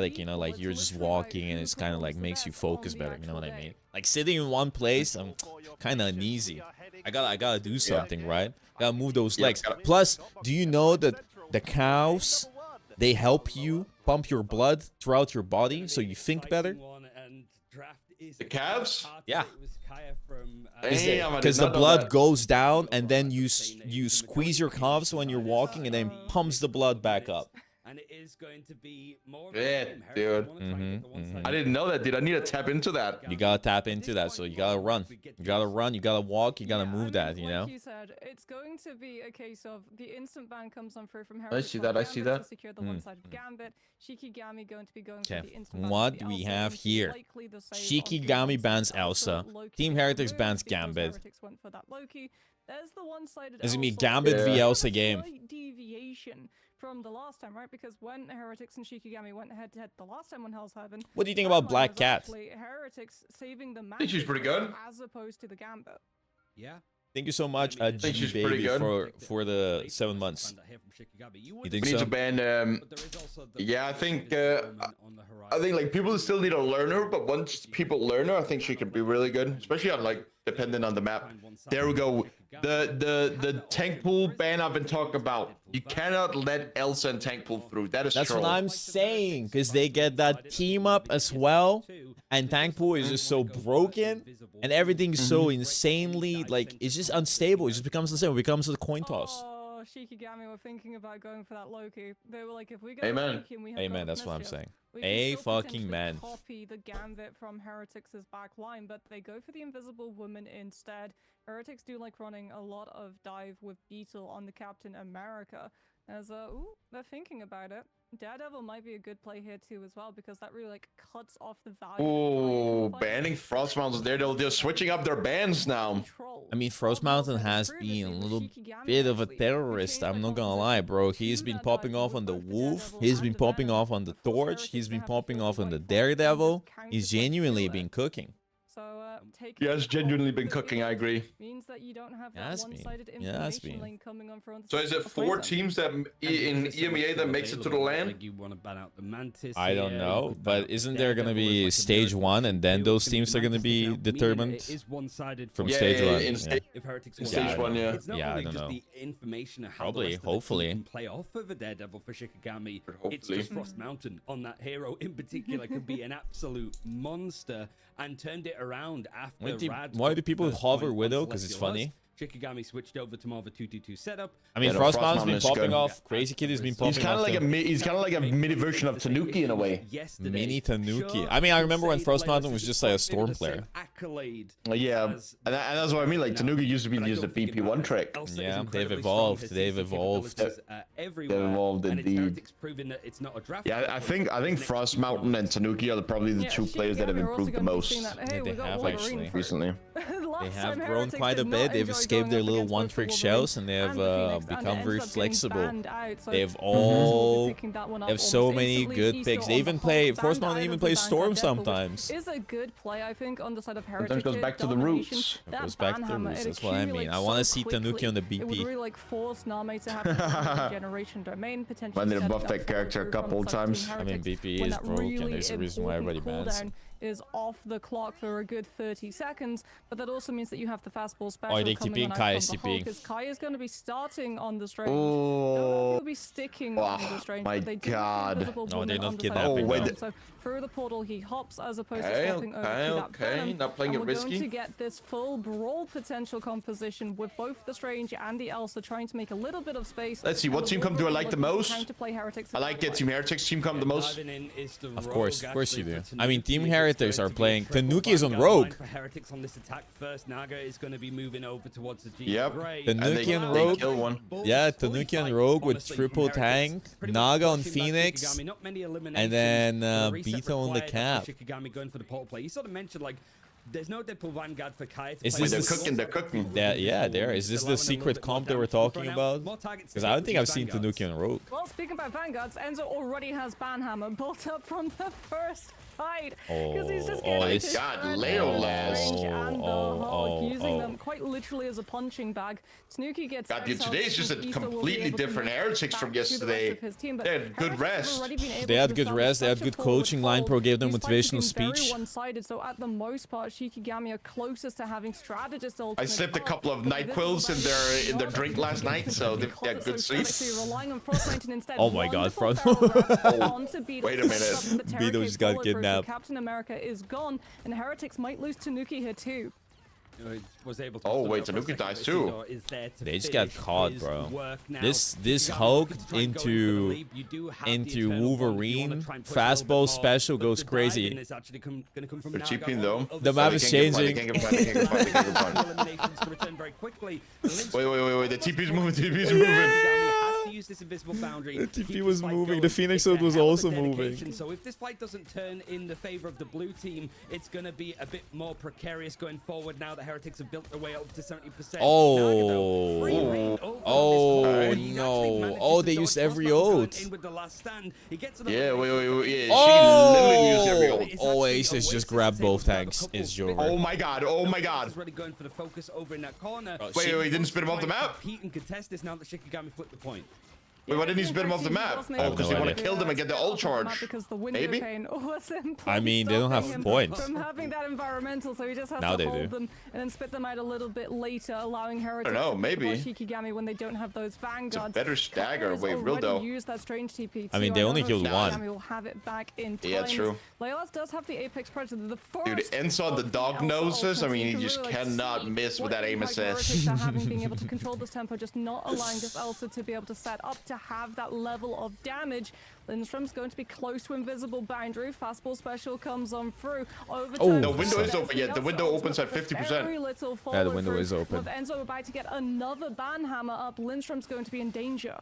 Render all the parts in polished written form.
like, you know, like you're just walking and it's kind of like makes you focus better, you know what I mean? Like sitting in one place, I'm kind of uneasy. I gotta do something, right? Gotta move those legs. Plus, do you know that the cows, they help you pump your blood throughout your body so you think better? The calves? Yeah. Damn, Because the blood goes down and then you squeeze your calves when you're walking and then pumps the blood back up. And it is going to be more Yeah, dude. I didn't know that, dude. I need to tap into that. You gotta tap into that, so you gotta run. You gotta run, you gotta walk, you gotta move that, you know? Like you said, it's going to be a case of the instant ban comes on through from I see that, I see that. to secure the one-sided gambit. Shikigami going to be going for Okay, the instant ban. what do we have here? Shikigami bans Elsa. Team Heretics bans Gambit. There's the one-sided This is gonna be Elsa. Gambit v Elsa game. Slight deviation from the last time, right? Because when Heretics and Shikigami went head-to-head the last time on Hell's Heaven, What do you think about Black Cat? Heretics saving the match. I think she's pretty good. As opposed to the Gambit. Yeah. Thank you so much, think G she's pretty Baby, good. for the 7 months. You think We need so? to ban. Yeah, I think like people still need to learn her, but once people learn her, I think she could be really good, especially on like depending on the map. There we go. The tank pool ban I've been talking about. You cannot let Elsa and tank pool through. That's what I'm saying, because they get that team up as well, and tank pool is just so broken, and everything's so insanely like it's just unstable. It just becomes unstable. It becomes a coin toss. Oh, Shikigami were thinking about going for that Loki. They were like, if we go Amen. Loki and we have Amen. Dark That's what I'm Mischief, saying. we can A still fucking potentially man. Copy the Gambit from Heretics' back line, but they go for the Invisible Woman instead. Heretics do like running a lot of dive with Beetle on the Captain America. As ooh, they're thinking about it. Daredevil might be a good play here too as well, because that really like cuts off the value. Ooh, banning Frost Mountains there. They're switching up their bans now. I mean, Frost Mountain has been a little bit of a terrorist. I'm not gonna lie, bro. He's been popping off on the Wolf. He's been popping off on the Torch. He's been popping off on the Daredevil. He's genuinely been cooking. So, He has genuinely been cooking, I agree. Means that you don't have Has that been. one-sided Yeah, has information been. link coming on front. So is it 4 teams that in EMEA that makes it to the land? I don't know, but isn't there gonna be stage 1 and then those teams are gonna be determined from stage 1? In stage 1, yeah. Yeah, I don't know. Probably, hopefully. Play off of a Daredevil for Shikigami. It's Hopefully. just Frost Mountain on that hero in particular could be an absolute monster, and turned it around after Why do people hover Widow? Because it's funny. Shikigami switched over to more of a 2-2-2 setup. I mean, Yeah, Frost Frost Mountain's been Mountain is popping good. off. Crazy Kid has been popping He's kind off. of like a mini version of Tanuki in a way. Mini Tanuki. I mean, I remember when Frost Mountain was just like a storm player. Yeah, and that's what I mean. Like Tanuki used to be used the BP1 trick. Yeah, they've evolved. They've evolved. They've evolved indeed. Yeah, I think Frost Mountain and Tanuki are probably the two players that have improved the most Yeah, they have actually. recently. They have grown quite a bit. They've escaped their little one-trick shells, and they have become very flexible. They've all have so many good picks. They even play. Frost Mountain even plays Storm sometimes. Is a good play, I think, on the side of Heretics. Sometimes goes back to the roots. It goes back to the roots. That's what I mean. I want to see Tanuki on the It would BP. really like force Name to have the generation domain potentially. When they setting buff up that character a follow-through couple from the side of times. Team I mean, Heretics, BP when is that broken. really There's a reason why everybody important bans it. cooldown is off the clock for a good 30 seconds, but that also means that you have the fastball special they coming TPing on Kai out is from the Hulk, TPing. because Kai is going to be starting on the strange. Oh, He'll be sticking on the strange. my but they do have the God. invisible No, woman they're not on the side of kidnapping the them. Venom. So through the portal he hops as opposed to Okay, stepping over to that okay. Venom. Not playing And it we're going risky. to get this full brawl potential composition with both the strange and the Elsa trying to make a little bit of space. Let's see, what team comp do I like the most? I like it. Team Heretics team comp the most. Of course you do. I mean, Team Heretics are playing. Tanuki is on Rogue. Yep. Tanuki and They Rogue. kill one. Yeah, Tanuki and Rogue with triple tank. Naga on Phoenix. And then Beto on the cap. Shikigami going for the portal play. You sort of mentioned like There's no Deadpool Vanguard for Kai. Is Wait, this they're the cooking. They're cooking. Yeah, there. Is this the secret comp they were talking about? Because I don't think I've seen Tanuki on Rogue. Well, speaking about Vanguards, Enzo already has Banhammer built up from the first fight. Because he's just getting my his God, thread Leo and last. range and the Hulk, using oh. them quite literally as a punching bag. Tanuki gets God, dude, exiled, today's just a since Issa will be completely able to different make it Heretics back from to the rest yesterday. of his team, but They had good Heretics rest. have already been able They to had good establish rest, they had such a good forward coaching. Line hold. Pro gave them These fights motivational have been speech. very one-sided, so at the most part, Shikigami are closest to having strategist I ultimate slipped a up, couple of but NyQuils in their not drink last night, so they've because got it's good so sleep. static, relying on Frostbite instead. Oh my God, Wonderful Frost- barrel rep onto Beetle. Wait a minute. Disrupting the Beetle Terror just Cave got follow-through, so kidnapped. Captain America is gone, and Heretics might lose Tanuki here too. Was able to Oh, stun wait, it for a Tanuki second, dies but too. Isidore is there to They just got finish caught, his bro. work now. This Shikigami Hulk looking to try and go in for the into lead. You do have the into Eternal Bond if you wanna Wolverine. try and push a little bit Fastball more, special but goes the crazy. diving is actually gonna come from They're Naga cheaping on though. other The map side. is They can't changing. get fight, they can't get fight, they can't get fight. Eliminations to return very quickly. Wait. The TP's moving. TP's Shikigami moving. has to use this invisible boundary. The to TP keep was this fight moving. going. The Phoenix It's a Ode was hell of a also moving. dedication. So if this fight doesn't turn in the favor of the blue team, it's going to be a bit more precarious going forward now that Heretics have built their way up to 70%. Oh. Oh, He no. actually manages Oh, to they dodge used every Frostbite going ult. in with the last stand. He gets another Yeah, elimination. yeah. She literally used every Oh, ult. It's oh, actually Aces Oasis just grabbed is able both to grab a tanks. couple It's spin- Jover. Oh my God. Oh my Oasis God. is really going for the focus over in that corner. Wait, he didn't spin him off the map. Compete and contest this now that Shikigami flipped the point. Wait, why didn't he spin him off the map? Oh, because they want to kill them and get the ult charge. Because the window Maybe? pane was in I mean, they don't have stopping him points. from having that environmental, so he just has Now to they hold do. them and then spit them out a little bit later, allowing Heretics know, to maybe. watch Shikigami when they don't have those vanguards. better stagger. Kai's Wait, real already though. used that strange TP I mean, too. they only don't know if killed one. Shikigami will have it back in time. Yeah, true. Leolas does have the Apex Predator. The Dude, first Enzo on the of dog Elsa noses. I ultimates. mean, You he can just really, like, cannot see miss with what that aim impact assist. Heretics are having, being able to control this tempo, just not allowing this Elsa to be able to set up to have that level of damage. Lindstrom's going to be close to invisible boundary. Fastball special comes on through. Oh, The window is open yet. The window opens at 50%. Very little Yeah, the window follow-through. is open. With Enzo about to get another banhammer up, Lindstrom's going to be in danger.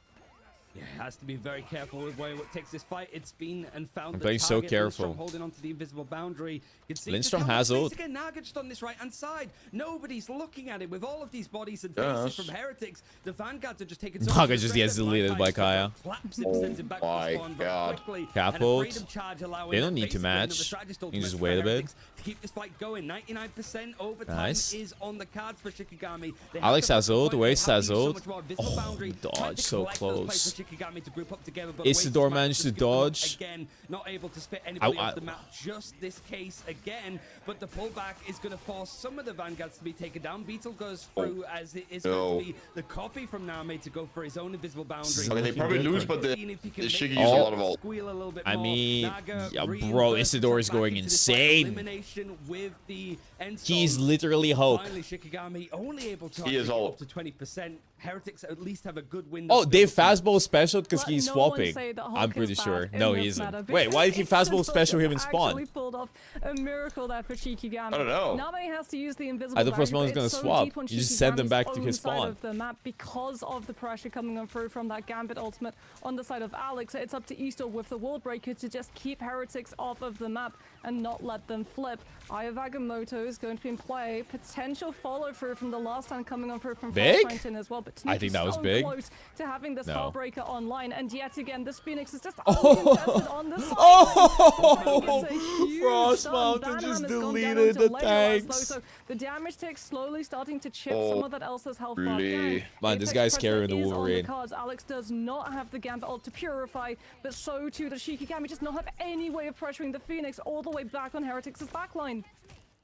Yeah, has to be very careful with where it takes this fight. It's been and found. I'm the playing so target. careful. Lindstrom holding onto the invisible boundary. You can see Lindstrom just how has much ult. space again. Naga just on this right hand side. Nobody's looking at it with all of these bodies and faces Yes. from Heretics. The Vanguards are just taking. so Naga much just strength gets that deleted Black by Eyes Kaya. collapse him, sends him back to my spawn very God. quickly. Cap And a ult. freedom charge allowing They don't that need to basically another match. strategist You can ultimate just for wait a bit. Heretics to keep this fight going. 99% overtime Nice. is on the cards for Shikigami. They Alex have has to ult, point, Waste they have has to use so ult. much more visible Oh, boundary, dodge, trying to so collect those plays close. for Shikigami to group up together, but Isidore Oasis managed to just give them up dodge. again, not able to spit anybody Ow, off ow. the map. Just this case again, but the pullback is going to force some of the Vanguards to be taken down. Beetle goes through as it is going to be the copy from Name to go for his own invisible boundary. Okay, they probably lose, but the Seeing if he can Shiggy make used a Oh. lot of ult. squeal a little bit I more. mean, Naga yeah, bro, reimbursed Isidore is back going into this fight. insane. Elimination with the end He's zone. literally Hulk. Finally, Shikigami only able to He is get Hulk. up to 20%. Heretics at least have a good window. Oh, to they build from. fastball special because Let he's no one swapping. say that Hulk I'm is pretty bad sure. in No, this he isn't. matter, Wait, why did he because fastball Isidore special him just in spawn? actually pulled off a miracle there for Shikigami. I don't know. Name has to use the invisible I thought boundary, Frostman was but gonna it's so swap. deep on You just send them Shikigami's back to own his side spawn. of the map because of the pressure coming on through from that Gambit ultimate on the side of Alex. It's up to Easter with the wall breaker to just keep Heretics off of the map and not let them flip. Aya Agamotto is going to be in play. Potential follow through from the last time coming on through from Big? Frostman as well. But I think that was so big. close to having this No. Heartbreaker online, and yet again, this Phoenix is just Oh. uncontested on the side. Oh, It's a huge Frost stun. Mountain Banham just has gone down deleted onto the Legolas, tanks. though, so the damage tick slowly starting to chip some of that Elsa's health bar down. Really? Man, this Apex guy's Predator carrying the is on Wolverine. cards. Alex does not have the Gambit ult to purify, but so too does Shikigami. Just not have any way of pressuring the Phoenix all the way back on Heretics' backline.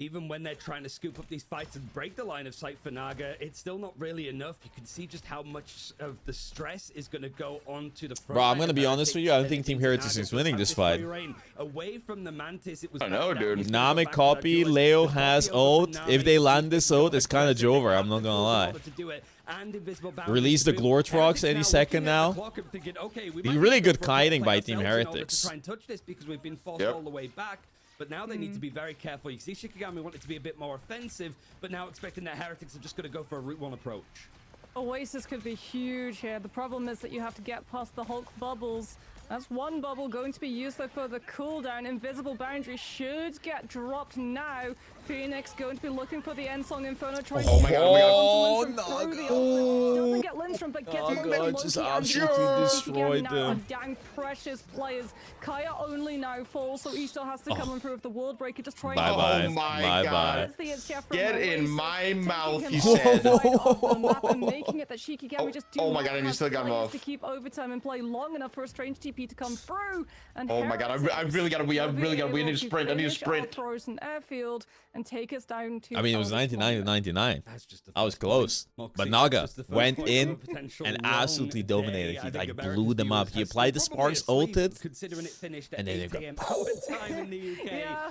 Even when they're trying to scoop up these fights and break the line of sight for Naga, it's still not really enough. You can see just how much of the stress is going to go onto the front. Bro, I'm line gonna of be honest with you, I don't think Heretics. Team Heretics Naga is winning has this free fight. reign. Away from the Mantis, it was I know, back down. dude. He's gonna go Name back to copy, that duelist. Leo The copy has over ult. Name If they is land this ult, invisible it's kind of boundary. Jover, They I'm not have the gonna tools in lie. order to do it, and invisible boundary Release to the boot. Glortrox Heretics any now second looking at the now. clock and thinking, okay, we Be might really need to good go for a kiting by play Team ourselves in order to Heretics. try and touch this because we've been forced Yep. all the way back. But now they need to be very careful. You see Shikigami wanted to be a bit more offensive, but now expecting that Heretics are just going to go for a Route 1 approach. Oasis could be huge here. The problem is that you have to get past the Hulk bubbles. That's one bubble going to be used though for the cooldown. Invisible boundary should get dropped now. Phoenix going to be looking for the end song Inferno. Oh my god, oh my god. Oh, Naga! Doesn't get Lindstrom, but gets Naga Loki just and absolutely Shikigami destroyed now them. are dang precious players. Kaya only now falls, so he still has to come and prove the world breaker. Just trying Bye-bye. Oh my Bye-bye. god. Get in my mouth, he said. Making it that Shikigami just do Oh my not god, and you have still got him players off. to keep overtime and play long enough for a strange TP to come through. And Oh my god, I really gotta wee. I really gotta wee. I need to sprint. I need to sprint. Frozen airfield and take us down to. I mean, it was 99 to 99. That's just the I was first close. point. But Moxie, Naga that's just the first went point in of a potential and long absolutely day. dominated. I He think like America's blew them up. viewers He have applied the probably sparks, asleep, ulted, considering it finished at and then 8 it got a.m. our time in the UK. Yeah.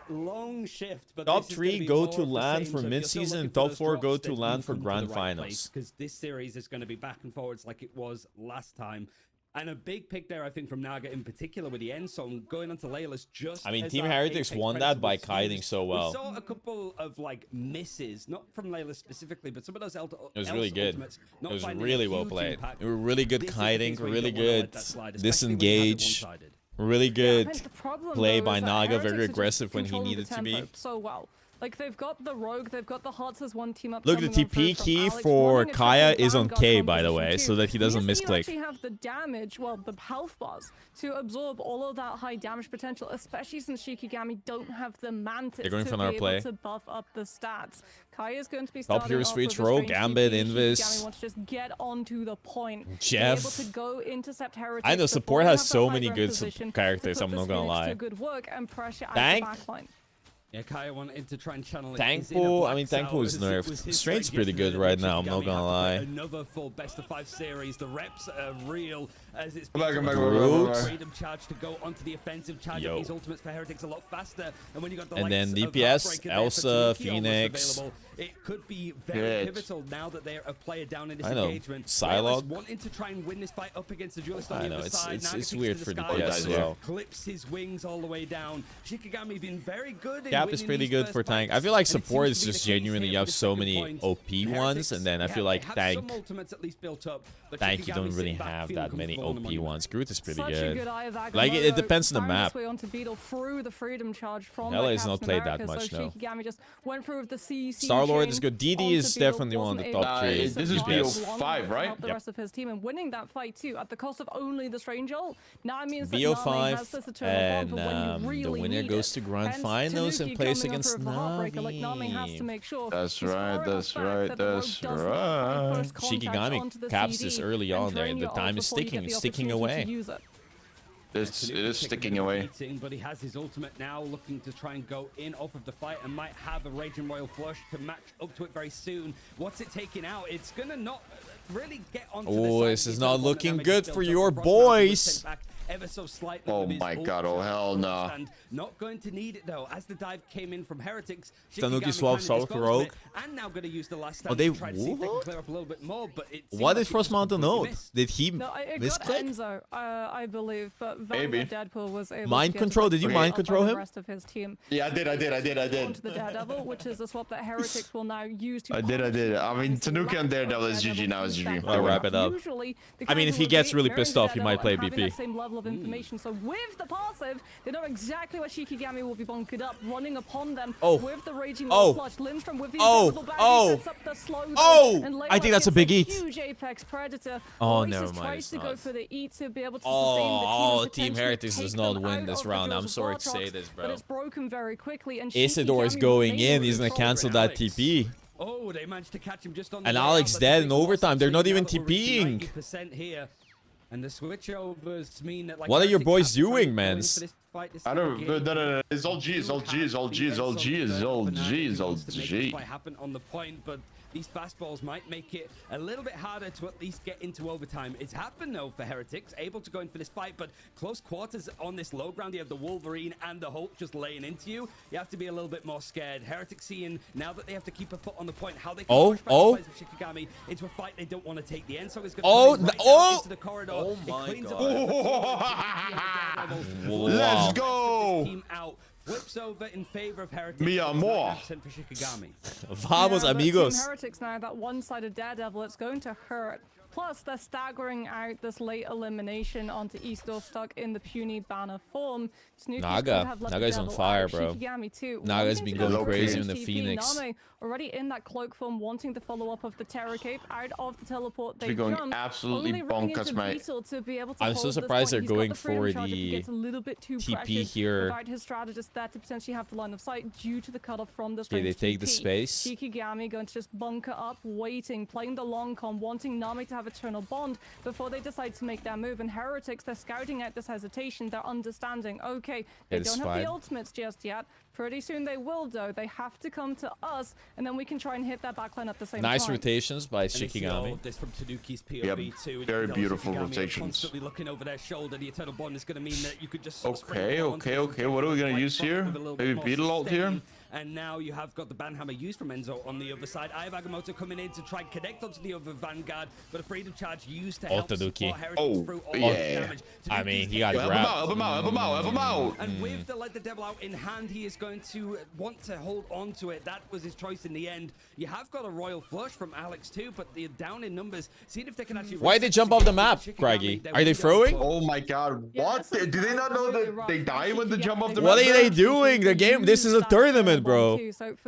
Long shift, but Top this is gonna 3 be go more to of the land same, for so if you're still mid-season, looking for top those 4 go drops, to then land you've for come to grand the right place, finals. because this series is going to be back and forwards like it was last time. And a big pick there, I think, from Naga in particular with the end song going onto Layla's just. I mean, as Team that Heretics Apex won Predator that by was kiting used. so well. We saw a couple of like misses, not from Layla specifically, but some of those It was really good. ultimates It not was finding a really well huge played. impact. It were really good This is the kiting, case where you really don't wanna let good that slide, especially when you have it disengage, one-sided. really good The problem, play though, by is that Naga, Heretics very are just aggressive when he controlling the needed to be. tempo so well. Like, they've got the Rogue, they've got the Hearts as one team up. Look, the coming on through TP from key Alex, for running a Kaya triple is on Vanguard K, by the composition way, too. so that he doesn't Means that you misclick. actually have the damage, well, the health bars, to absorb all of that high damage potential, especially since Shikigami don't have the mantis They're going to for be another able play. to buff up the stats. Kaya's going to be Top starting hero off switch, with a Rogue, strange Gambit, TP. Invis. Shikigami wants to just get onto the point. Jeff. Be able to go intercept Heretics I know before support they has have that so high many ground good position characters, to I'm put not this gonna Phoenix lie. to good work and pressure Tank? out the backline. Yeah, Kaya wanted to try and channel it. Thankful, I mean, Thankful is nerfed. Strange's pretty good right now, I'm not gonna lie. Another full best of 5 series. The reps are real as it's Come back, come back, Brute. freedom charge to go onto the offensive charge Yo. of these ultimates for Heretics a lot faster. And when you got the And then likes of DPS, Heartbreaker there for Elsa, Tanuki almost Phoenix. available, it could be very Good. pivotal now that they're a player down in this I know. engagement. Psylocke. Layla's wanting to try and win this fight up against the duelist on I the know, other it's- side. it's- Naga it's takes weird to for the the sky, DPS as well. clips his wings all the way down. Shikigami been very good in Cap is winning pretty these good first for tank. I fights, feel like and it support seems is to be just the case genuinely here you with have the so second many point. OP ones, and then I feel like they have tank. some ultimates at least built up, but Tank, you Shikigami don't really sitting back have feeling that many comfortable on the OP money. ones. Groot is pretty Such a good. good eye of Like, it Agamotto, depends on the found map. his way onto Beetle through the freedom charge from LA the has not Captain played that America, much, so no. Shikigami just went through with the CC Star-Lord chain is good. DD onto is Beetle, definitely one of the wasn't top able to 3 this is DPS. BO5, right? Help the Yep. rest of his team and winning that fight too at the cost of only the strange ult. Now it means that BO5 Nami has this eternal bond for when you and really the winner need goes it. to grand Hence, finals and Tanuki plays coming on against through with the Heartbreaker, like Nami has Nami. to make sure That's he's right, far enough that's back right, that the rogue that's does not find right. first contact Shikigami onto the caps CD this early and on there. drain The your ult time is before you get sticking, the sticking opportunity away. to use it. It's, it is Taking a sticking bit of a away. beating, but he has his ultimate now, looking to try and go in off of the fight and might have a Raging Royal Flush to match up to it very soon. What's it taking out? It's gonna not really get onto the Oh, side. this is He's not the one that looking damage good is for built your up. Frostmaster was boys. sent back ever so slightly Oh with his my ult god, oh hell no. and not going to need it though. As the dive came in from Heretics, Tanuki Shikigami swaps kinda out disposed of Rogue. it, and now going to use the last Oh, stand they to try to see if they can what? clear up a little bit more. But it seemed What like did it just Frost Mountain completely know? missed. Did he No, it got misclick? Enzo, I believe, but Maybe. Deadpool was able Mind to get control? it Did you back mind up by control the him? rest of his team. Yeah, I did. Onto the Daredevil, which is the swap that Heretics will now use to. I did. I mean, Tanuki on Daredevil is GG now, is GG. I'll wrap it up. Usually, the I mean, if he character gets will really be pissed very off, he might play Daredevil and having BP. that same level of information. So with the passive, they know exactly what Shikigami will be bunkered up, running upon them with the Raging Flush. Lindstrom with the invisible bag, sets up the slow. And I think that's a Layla big gets eat. Huge Apex Predator. Oh, Oasis never mind, tries it's to go not. for the E to be able to sustain Oh, the team. Team and Heretics potentially does take not them win out this of the round. jaws I'm of sorry to Vartrox, say this, But bro. it's broken very quickly, and Isidore is Shikigami going remains in. He's gonna control. cancel that TP. Oh, they managed to catch him just on the And way Alex out. dead That's in a big overtime. loss, They're not actually, even now that we're reaching TPing. 90% here. And the switchovers mean that, like, What are your Heretics boys have to try doing, and go in mans? for this fight to I stay don't. engaged. No. It's all G. It's all G. It's all G. It's all G. It's all G. It's all G. Fight happen on the point, but these fastballs might make it a little bit harder to at least get into overtime. It's happened though for Heretics, able to go in for this fight, but close quarters on this low ground. You have the Wolverine and the Hulk just laying into you. You have to be a little bit more scared. Heretics seeing now that they have to keep a foot on the point, how they can push back the players of Shikigami into a fight they don't want to take. The end so is going to come right down into the corridor. Oh It my cleans up God. Let's go. team out. Flips over in favor of Heretics. Mi amor. 99% for Shikigami. Vamos, Yeah, but amigos. Team Heretics now, that one-sided Daredevil, it's going to hurt Plus, they're staggering out this late elimination onto Eastor stuck in the puny banner form. Naga's on fire, bro. Naga's been going crazy in the Phoenix. Name already in that cloak form, wanting the follow-up of the Terror Cape out of the teleport. They going jump, absolutely bonkers, mate. To be able to I'm so surprised they're going for the TP here. His strategist there to potentially have the line of sight due to the cutoff from this. Okay, they take the space. Shikigami going to just bunker up, waiting, playing the long con, wanting Nami to have Eternal Bond before they decide to make their move. And Heretics, they're scouting out this hesitation. They're understanding, okay, they don't have the ultimates just yet. Pretty soon they will, though. They have to come to us, and then we can try and hit that backline at the same time. Nice rotations by Shikigami. This from Tanuki's POV too. Very beautiful rotations. Constantly looking over their shoulder. The Eternal Bond is going to mean that you could just okay. What are we gonna use here? Maybe Beetle ult here. And now you have got the Banhammer used from Enzo on the other side. I have Agamotto coming in to try and connect onto the other Vanguard, but a Freedom Charge used to help support Heretics through all the damage. I mean, he got grabbed. Help him out. And with the Let the Devil Out in hand, he is going to want to hold on to it. That was his choice in the end. You have got a Royal Flush from Alex too, but they're down in numbers. Seeing if they can actually... Why they jump off the map, Kragie? Are they throwing? Oh my god, what? Do they not know that they die when they jump off the map? What are they doing? The game, this is a tournament, bro.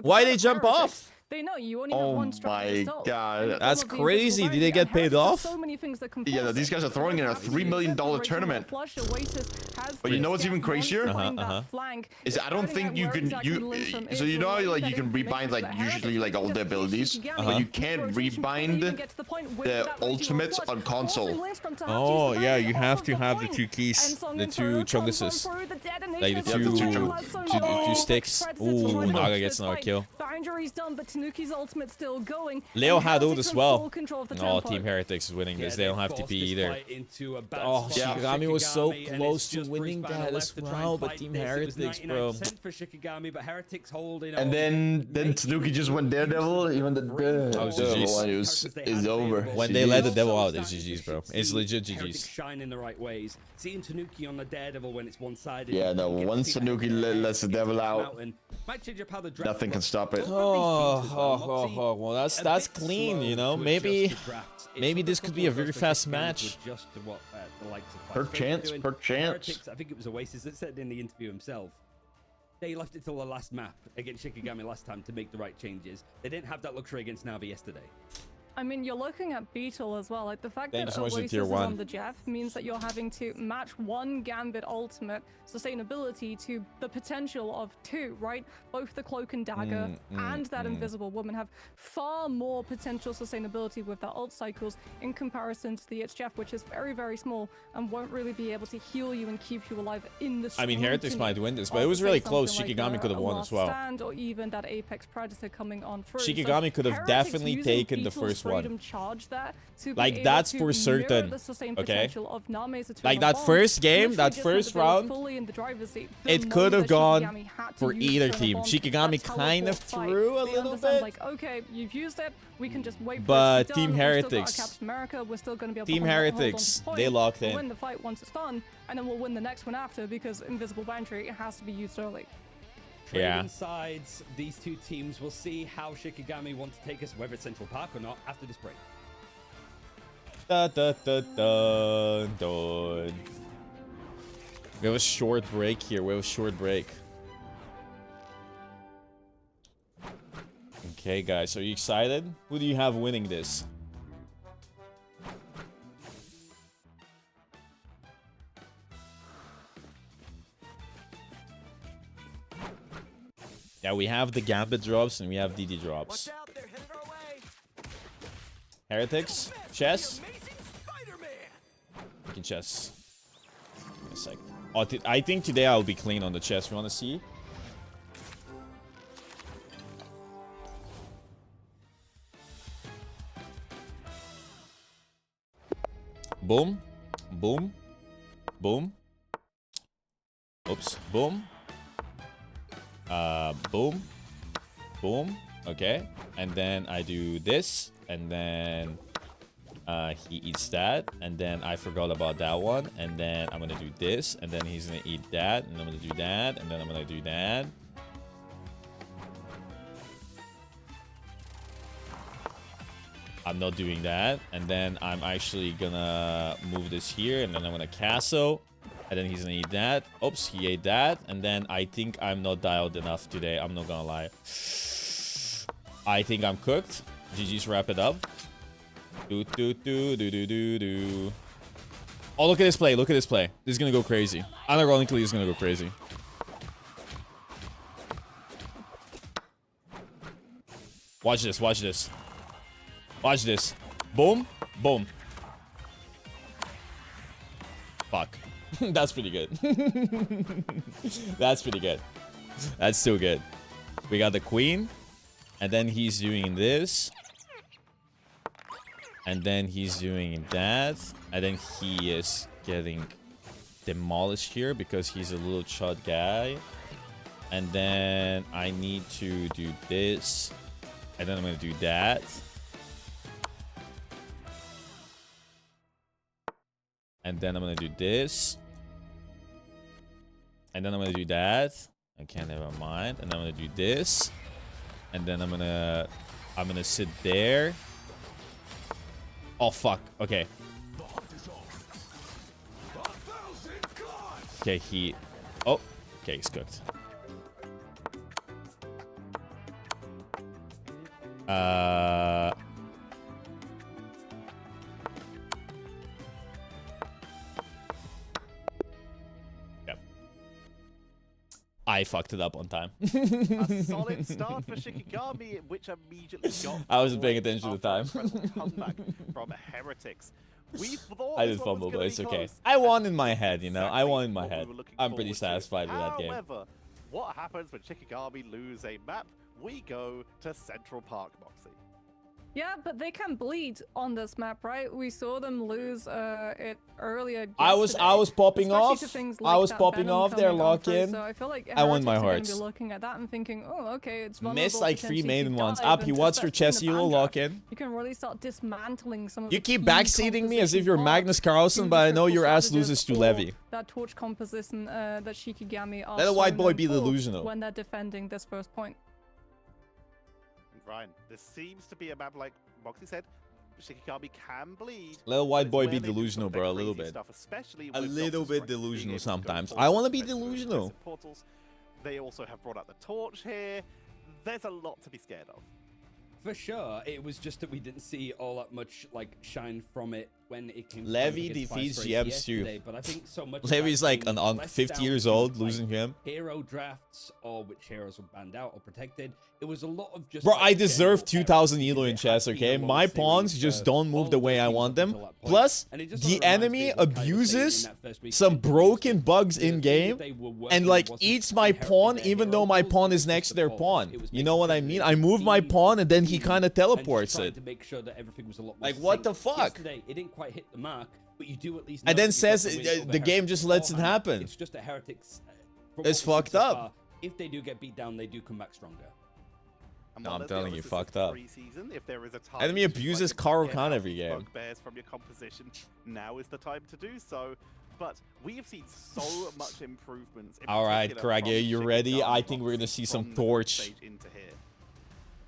Why they jump off? They know you only have one my god, that's crazy. Did they get paid off? So many things that yeah, these guys are throwing in a $3 million tournament. But you know what's even crazier? Is I don't think you can so you know like you can rebind like usually like all the abilities, but you can't rebind the ultimates on console. Oh yeah, you have to have the two keys, the two chunguses, like the two sticks. Ooh, Naga gets another kill. Boundary's done, but Tanuki's ultimate still going. Leo had ult as well. Oh, Team Heretics is winning this. They don't have TP either. Oh, Shikigami was so close to winning that as well, but Team Heretics, bro. And then Tanuki just went Daredevil. Even the Daredevil is over. When they let the devil out, it's GG's, bro. It's legit GG's. Shine in the right ways. Seeing Tanuki on the Daredevil when it's one-sided. Yeah, no. Once Tanuki lets the devil out, nothing can stop it. Well, that's clean, you know. Maybe this could be a very fast match. Per chance. I think it was Oasis that said in the interview himself. They left it till the last map against Shikigami last time to make the right changes. They didn't have that luxury against Navi yesterday. I mean, you're looking at Beetle as well. Like the fact that Oasis is on the Jeff means that you're having to match one Gambit ultimate sustainability to the potential of two, right? Both the Cloak and Dagger and that Invisible Woman have far more potential sustainability with their ult cycles in comparison to the Jeff, which is very, very small and won't really be able to heal you and keep you alive in the. I mean, Heretics might win this, but it was really close. Shikigami could have won as well. Or even that Apex Predator coming on through. Shikigami could have definitely taken the first one. Like that's for certain. Okay. Like that first game, that first round, it could have gone for either team. Shikigami kind of threw a little bit. Like, okay, you've used it. We can just wait. But Team Heretics, Team Heretics, they locked in. We'll win the fight once it's done, and then we'll win the next one after because Invisible Boundary has to be used early. Trading sides, these two teams will see how Shikigami want to take us, whether it's Central Park or not, after this break. We have a short break here. Okay, guys, are you excited? Who do you have winning this? Yeah, we have the Gambit drops and we have DD drops. Heretics, chess. We can chess. Give me a sec. Oh, I think today I'll be clean on the chess. You want to see? Boom, boom, boom. Oops, boom. Boom, boom. Okay, and then I do this, and then he eats that, and then I forgot about that one, and then I'm gonna do this, and then he's gonna eat that, and I'm gonna do that, and then I'm gonna do that. I'm not doing that. And then I'm actually gonna move this here, and then I'm gonna castle. And then he's gonna eat that. Oops, he ate that. And then I think I'm not dialed enough today. I'm not gonna lie. I think I'm cooked. GG's, wrap it up. Do. Oh, look at this play. Look at this play. This is gonna go crazy. Unironically, it's gonna go crazy. Watch this. Watch this. Watch this. Boom. Boom. Fuck. That's pretty good. That's pretty good. That's still good. We got the queen. And then he's doing this. And then he's doing that. And then he is getting demolished here because he's a little chud guy. And then I need to do this. And then I'm going to do that. And then I'm going to do this. And then I'm going to do that. Okay, never mind. And then I'm going to do this. And then I'm going to sit there. Oh, fuck. Okay. Okay, he... Oh. Okay, he's cooked. Yep. I fucked it up on time. A solid start for Shikigami, which immediately got... I wasn't paying attention to the time. Comeback from Heretics. We thought I this did one was fumble, gonna but it's be okay. close. I won in my head, you know? I won in my Exactly head. what we were looking I'm pretty forward to. satisfied with that game. However, what happens when Shikigami lose a map? We go to Central Park, Moxie. Yeah, but they can bleed on this map, right? We saw them lose it earlier. I was popping especially off. to things I like was that popping Venom off their coming on lock through, in. So I feel like I won my Heretics are gonna hearts. be looking at that and thinking, oh, okay, it's Missed vulnerable like 3 potentially maiden to ones. dive Appy, into what's your especially in chess the elo banter. lock in? You can really start dismantling some of You the keep key backseating me as if you're composition Magnus parts Carlsen, to but I the know your ass triple loses to strategies Levy. or that torch composition that Shikigami are Let a white so boy known be for delusional. when they're defending this first point. Ryan, this seems to be a map like Moxie said. Shikigami can bleed. Let a but white it's boy where be they do some delusional, of their bro. A little crazy bit. Stuff, especially A with little Doctor bit Strike being delusional able to go sometimes. forward I want to with be defensive delusional. aggressive portals. They also have brought out the torch here. There's a lot to be scared of. For sure, it was just that we didn't see all that much like shine from it when it came. Levy against defeats Vice GMs Race too. yesterday, but I think so much. of Levy's that like came an less 50 down years to, old, like, losing him. hero drafts or which heroes were banned out or protected. It was a lot of just. Bro, like, I deserve general 2,000 errors elo in because it chess, had been okay? a long My series pawns just for don't move the all way I teams want up them. until that point. Plus, And it just the sort of reminds me enemy of what Kyle was saying in abuses that first week some of the broken season. bugs The thing in-game that they were working and on like wasn't eats my inherently pawn their even hero though my goals, pawn it is was next just to their the pawn. It was You know what I making mean? sure I that move the my team pawn and then he team kind of and just teleports trying it. to make sure that everything was a lot more Like, what synced. the fuck? Yesterday, it didn't quite hit the mark, but you do at least know And then that you've got says the win over the game Heretics just lets it beforehand. happen. It's just that Heretics, from It's what we've fucked seen so up. far, if they do get beat down, they do come back stronger. And No, while I'm let's be telling honest, you, this is fucked up. pre-season, if there is a time Enemy to, abuses like, Karo get Khan out every game. bugbears from your composition, now is the time to do so. But we have seen so much improvements. All right, particular Kragie, from are you ready? I Shikigami think we're gonna Moxie see some from the torch. stage into here.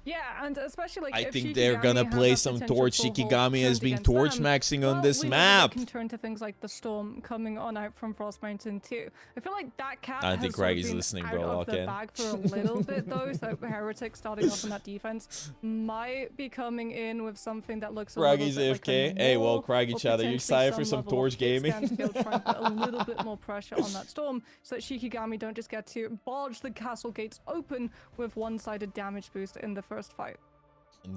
Yeah, and especially like I if think they're gonna Shikigami play has that some potential torch. full hold Shikigami has turned been against torch them, maxing on well, this we know map. they can turn to things like the storm coming on out from Frost Mountain too. I feel like that cat I don't has think sort of Kragie's been listening, out bro. of Lock the in. bag for a little bit though. So Heretics starting off on that defense might be coming in with something that looks a Kraggie's little bit AFK. like a Hey, well, wall, Kragie or chat, are you potentially excited for some level of torch hit gaming? scan to be able to try and put a little bit more pressure on that storm so that Shikigami don't just get to barge the castle gates open with one-sided damage boost in the first fight.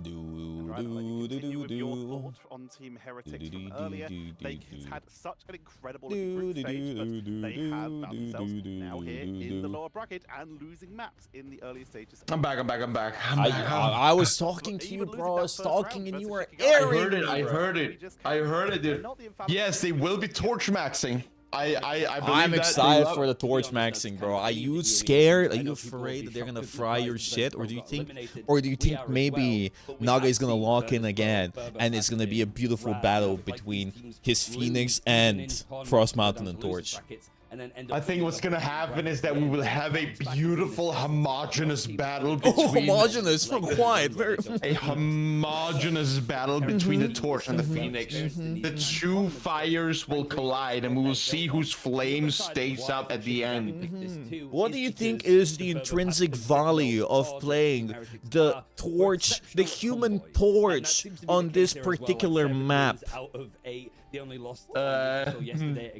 Do, Right, I'd like to do, do, continue do, with your do. thought on Team Heretics Do, from do, earlier. do, do, They do. had such an incredible Do, looking group do, stage, but do, do, they have found do, themselves do, now do, here do, in the do. lower bracket and losing maps in the earlier stages. I'm back. I'm back. I'm back. I'm I, back. I was talking to you, Even losing bro. I that was first talking round and you versus were Shikigami. I airing heard it. me, I bro. heard it. I heard it, dude. Not the infallible Yes, they will be torch maxing. I believe I'm that. excited They for the love- torch To be honest, maxing, that's bro. kind of Are the you only scared? Are reason. I you know people will afraid be that they're gonna shocked fry and your surprised shit, that or do you Pro got think, eliminated. or do you We think are as maybe well, but we Naga have is gonna seen lock in Burner again, Pro, Burner and it's gonna be a Active, beautiful Rad, battle like these between teams his lose Phoenix even in and tournaments Frost that go Mountain down and to losers Torch? brackets, and then end up. I think what's gonna happen is that we will have a beautiful homogeneous battle Oh, between homogeneous for quiet. Very. a homogeneous battle between the Torch and the Phoenix. The two fires will collide, and we will see whose flame stays up at the end. What do you think is the intrinsic value of playing the Torch, the human Torch, on this particular map?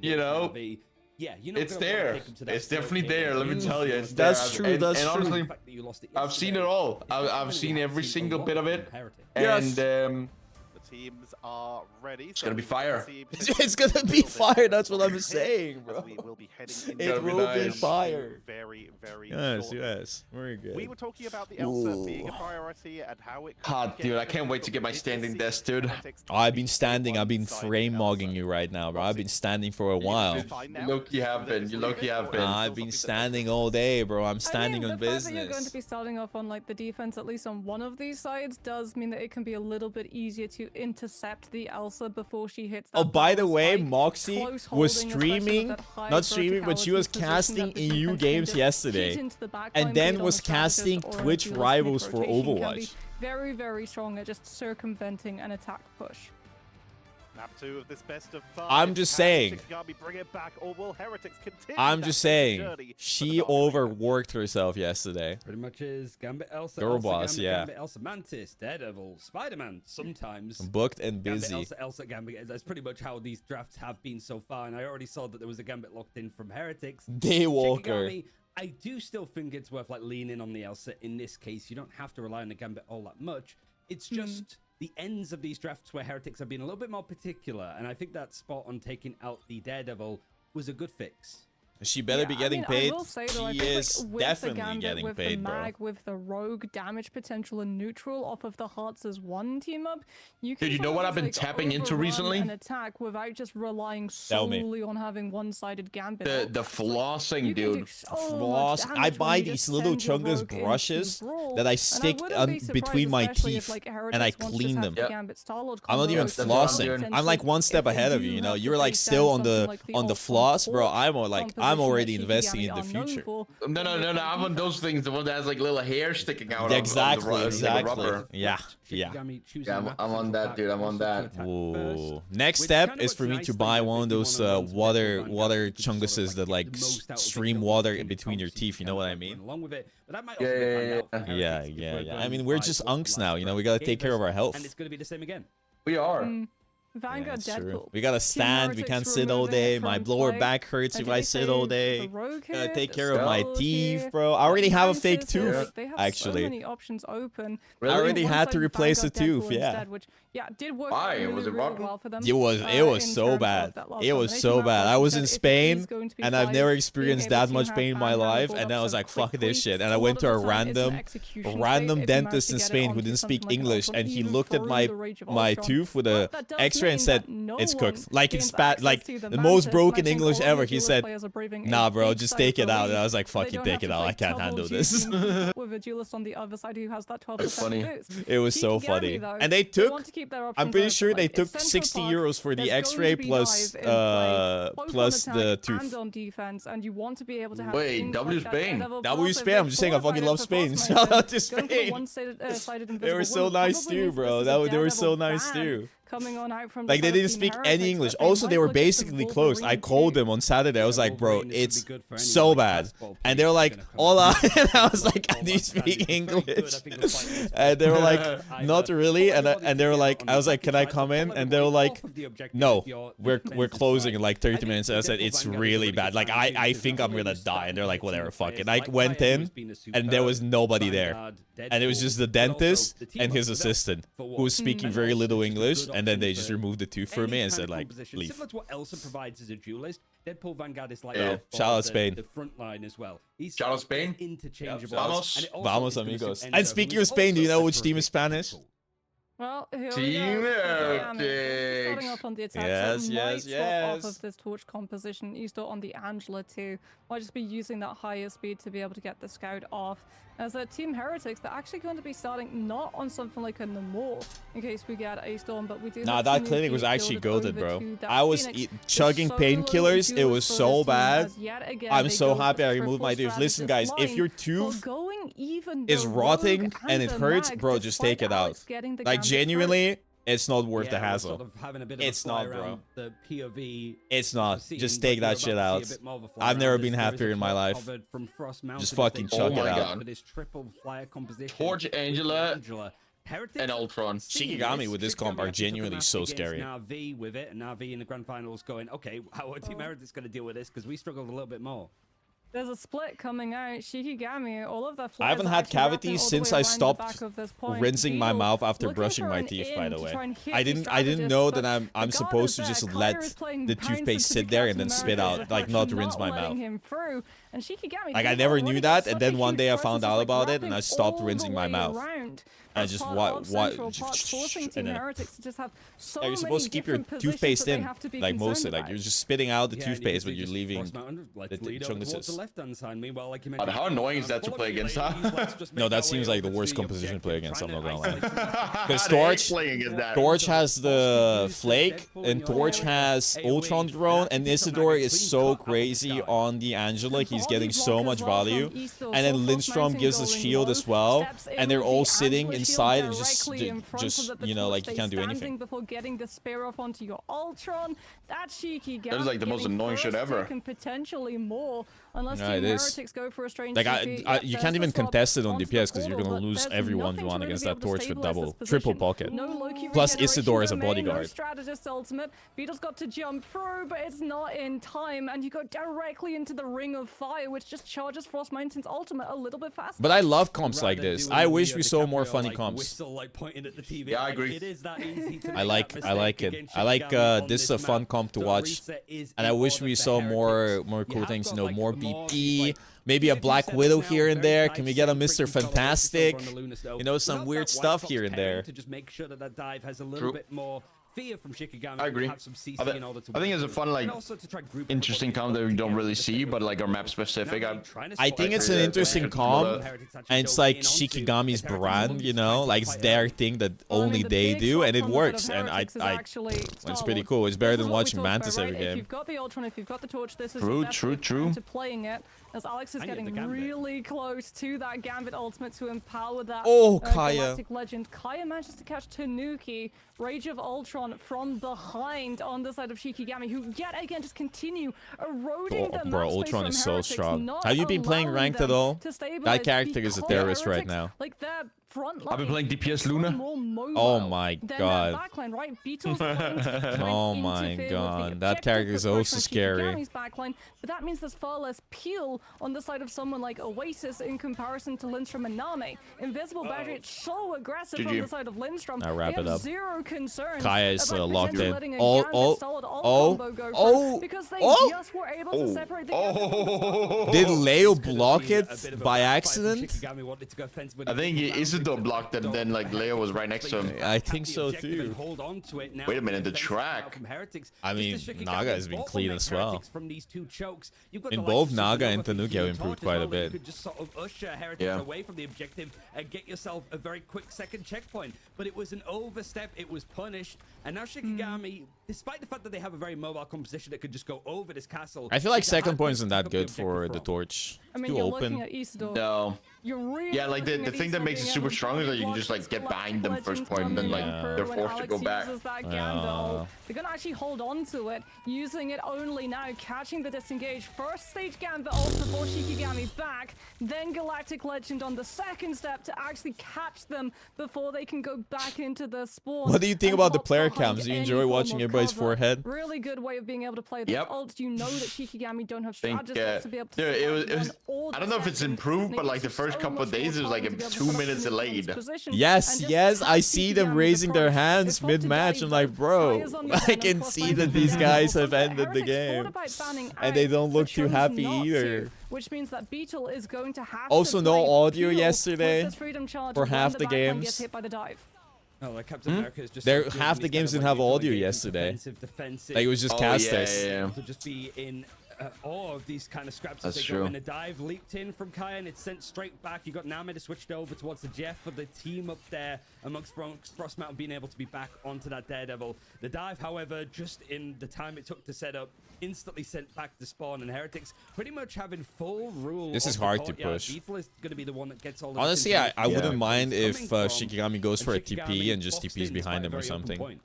You know, yeah, it's there. It's definitely there. Let me tell you, it's That's there. true. And, That's and true. honestly, I've seen it all. I've seen every single bit of it, Yes. and The teams are ready. it's gonna be fire. It's gonna be fire. That's what I'm saying, bro. We will be heading It into will be nice. fire. very, very Yes, shortly. yes. Very good. We were talking about the Elsa being a priority and how it. God, dude, I can't wait to get my standing desk, dude. I've been standing. I've been frame mugging you right now, bro. I've been standing for a while. You low-key have been. You low-key have been. I've been standing all day, bro. I'm standing I mean, on the fact that you're going to business. be starting off on like the defense, at least on one of these sides, does mean that it can be a little bit easier to intercept the Elsa before she hits. That Oh, by the balance way, spike. Moxie Close was holding, especially with streaming, that high not streaming, but she was verticality position casting that the EU defense games can just yesterday. hit into the back And line, then be it on was the strategist casting or a Twitch duelist rivals for mid-rotation, can be Overwatch. very, very strong at just circumventing an attack push. Map 2 of this best of 5. I'm just Can saying. Shikigami bring it back, or will Heretics continue I'm that just same saying, journey for she the Dark Reign? overworked herself yesterday. Pretty much is Gambit Elsa, Girl Elsa, boss, Gambit, yeah. Gambit Elsa, Mantis, Daredevil, Spider-Man, sometimes. Booked and Gambit busy. Elsa, Elsa, Gambit. That's pretty much how these drafts have been so far, and I already saw that there was a Gambit locked in from Heretics. Daywalker. Shikigami, I do still think it's worth like leaning on the Elsa in this case. You don't have to rely on the Gambit all that much. It's just the ends of these drafts where Heretics have been a little bit more particular, and I think that spot on taking out the Daredevil was a good fix. She better be getting I paid. will say, though, I She think, is like, with the definitely Gambit, getting with paid, the bro. mag, with the rogue damage potential and neutral off of the Hearts as one team up, you can Dude, you know what I've been sometimes, like, tapping into overrun recently? an attack without just relying Tell me. solely on having one-sided Gambit. The outputs. flossing, You can do dude. so much Floss. I damage when buy you these just little send your chungus rogue into brushes brawl, that I and stick wouldn't be surprised, between my especially if, teeth, like, and I Heretics wants to clean have them. the Yep. Gambit Starlord I'm not combo, even That's what I'm flossing. doing. I'm like one step if they ahead of do you, you know. have to You're like face still down on the something like the floss, bro. Ultron I'm like composition I'm that already Shikigami investing in are the known future. for. No, I'm on those things. The one that has like little hair sticking out. Exactly, on the exactly. rubber. Yeah, yeah. Shikigami choosing Yeah, the map I'm on central that, back dude. I'm and on also to that. attack Ooh. first, Next which step kinda is works for me to nicely buy if one of you those wanna run some water Vanguard, you can sort of, chunguses like, that get like the most out of stream the water game between your comps teeth. You know what I mean? along with it, but that might Yeah, also yeah, be yeah, out for Yeah, Heretics if yeah, we're yeah. I going mean, we're by just what unks the now. last You know, round we gotta gave take care us, of our health. and it's going to be the same again. We are. Yeah, Vanguard it's true. Deadpool. We gotta stand. We can't sit all day. My lower back hurts if I sit all day. Gotta take care of my teeth, bro. I already have a fake tooth, actually. So many options open. Really? I already had to One-sided replace a Vanguard Deadpool tooth, yeah. instead, which, yeah, did work Why? really, Was it really rotten? well for them. It was in so terms of bad. that last It was combination so map, bad. like I you was said, in if it Spain is going to be and I've five, never being experienced able that to much have pain in my Vanguard life. build And up then I was so like, fuck quickly, this shit. And I a went lot to of a the time it's an random execution phase if you manage dentist to in get it Spain who onto didn't speak something like an English, Ultron, and he even looked at through my the Rage of my Ultron. tooth with But a that does X-ray and mean said that no it's one cooked. Like gains it's bad, access like to the the most Mantis, broken and I think English all ever. the He duelist said, players are braving a "Nah, bro, big just side take of it the out." And I lead, was like, so they "Fuck it, don't take have it to out. play I can't double handle duty this." with a duelist on the other side who has that 12% It was funny. boost. It was so Shikigami, funny. though, And they took, want to keep their I'm options pretty open. sure they Like, took it's 60 Central Park, euros for the there's going X-ray to be plus dive in play, both plus on the attack tooth. and on defense, and you want to be able to have Wait, things W like that Spain. Daredevil W pass. If Spain, I'm they just saying I fucking fortified love it for Spain. boss Shout mode, out to going for the Spain. one-sided They were invisible so woman nice probably too, means bro. this is a They were so Daredevil nice ban too. coming on out from Like the they side of didn't Team speak Heretics, any English. but they Also, might they were look at the basically closed. I Wolverine called too. them on Saturday. I was like, bro, Wolverine should it's be good for any, so like, bad. fastball And player they were who's like, gonna come hola. out. And I was like, All do you that standard. speak It's very good. English? I think the fight is And they were like, either not really. And everybody they were together like, on I the was like, can I side, come but in? follow And the they were way like, off of the objective no, if your we're defense is closing right. in like I 30 think minutes. And I said, Deadpool it's Vanguard is a really really bad. good Like strategy I because think not I'm only gonna is die. And they're like, that whatever, team fuck it. players Like like went Fire, in, who's been a and there was superb nobody there. Vanguard, And it was Deadpool, just the but also dentist the team and his up for them assistant for who what? was speaking And very also little just a English. good And then option they just for removed the tooth for any me and kind said of like, composition. leave. Similar to what Elsa provides as a duelist, Deadpool Vanguard is like Yeah. that for Shout out the- Spain. The front line as well. He's Shout out Spain. interchangeable. Vamos. And it also Vamos, is gonna amigos. suit And any speaking server. of Spain, do you Also know which a team is terrific Spanish? Deadpool. Well, here we go. Starting TeamHeretics. off on the attack. Yes, so yes, might swap off yes. of this torch composition. Easter on the Angela too. Might just be using that higher speed to be able to get the scout off. As a Team Heretics, they're actually going to be starting not on something like a Namor in case we get a storm, but we do. Nah, have that Tanuki clinic was actually fielded goated, over bro. to that I was Phoenix. chugging The painkillers. solo It was duelist for so this team, bad. as yet again I'm they so go with happy the I removed my triple tooth. Listen, strategist guys, if line your for tooth going even is the rotting rogue and it the hurts, mag, bro, just take despite it out. Alex getting the Like, gambit through. genuinely, it's not worth the Yeah, we're hassle. sort of having a bit of a It's fly not, bro. around the POV It's not. scene, Just but take you're that shit about out. to see a bit more of a fly I've never around been this. There is happier a in my shot life. covered from Frost Mountain Just as they fucking go chuck it out. for this triple flyer composition Torch, with Angela, Heretics and Ultron. seeing Shikigami with this comp Shikigami are actually took a genuinely match so against scary. Na'Vi with it, and Na'Vi in the grand finals going, okay, how are Team Heretics going to deal with this? Because we struggled a little bit more. There's a split coming out. Shikigami, all of their I haven't had cavities since I stopped rinsing my mouth after brushing my teeth, by the way. I didn't know that I'm supposed to just let the toothpaste sit there and then spit out, like not rinse my mouth. Like I never knew that, and then one day I found out about it and I stopped rinsing my mouth. I just forcing and then Heretics to just have so you're supposed to keep your toothpaste in, like mostly, like you're just spitting out the toothpaste, but you're leaving the chunguses. God, how annoying is that to play against, huh? No, that seems like the worst composition to play against. I'm not gonna lie. Because Torch Torch has the Flake, and Torch has Ultron Drone, and Isidore is so crazy on the Angela. He's getting so much value. And then Lindstrom gives the shield as well, and they're all sitting inside and just you know, like you can't do anything. Before getting the spear off onto your Ultron, that Shikigami That is like the most annoying shit ever. And potentially more, unless Yeah, Team it is. Heretics go for a strange Like TP. you can't even contest it on onto the DPS because you're portal, gonna but lose there's every nothing 1v1 to against really that be able Torch to with stabilize this triple position. pocket. No Loki Plus regeneration Isidore as a remain, no bodyguard. strategist ultimate. Beetle's got to jump through, but it's not in time, and you go directly into the ring of fire, which just charges Frost Mountain's ultimate a little bit faster. But I love comps like this. I wish we saw more funny comps. Yeah, I agree. I like it. I like this is a fun comp to watch, and I wish we saw more cool things. You know, more BP, maybe a Black Widow here and there. Can we get a Mr. Fantastic? You know, some weird stuff here and there. To just make sure that that dive has a little bit more fear from Shikigami. I agree. Have some CC I in order to think it's a fun, like, interesting comp that we don't really see, but like our map specific. I think it's an interesting comp, and it's like Shikigami's brand, you know, like it's their thing that only they do, and it works. And it's pretty cool. It's better than watching Mantis every If game. you've got the Ultron, if you've got the Torch, this is True, the best true, way true. to playing it. As Alex is getting really close to that Gambit ultimate to empower that Kaya. Galactic Legend. Kaya manages to catch Tanuki, Rage of Ultron from behind on the side of Shikigami, who yet again just continue eroding the Bro, map space Ultron from is so Heretics, strong. not Have you been playing allowing ranked them at all? to stabilize That character is a because terrorist right Heretics, now. like their front line I've been playing DPS is so Luna. more mobile Oh my than god. their backline, right? Beetle's going to try and Oh my interfere with the god. That objective character is approach also from scary. Shikigami's backline, but that means there's far less peel on the side of someone like Oasis in comparison to Lindstrom and Nami. Invisible Boundary, it's so aggressive on the side of Lindstrom. I'll wrap They it have up. zero concerns Kaya is about locked potentially in. letting a Oh, Gambit solid combo go through because they just were able to separate the Gambit from the side. Did Leo block it by accident? I think Isidore blocked it, and then like Leo was right next to him. I think so too. Wait a minute, the track. I mean, Naga has been clean as well. In In both Naga and Tanuki have improved quite a bit. Could just sort of usher Heretics Yeah. away from the objective and get yourself a very quick second checkpoint. But it was an overstep, it was punished, and now Shikigami, despite the fact that they have a very mobile composition that could just go over this castle. I feel like it's a second hard point place isn't to that pick up good the for objective the from. Torch. I mean, Too you're open. looking at Isidore. No. You're really Yeah, like the looking at thing that Isidore makes it being super able to strong is that you can block just like this get behind them Galactic first point, and then Legend like coming they're when forced to Alex go back. uses that Gandalf. They're gonna actually hold on to it, using it only now, catching the disengage. First stage Gambit ult before Shikigami back, then Galactic Legend on the second step to actually catch them before they can go back into the spawn. What do you think and about the hop player behind cams? Do you any enjoy form watching of everybody's cover. forehead? Really good way of being able to play this Yep. ult. You know that Shikigami don't have Think, strategists to be able to dude, select it was one or I the don't know if it's second, improved, and but it like the gives you first so couple much of more days it was like time to be able to 2 set up minutes your delayed. opponent's position Yes, and just yes, I catch see them Shikigami with raising the their approach. hands It's not to mid-match. dive I'm like, though. bro, Kaya's on the I line, can Frost see Mountain that these down. guys Also, have ended the Heretics game. thought about banning And they out, don't look but too chose happy not either. to, which means that Beetle is going to have Also, to no play audio Peel yesterday with this freedom charge for when half the the backline games. gets hit by the dive. Oh, like Captain America is just There, so good half in the these games kind didn't of, have like, audio engaging yesterday. defensive. Like it was just cast test. To just be in awe of these kind of scraps as That's they go true. in. A dive leaped in from Kaya and it's sent straight back. You got Name switched over towards the Jeff for the team up there amongst Frost Mountain being able to be back onto that Daredevil. The dive, however, just in the time it took to set up, instantly sent back to spawn, and Heretics pretty much having full rule. This is of the hard to courtyard. push. Lethal is going to be the one that gets all of Honestly, this I wouldn't information. mind if Coming from, Shikigami goes for a Shikigami TP and just boxed TPs in behind by him or very open something. point.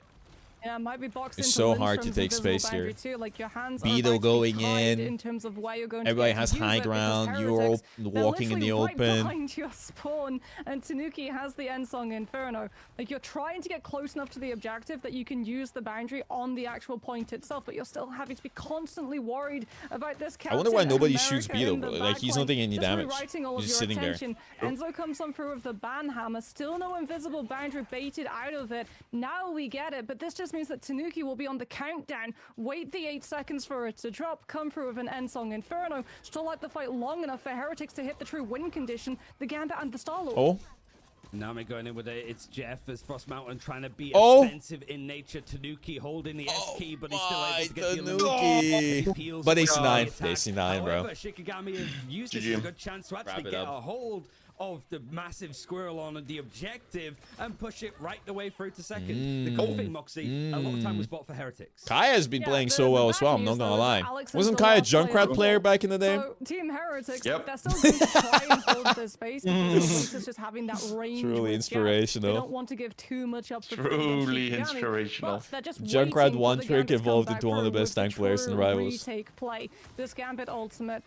Yeah, it might be boxed It's into so hard to Lindstrom's take invisible space here. boundary Too. Like your hands Beetle are going going in terms of where you're going Everybody to get has to use high it, because ground. You're Heretics, they're walking in the literally right open. behind your spawn, and Tanuki has the Ensong Inferno. Like you're trying to get close enough to the objective that you can use the boundary on the actual point itself, but you're still having to be constantly worried about this. I wonder why Captain nobody America shoots Beetle, in the bro. Like he's backline, not taking any just damage. rewriting all of He's just your sitting there. attention. Enzo comes on through with the ban hammer, still no invisible boundary baited out of it. Now we get it, but this just means that Tanuki will be on the countdown. Wait the 8 seconds for it to drop, come through with an Ensong Inferno, still let the fight long enough for Heretics to hit the true win condition, the Gambit and the Star-Lord. Oh, Nami going in with it. It's Jeff as Frost Mountain trying to be Oh. offensive in nature. Tanuki holding the S key, but he's still able to get the Tanuki. elimination. Peels But away AC9, from the attack. AC9, bro. However, Shikigami has used this as a good chance to actually Wrap it get up. a hold of the massive squirrel on the objective and push it right the way through to second. The cool thing, Moxie, a lot of time was bought for Heretics. Kaya's been Yeah, playing the- so the well bad as well. I'm news, not gonna though, is lie. that Alex is Wasn't the Kaya a last player Junkrat to player hold. back in the day? So Team Heretics, Yep. they're still going to try and hold their space because it's just having that range. Truly with Jeff. inspirational. They don't want to give too much up. For Truly Shikigami, inspirational. but they're just Junkrat waiting for one the trick Gambit to come evolved back into one of the through best with tank players in true Rivals. Retake play. This Gambit ultimate,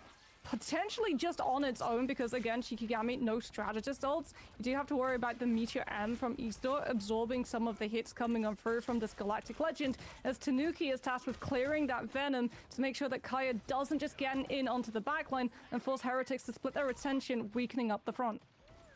potentially just on its own, because again, Shikigami, no strategist ults. You do have to worry about the Meteor M from Easter absorbing some of the hits coming on through from this Galactic Legend, as Tanuki is tasked with clearing that Venom to make sure that Kaya doesn't just get in onto the backline and force Heretics to split their attention, weakening up the front.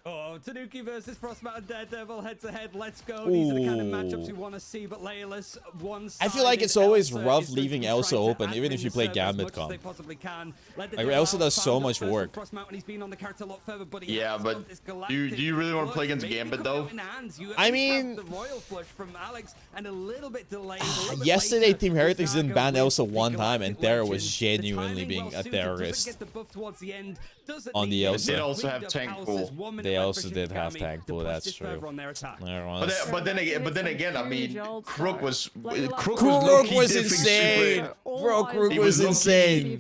Oh, Tanuki versus Frost Mountain Daredevil head to head. Let's go. These are the kind of matchups we Ooh. want to see. But Layla's one I feel like it's always rough is going to leaving be Elsa trying to open, even if admin you play serve as Gambit much as comp. they possibly can. Let the Like, devil Elsa out, does so found much up first work. with Frost Mountain, he's been on the character a lot further, but he Yeah, has but got this do you galactic really want to play flush against maybe Gambit, coming though? out in hands. You I at least have mean- the royal flush from Alex and a little bit delayed. A little bit Yesterday, later, Team Heretics Zaga didn't ban with Elsa the one time, and Galactic Terra Legend. was The genuinely timing being well a suited, terrorist. doesn't get the buff towards the end, doesn't On the need it. Elsa. They did also have Freed up tank Alice's pool. 1 minute They left also for did have Shikigami tank to pool, push that's this true. further on their attack. But then again, I mean, Crook was Crook low-key was diffing insane. super- Bro, Crook He was was insane.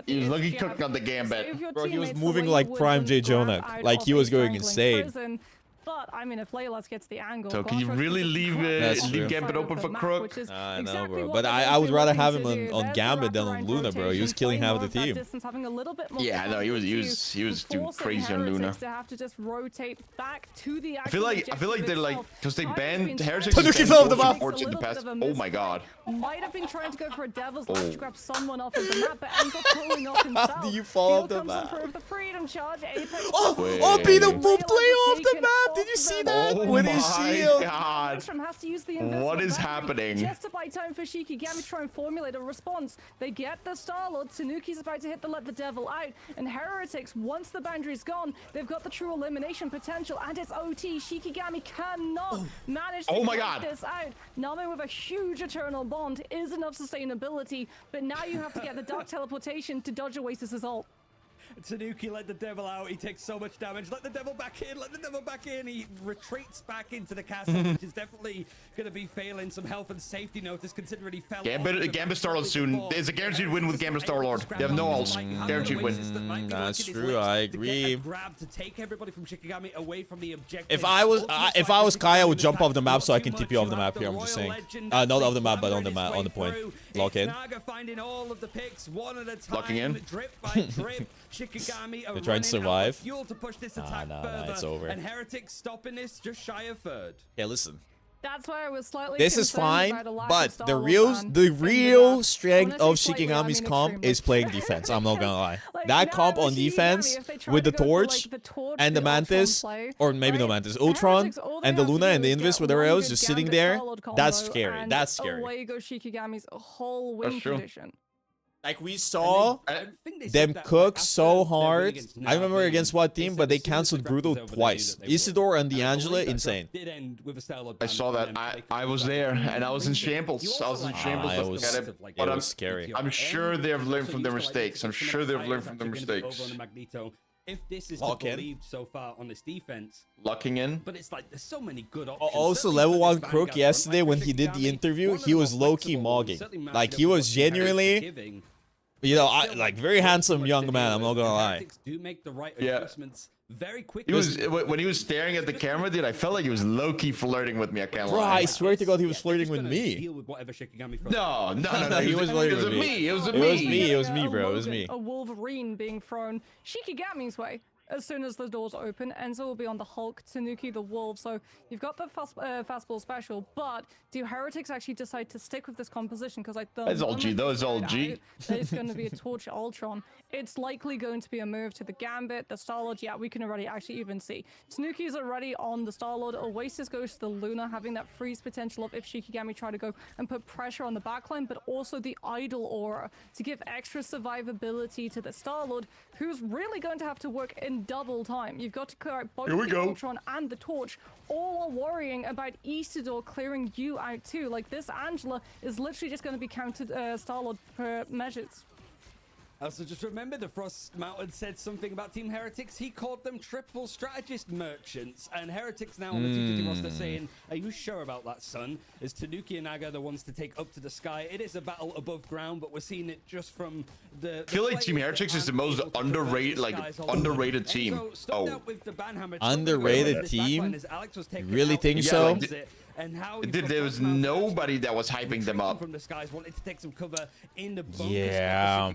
He was lucky cooking on the Gambit. Bro, he was moving like Prime J. Jonah. Like, he was going insane. But I mean, if Laylas gets the angle, So can you Quattro really can leave, grab That's the true. side Gambit of open the for map, Crook? which is I know, exactly bro. what But they're I going would to be rather looking have to him do. on There's Gambit the than on wraparound Luna, bro. He was rotation, killing playing half more the of that team. distance, having a little bit more Yeah, no, he was capacity doing forcing crazy on Heretics Luna. to have to just rotate back to the I feel like they're like, because they banned Heretics. Tanuki and fell off the Fortune map. Forts in the past. Oh my god. Might have been trying to go for a devil's Oh. latch to grab someone off of the map, but ends up pulling off himself. do you fall off Beetle the comes on map? through with the freedom charge. Apex Oh, Beetle Wait. will play off the map. Did you see that? Oh With his my shield. god. Lindstrom has to use the invisible What is boundary happening? just to buy time for Shikigami to try and formulate a response. They get the Star-Lord. Tanuki's about to hit the let the devil out, and Heretics, once the boundary's gone, they've got the true elimination potential, and it's OT. Shikigami cannot manage to Oh my get god. this out. Nami with a huge eternal bond is enough sustainability, but now you have to get the dark teleportation to dodge Oasis's ult. Tanuki let the devil out. He takes so much damage. Let the devil back in. Let the devil back in. He retreats back into the castle, which is definitely going to be failing some health and safety notice considering he fell off the Gambit Star-Lord soon. before. There's a guaranteed win with Gambit Star-Lord. They have no ults. Guaranteed win. That's true, I agree. Grab to take everybody from Shikigami away from the objective. If I was Kaya, I would jump off the map so I can TP off the map here. I'm just saying. Not off the map, but on the point. Lock in. Naga finding all of the picks one at a time. Locking in. Drip by drip. Shikigami are They're trying to running out of survive. fuel to push this attack nah, further. it's over. And Heretics stopping this just shy of third. Yeah, listen. That's why I was slightly This is concerned fine, about a lack of but the Star-Lord real ban the from real that. strength Honestly, of slightly, I Shikigami's mean comp extremely. is playing defense. I'm not gonna lie. Like, That now comp with on Shikigami, defense if they try with to the go for, torch like, the torch, and the Ultron Mantis, play, or maybe no right? Mantis, Ultron Heretics, all they and the have to Luna do and the is Invis, get whatever one else, good just sitting Gambit there. Star-Lord That's combo, scary. and That's scary. away goes Shikigami's whole win That's true. condition. Like we saw I think they said them that, cook like, so after their win hard. against I remember Navi, against what they team, said but they as soon as canceled the Brutal crossover, they knew twice. that they would. Isidore and And I D'Angelo, believe that insane. draft did end with a Starlord I ban saw for that. them to make I it was back. there, and I was in You shambles. I also was in like shambles it looking was- at it. like, But it I'm, was scary. I'm sure they have learned from their mistakes. I'm sure they've learned from their mistakes. If this is Lock to in. believe so far on this defense, Lucking in. but it's like there's so many good options. Also, Certainly level for 1 this Crook Vanguard yesterday front, when like he did the Shikigami, interview, one of he the was more low-key flexible mogging. ones, certainly matched Like up he with was what Heretics are genuinely, giving. you know, Still, like very not handsome much young to man. deal I'm with. not gonna lie. Heretics do make the right Yeah. adjustments very quickly. He was when he was staring at the camera, dude. I felt like he was low-key flirting with me. I can't Bro, lie. I swear to God, he was Yeah, flirting they're with just gonna me. deal with whatever Shikigami throws. No. He was flirting It was with me. me. It was It was me. me. It was me, A bro. It was Logan, me. A Wolverine being thrown Shikigami's way as soon as the doors open. Enzo will be on the Hulk, Tanuki the Wolf. So you've got the fastball special, but do Heretics actually decide to stick with this composition? Because like the That's all G, moment though, they it's all figured G. out that it's going to be a Torch Ultron. It's likely going to be a move to the Gambit, the Starlord. Yeah, we can already actually even see Tanuki's already on the Starlord. Oasis goes to the Luna, having that freeze potential of if Shikigami try to go and put pressure on the backline, but also the Idol Aura to give extra survivability to the Starlord, who's really going to have to work in double time. You've got to clear out both Here we the go. Ultron and the Torch, all while worrying about Isidore clearing you out too. Like this Angela is literally just going to be counted Starlord per measures. Also, just remember the Frost Mountain said something about Team Heretics. He called them triple strategist merchants. And Heretics now on the T20 roster saying, are you sure about that, son? As Tanuki and Naga are the ones to take up to the sky. It is a battle above ground, but we're seeing it just from the... I feel like Team Heretics is the most underrated, underrated team. Oh, Underrated team? You really think Yeah, so? like, there was nobody that was hyping them up. From the skies, wanted to take some cover in the Yeah.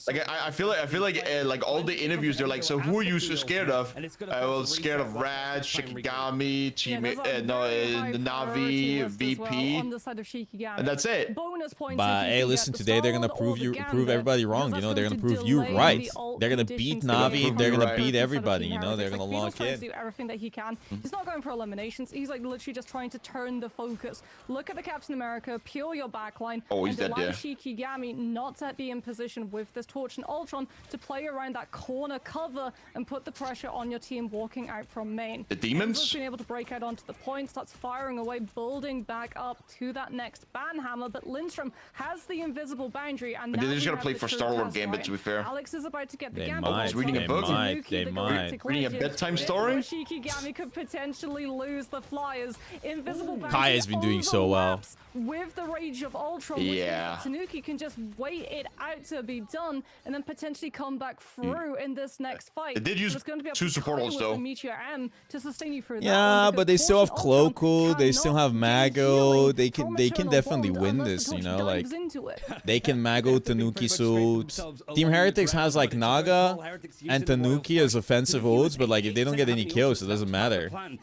Like I feel like all the interviews they're like, so who are you so scared of? I was scared of Rad, Shikigami, Team Navi, VP, on the side of Shikigami. and that's it. Bonus points But if you hey, can listen, get the today they're gonna Starlord prove or the you, Gambit, prove everybody wrong. because You know, that's they're going gonna to prove you delay right. the ult They're gonna conditions beat to get Navi. from They're gonna Right. beat inside of everybody. Team You know, they're Heretics. gonna Like, lock Vito's trying in. to do everything that he can. He's not going for eliminations. He's like literally just trying to turn the focus. Look at the Captain America, pure your backline, Oh, he's and dead allow there. Shikigami not to be in position with this Torch and Ultron to play around that corner cover and put the pressure on your team walking out from main. The demons? Enzo's been able to break out onto the point, starts firing away, building back up to that next banhammer, but Lindstrom has the invisible boundary, and But they're now just we gonna have play the for true Star-Lord test, Gambit, right? to be fair. Alex is about to get the They Gambit. might, ults reading a on book. they might. Reading a bedtime story? Shikigami could potentially lose the Flyers. Invisible boundary Kaya's been doing so well. overlaps with the Rage of Ultron, which means Yeah. that Tanuki can just wait it out to be done and then potentially come back through in this next fight. They did use So it's going to be up two to support Kaya ults, with though. the Meteor M to sustain you through that Yeah, one, but they because still have Torch and Ultron Cloaku. They still have cannot Mago. do healing They from can Eternal definitely Bond win unless the this. You Torch know, like dives into it. they can Mago Tanuki suits. Team Heretics has like Naga and Tanuki as offensive ults, but like if they don't get any kills, it doesn't matter. Like,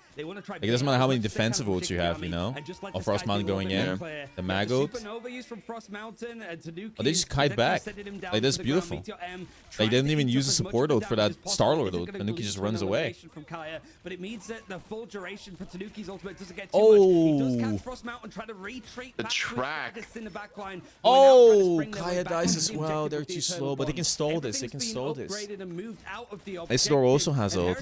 it doesn't matter how many defensive ults you have, you know? Or Frost Mountain going in. The Mag ult. Oh, they just kite back. Like, that's beautiful. Like, they didn't even use a support ult for that Star-Lord ult. Tanuki just runs away. But it means that the full duration for Tanuki's ultimate doesn't get too Oh. much. He does catch Frost Mountain, try to retreat The back to his track. strategists in the back line. Oh, Kaya dies as well. They're too slow, but they can stall this. They can stall this. Isidore also has ult.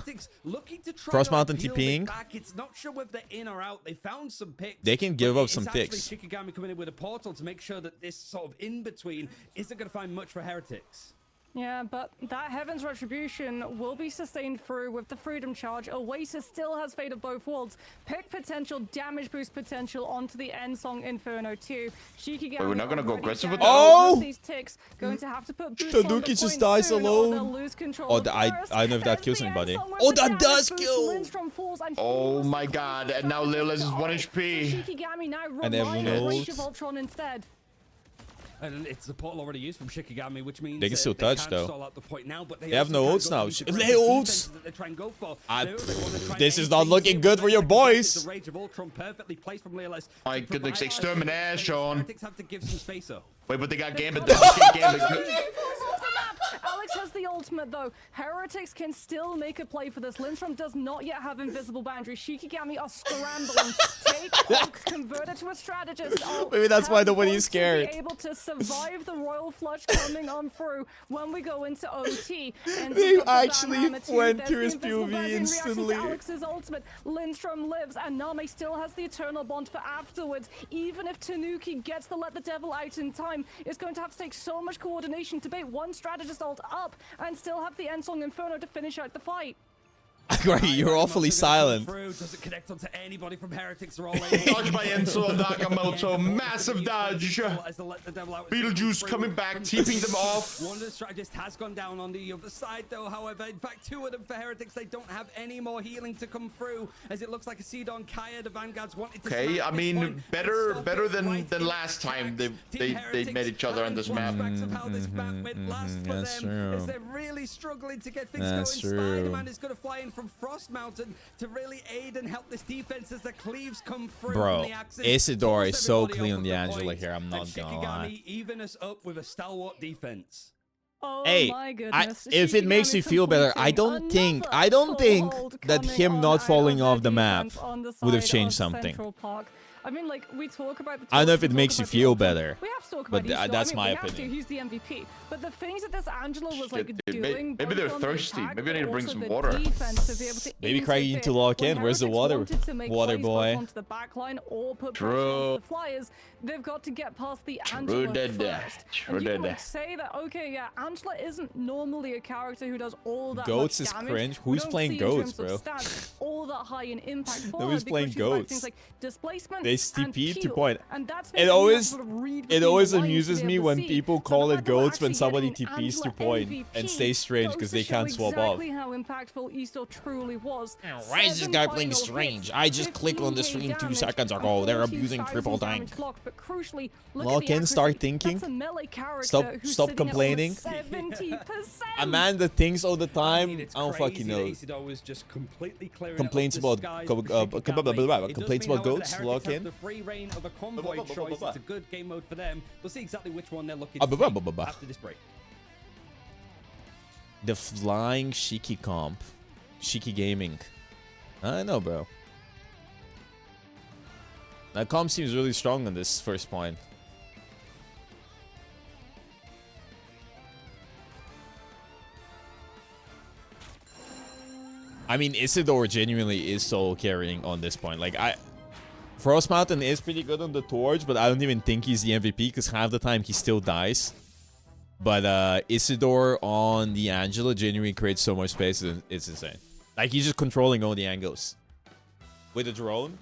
Frost Mountain TPing. It's not sure whether they're in or out. They found some picks. They can give but up some it's actually ticks. Shikigami coming in with a portal to make sure that this sort of in between isn't going to find much for Heretics. Yeah, but that Heaven's Retribution will be sustained through with the Freedom Charge. Oasis still has Fate of Both Worlds. Pick potential, damage boost potential onto the end song Inferno 2. Shikigami Wait, we're not gonna go already aggressive with down. that? Oh! All of these ticks going to have to put boost on the Tanuki just point dies soon, or alone. they'll lose control Oh, of I first. don't know if that There's kills the end anybody. song with Oh, the that damage does boost. kill. Lindstrom falls and Oh falls my the god, first and now strategy Lilas is ult. 1 HP. So Shikigami now And everyone relying on Rage knows. of Ultron instead. And it's the portal already used from Shikigami, which means They can still touch, can't though. stall out the point now, but They have also no can't ults go now. for the They aggressive ults. defenses that they try and go for. I- They wanna try and this is aim not things looking in, good but for your like I said, boys. The Rage of Ultron perfectly placed from Lilas. My to goodness, provide extermination. Heretics have to give some space up. Wait, but they got Gambit. They Gambit. falls off the map. Alex has the ultimate though. Heretics can still make a play for this. Lindstrom does not yet have invisible boundary. Shikigami are scrambling. Take Hulk, convert it to a strategist. Oh, Maybe that's why have nobody's Hulk to scared. be able to survive the royal flush coming on through when we go into OT. And They we've got the actually Banhammer too. went There's to the his invisible POV boundary in reaction to instantly. Alex's ultimate. Lindstrom lives, and Name still has the eternal bond for afterwards. Even if Tanuki gets the let the devil out in time, it's going to have to take so much coordination to bait one strategist ult up and still have the Ensong Inferno to finish out the fight. Kragie, you're awfully silent. Does it connect onto anybody from Heretics or all Dodge by Enzo and Nakamoto. Massive dodge. Beetlejuice coming back, TPing them off. One of the strategists has gone down on the other side, though. However, in fact, two of them for Heretics, they don't have any more healing to come through, as it looks like a Sidon Kaya, the Vanguards wanted to. Okay, I mean, better than last time they met each other on this map. That's true. As they're really struggling to get things That's going. true. Spider-Man is going to fly in from Frost Mountain to really aid and help this defense as the cleaves come through. Bro, from the axis. Isidore is so Force clean on everybody the off of Angela point, here, I'm not and gonna lie. Shikigami even us up with a stalwart defense. Oh Hey, my goodness. if it makes you feel better, I don't think that him not falling off the map would have changed something. I mean, like, we talk about the I don't know if we it talk makes you about the feel ultimate. better, We have to talk but about Easter. that's I mean, my we have to. opinion. He's the MVP. But the things that this Angela was like Dude, doing, maybe both they're on the thirsty. attack, Maybe I need to but bring also some the water. defense to be able to Maybe Kragie need to interfere. lock When in. Where's the Heretics water? wanted to make Water plays both boy. onto the back line or put True. pressure onto the Flyers, they've got to get past the Angela first. And you can like say that, okay, yeah, Angela isn't normally a character who does all that Goats much is damage. cringe. We Who's don't playing see in Goats, terms of bro? stats all that high in impact for Nobody's her because playing she's about Goats. things like displacement They and TP to heal. point. And that's It always amuses me when people call it goats when somebody TPs to point and stays strange because they can't swap off. How impactful Easter truly was. Why is this guy playing strange? I just clicked on the stream 2 seconds ago. They're abusing triple tank. Lock in, start thinking. Stop complaining. A man that thinks all the time, I don't fucking know. Complaints about goats. Lock in. The free reign of a convoy choice. It's a good game mode for them. We'll see exactly which one they're looking to take after this break. The flying Shiki comp. Shiki gaming. I know, bro. That comp seems really strong on this first point. I mean, Isidore genuinely is solo carrying on this point. Like, Frost Mountain is pretty good on the Torch, but I don't even think he's the MVP because half the time he still dies. But Isidore on the Angela genuinely creates so much space, it's insane. Like, he's just controlling all the angles. With a drone.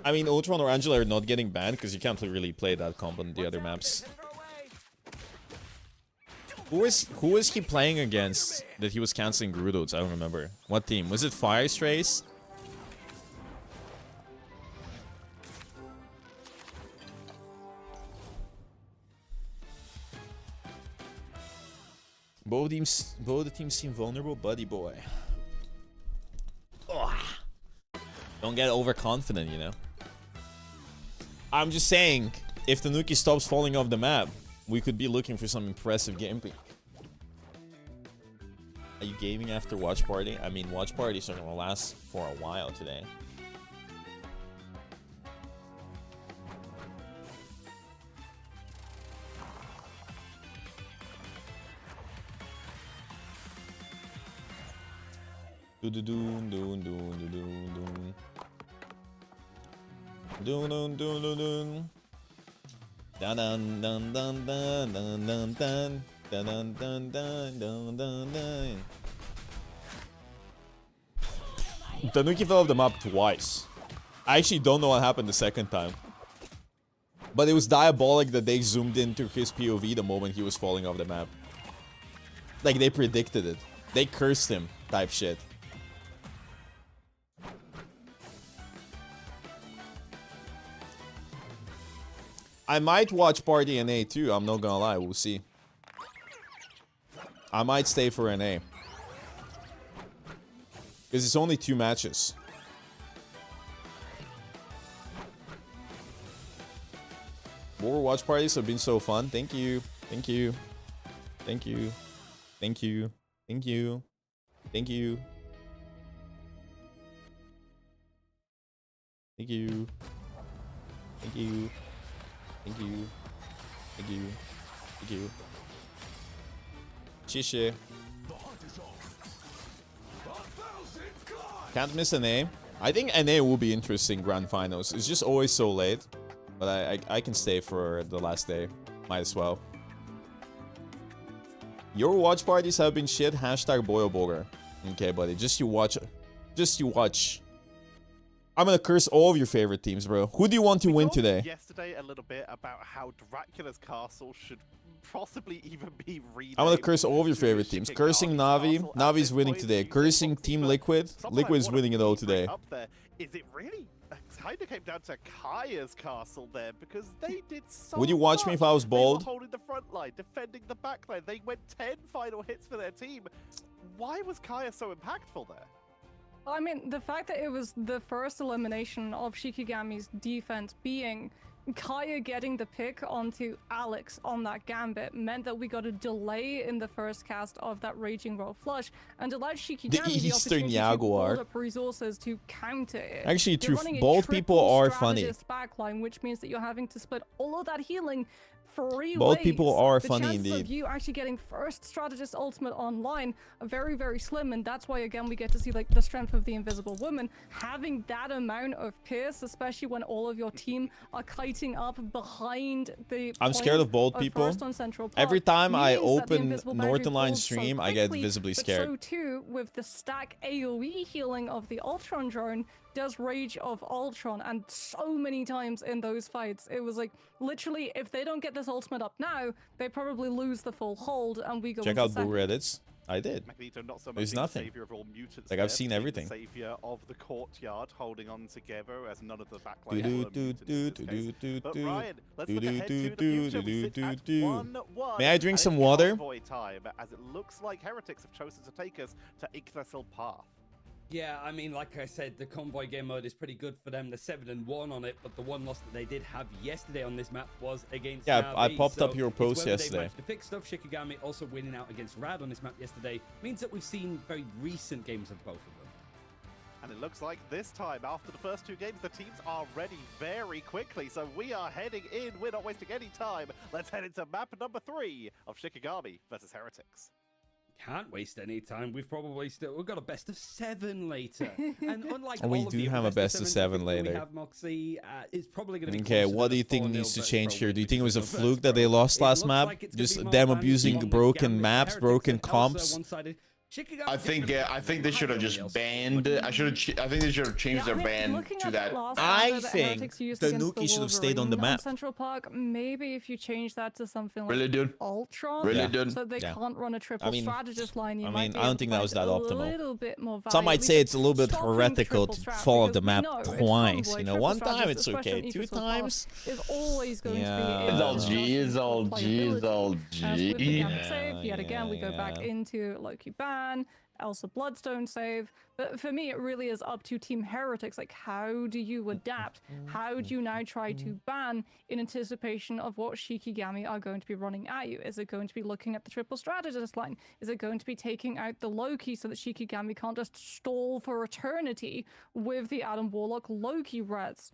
I mean, Ultron or Angela are not getting banned because you can't really play that comp on the other maps. Who is he playing against that he was canceling Gerudos? I don't remember. What team? Was it Fire Strays? Both the teams seem vulnerable, buddy boy. Ugh. Don't get overconfident, you know. I'm just saying, if Tanuki stops falling off the map, we could be looking for some impressive gameplay. Are you gaming after watch party? I mean, watch parties are gonna last for a while today. Doon doon doon doon doon doon doon doon doon doon. Dun dun dun dun dun dun dun dun dun dun dun dun dun dun. Tanuki fell off the map twice. I actually don't know what happened the second time. But it was diabolic that they zoomed into his POV the moment he was falling off the map. Like, they predicted it. They cursed him, type shit. I might watch Party NA too, I'm not gonna lie, we'll see. I might stay for NA. Because it's only 2 matches. Bogur watch parties have been so fun, thank you. Thank you. Thank you. Thank you. Thank you. Thank you. Thank you. Thank you. Thank you. Thank you. Thank you. Chiche. Can't miss an A. I think NA will be interesting grand finals. It's just always so late. But I can stay for the last day. Might as well. Your watch parties have been shit. Hashtag Bogur. Okay, buddy. Just you watch. Just you watch. I'm gonna curse all of your favorite teams, bro. Who do you want to win today? Yesterday, a little bit about how Dracula's castle should possibly even be renamed. I'm gonna curse all of your favorite teams. Cursing Navi. Navi's winning today. Cursing Team Liquid. Liquid's winning it all today. Up there, is it really? Kind of came down to Kaya's castle there because they did so Would you watch me if I was They bold? were holding the front line, defending the back line. They went 10 final hits for their team. Why was Kaya so impactful there? I mean, the fact that it was the first elimination of Shikigami's defense being Kaya getting the pick onto Alex on that gambit meant that we got a delay in the first cast of that Raging Roll Flush and allowed Shikigami the Eastern opportunity Jaguar. to build up resources to counter it. Actually, They're true. running a Both people triple are funny. strategist backline, which means that you're having to split all of that healing three Both ways. people are The funny chances indeed. of you actually getting first strategist ultimate online are very, very slim, and that's why again we get to see like the strength of the Invisible Woman having that amount of pierce, especially when all of your team are kiting up behind the. I'm scared of bold people. First on Central Park, Every time I means that the open invisible boundary Northern Line pulls so stream, I get quickly, visibly but scared. So too with the stack AoE healing of the Ultron drone does Rage of Ultron, and so many times in those fights it was like literally if they don't get this ultimate up now, they probably lose the full hold and we go Check into out second. Bogur edits. I did. Magneto not so much There's being nothing. the savior of all mutants. Like, I've seen being everything. The savior of the courtyard, holding on together as none of the Do backline do were do mutants do in do this case. do But do Ryan, let's do look do ahead do to the do future. We do sit do at do. 1-1, May I drink and some it's water? convoy time, as it looks like Heretics have chosen to take us to Yggdrasil Path. Yeah, I mean, like I said, the convoy game mode is pretty good for them. They're 7-1 on it, but the one loss that they did have yesterday on this map was against Yeah, Navi. I popped up So your it's post whether they've yesterday. managed to fix stuff. Shikigami also winning out against Rad on this map yesterday means that we've seen very recent games of both of them. And it looks like this time, after the first two games, the teams are ready very quickly. So we are heading in. We're not wasting any time. Let's head into map number 3 of Shikigami versus Heretics. Can't waste any time. We've got a best of 7 later. And unlike Oh, we all of do the have other a best of 7s, I 7 think that later. We have Moxie. It's probably going to be Okay, closer what to do you the think 4-0 needs to versus change Pro here? win Do you think it was a because of the fluke first that they Pro. lost It last looks map? like it's gonna be Just more them balanced abusing on the broken Gambit. maps, Heretics broken and Elsa comps? one-sided. Shikigami I think they should have just banned. I think they should have changed Yeah, I their mean, ban looking to at that. last I round that think Heretics used the against Nuki should have stayed on the Wolverine map. Central Park, maybe if you change that to something like Really, dude? Ultron, Really, Yeah. dude? so they Yeah. can't run a triple I mean, strategist line. You I might mean, be I able don't to think that was find that a optimal. little bit more Some might value. say it's a little bit Stopping heretical triple to strat, follow because the we map know it's twice. convoy, You know, triple one time strategist, it's especially okay. on 2 Yggdrasil Path, times? is always going to be Yeah. in It's all the G, it's all G, it's all As with the G. Gambit save, yet again we go back Yeah. into Loki ban, Elsa Bloodstone save. But for me, it really is up to Team Heretics. Like, how do you adapt? How do you now try to ban in anticipation of what Shikigami are going to be running at you? Is it going to be looking at the triple strategist line? Is it going to be taking out the Loki so that Shikigami can't just stall for eternity with the Adam Warlock Loki reds?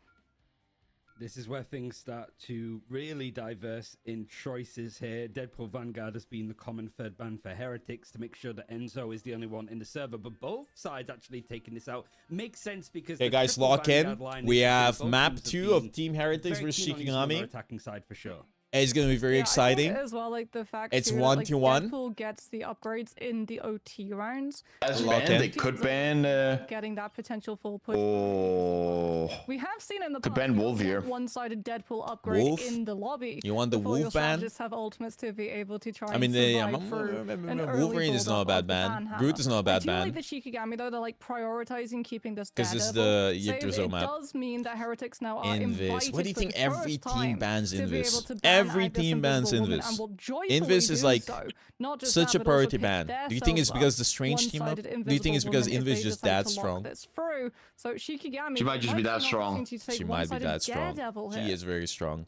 This is where things start to really diverse in choices here. Deadpool Vanguard has been the common third ban for Heretics to make sure that Enzo is the only one in the server, but both sides actually taking this out makes sense because Okay, the guys, triple lock Vanguard in. line We is something have both map teams have 2 of been Team Heretics very versus keen on using on their Shikigami. attacking side for sure. It's going to be very Yeah, I think exciting. as well, like the fact It's too, that, 1-1. Deadpool gets the upgrades in the OT rounds. As Lock ban, in. they could ban. Getting that potential full push. Oh, We have seen in the Could past ban Wolf here. one-sided Deadpool upgrade Wolf? in the lobby. You want the before your Wolf ban? strategists have ultimates to be able to try I mean, and survive through an early Wolverine is not a build-up bad of the ban. hammer. Groot is not a I bad do like ban. the Shikigami though. They're like prioritizing keeping this 'Cause this is Daredevil the save. Yggdrasil It map. does mean that Heretics now are Invis. invited What do you for think the every first team time bans to be able Invis? to ban Every out this team bans Invisible Woman Invis. and will joyfully Invis is do like so. Not just such that, a but also priority pick ban. their Do you think it's self because up the Strange team up? one-sided Do you think it's because Invisible Woman if Invis they just decide that to lock strong? this through. So Shikigami She might just be might that have an strong. opportunity to take She might be one-sided that strong. Daredevil She here. is very strong.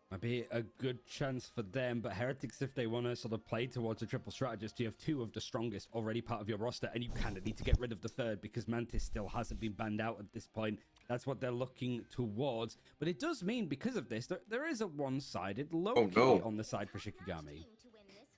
Might be a good chance for them, but Heretics, if they want to sort of play towards a triple strategist, you have two of the strongest already part of your roster, and you kind of need to get rid of the third because Mantis still hasn't been banned out at this point. That's what they're looking towards. But it does mean, because of this, there is a one-sided low-key on the side for Shikigami.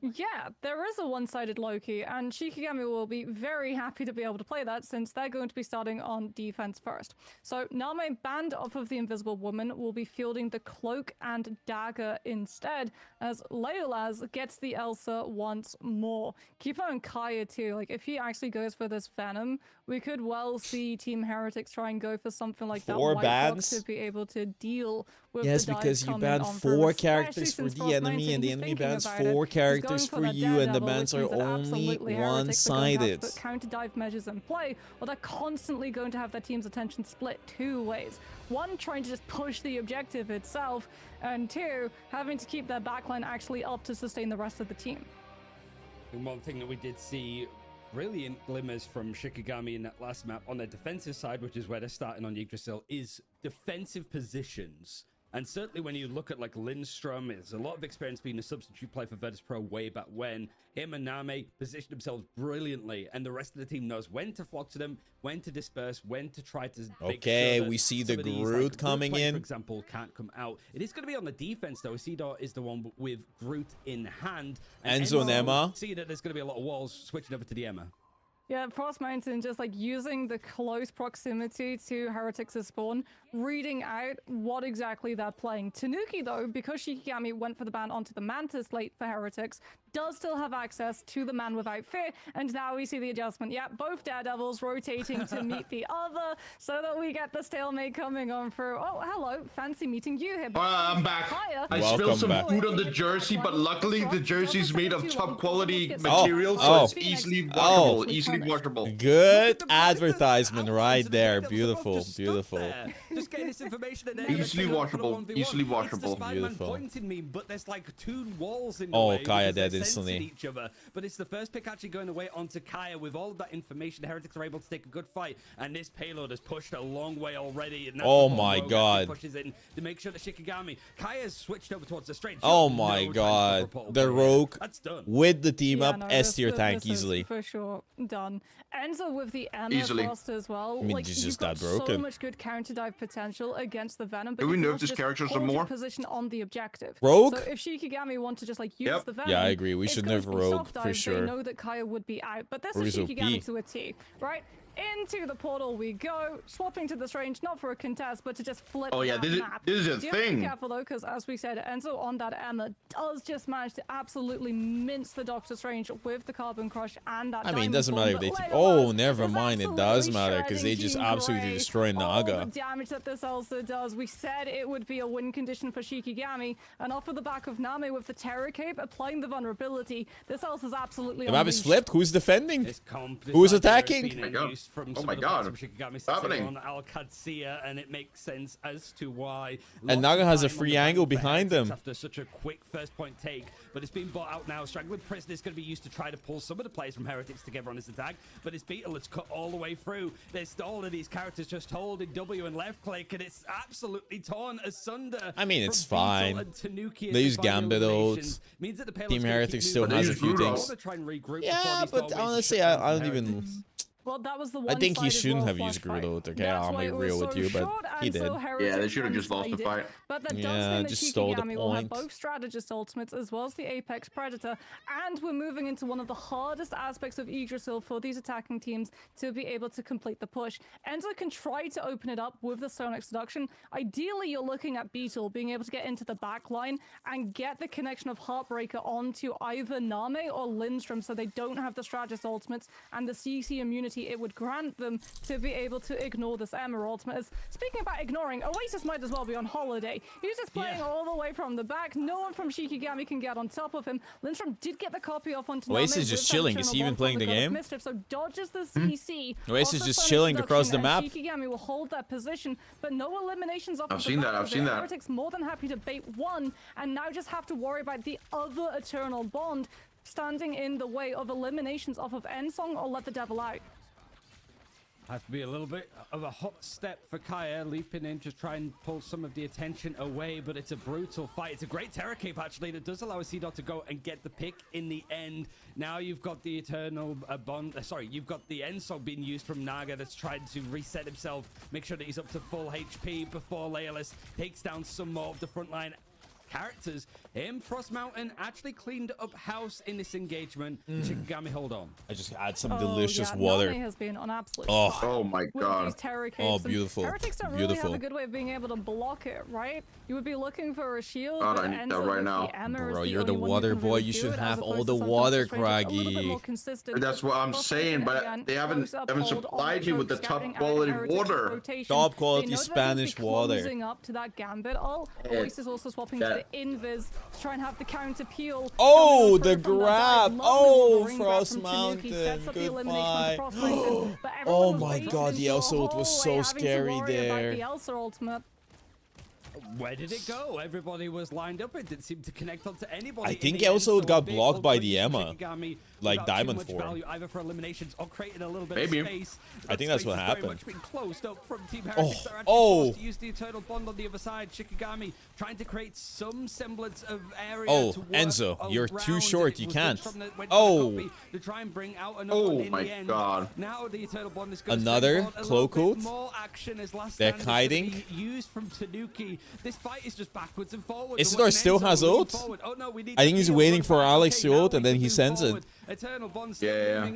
Yeah, there is a one-sided Loki, and Shikigami will be very happy to be able to play that since they're going to be starting on defense first. So Name, banned off of the Invisible Woman, will be fielding the Cloak and Dagger instead, as Leolaz gets the Elsa once more. Keep an eye on Kaya too. Like, if he actually goes for this Venom, we could well see Team Heretics try and go for something like that Four White bans? Box to be able to deal with Yes, the dive because you coming ban on 4 through, characters especially for since the Frost enemy, Mountain, and the he's enemy thinking bans about it. 4 He's characters going for that you, and the Daredevil, bans which are means that only absolutely Heretics are going to have to one-sided. put counter dive measures in play, or they're constantly going to have their team's attention split 2 ways. 1, trying to just push the objective itself, and 2, having to keep their backline actually up to sustain the rest of the team. And one thing that we did see brilliant glimmers from Shikigami in that last map on their defensive side, which is where they're starting on Yggdrasil, is defensive positions. And certainly when you look at like Lindstrom, there's a lot of experience being a substitute play for Virtus Pro way back when. Him and Name position themselves brilliantly, and the rest of the team knows when to flock to them, when to disperse, when to try to make Okay, sure that we see the some of these, Groot like, coming play, in. for example, can't come out. It is going to be on the defense though. Isidore is the one with Groot in hand. Enzo and Emma. See that there's going to be a lot of walls switching over to the Emma. Yeah, Frost Mountain just like using the close proximity to Heretics' spawn, reading out what exactly they're playing. Tanuki, though, because Shikigami went for the ban onto the Mantis late for Heretics, does still have access to the Man Without Fear, and now we see the adjustment. Yeah, both Daredevils rotating to meet the other, so that we get the stalemate coming on through. Oh, hello, fancy meeting you here. I'm back. Hiya. I Welcome spilled some back. food on the jersey, but luckily the jersey's made of top quality Oh, material, so oh. it's easily Oh. washable. Easily washable. Good advertisement right there. Beautiful, Just beautiful. getting this information and then Easily washable, easily washable. It's the Spider-Man Beautiful. pointing me, but there's like 2 walls in the Oh, way Kaya because they're dead sensing instantly. each other. But it's the first pick actually going away onto Kaya with all of that information. Heretics are able to take a good fight, and this payload has pushed a long way already. And that's Oh before my Rogue actually God. pushes in to make sure that Shikigami, Kaya's switched over towards the straight. She Oh has my no time to God. cover portal The carrier. Rogue That's done. with the team Yeah, up, no, S tier this tank is easily. for sure done. Enzo with the Emma Easily. Frost as well. I mean, like, he's you've just got that broken. so much good counter dive potential against the Venom. But Do we you can nerf also this just character some hold your more? position on the objective. Rogue? So if Shikigami want to just like use Yep. the Venom, Yeah, I agree. We it's should going nerf to be Rogue soft for dive. sure. They know that Kaya would be out, but this Rogue is is OP. Shikigami to a T, right? Into the portal we go, swapping to this range, not for a contest, but to just flip Oh yeah, that this is map. this is a You have to be thing. careful though, because as we said, Enzo on that Emma does just manage to absolutely mince the Doctor Strange with the Carbon Crush and that. I mean, it Diamond doesn't matter if Bomb, they. but Oh, Legolas never is mind. It does absolutely matter because they shredding just Jean absolutely Grey. destroy All the Naga. damage that this also does. We said it would be a win condition for Shikigami, and off of the back of Name with the Terror Cape applying the vulnerability, this also is absolutely. The map is unleashed. flipped. Who's defending? This comp is Who's like there has attacking? been Oh my a God. use from Oh some my of the parts God. from Shikigami What's sitting happening? on Al-Qadsiya, and it makes sense as to why. And lots Naga of has a time on free the angle bank for behind Heretics them. after such a quick first point take, but it's been bought out now. Straggling Prison is going to be used to try to pull some of the players from Heretics together on this attack, but it's Beetle that's cut all the way through. There's all of these characters just holding W and left click, and it's absolutely torn asunder. I mean, it's from Beetle fine. and Tanuki They as use the final Gambit ult. eliminations. Means that the payload's Team gonna keep Heretics still moving. has a few They use things. Wanna try and regroup Yeah, before these but doorways honestly, shut down I from don't even. Heretics. Well, that was the I think he one-sided shouldn't roll have flash used fight. Groot. Okay, That's I'll why be it was real with so you, but short he and so did. Yeah, they Heretics should have just lost the one-sided. fight. But that does Yeah, mean that just stole the Shikigami will have point. both strategist ultimates as well as the Apex Predator, and we're moving into one of the hardest aspects of Yggdrasil for these attacking teams to be able to complete the push. Enzo can try to open it up with the Sonic Seduction. Ideally, you're looking at Beetle being able to get into the back line and get the connection of Heartbreaker onto either Name or Lindstrom, so they don't have the strategist ultimates and the CC immunity it would grant them to be able to ignore this Emma ultimate. As, speaking about ignoring, Oasis might as well be on holiday. He's just playing all the way from the back. No one from Shikigami can get on top of him. Lindstrom did get the copy off onto Oasis Name is just with that chilling. Is he eternal even bond playing from the God of game? Mischief, so dodges the CC. Oasis off the just Sonic chilling across Seduction, the and map. Shikigami will hold that position, but no eliminations off I've of seen the that, back I've of seen it. that. Heretics more than happy to bait one, and now just have to worry about the other eternal bond standing in the way of eliminations off of Ensong or Let the Devil Out. Have to be a little bit of a hot step for Kaya, leaping in to try and pull some of the attention away, but it's a brutal fight. It's a great terror cape, actually, that does allow C-Dot to go and get the pick in the end. Now you've got the Eternal you've got the Enso being used from Naga that's trying to reset himself, make sure that he's up to full HP before Leolus takes down some more of the frontline characters. Frost Mountain actually cleaned up house in this engagement. Shikigami, hold on. I just add some delicious water. Nami has been on absolute Oh my god. Oh, beautiful. Heretics don't really have a good way of being able to block it, right? You would be looking for a shield. God, I need that right now. Bro, you're the water boy. You should have all the water, Kragie. That's what I'm saying, but they haven't supplied you with the top quality water. Top quality Spanish water. Up to that gambit. Oasis also swapping to the invis to try and have the counter peel. Oh, the grab. Oh, Frost Mountain. Goodbye. Oh my god, the Elsa ult was so scary there. The Elsa ultimate. Where did it go? Everybody was lined up. It didn't seem to connect onto anybody. I think Elsa got blocked by the Emma. Like Diamond form. Either for eliminations or creating a little bit of space. I think that's what happened. Very much been closed up from TeamHeretics. Oh. To use the Eternal Bond on the other side. Shikigami trying to create some semblance of area. Oh, to work Enzo, you're too around. short. You can't. To try and bring out another one in my the end. god. Now the Eternal Bond is going another cloak ult. More action as last they're hiding. Used from Tanuki. This fight is just backwards and forwards. Isidore still has ult. Oh, no, I think he's waiting for Alex to ult and then he sends it. Eternal Bond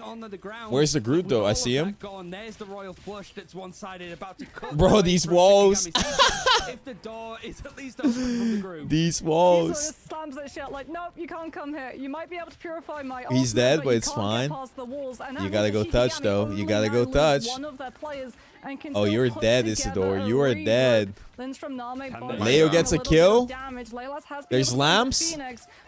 on the ground. Where's the Groot though? I see him. There's the Royal Flush that's one-sided about to cut. Bro, these walls. If the door is at least open from the Groot. These walls. He slams that shit like, nope, you can't come here. You might be able to purify my He's dead, but it's fine. You gotta go touch though. You gotta go touch. Oh, you're dead, Isidore. You are dead. Leo gets a kill. There's lamps.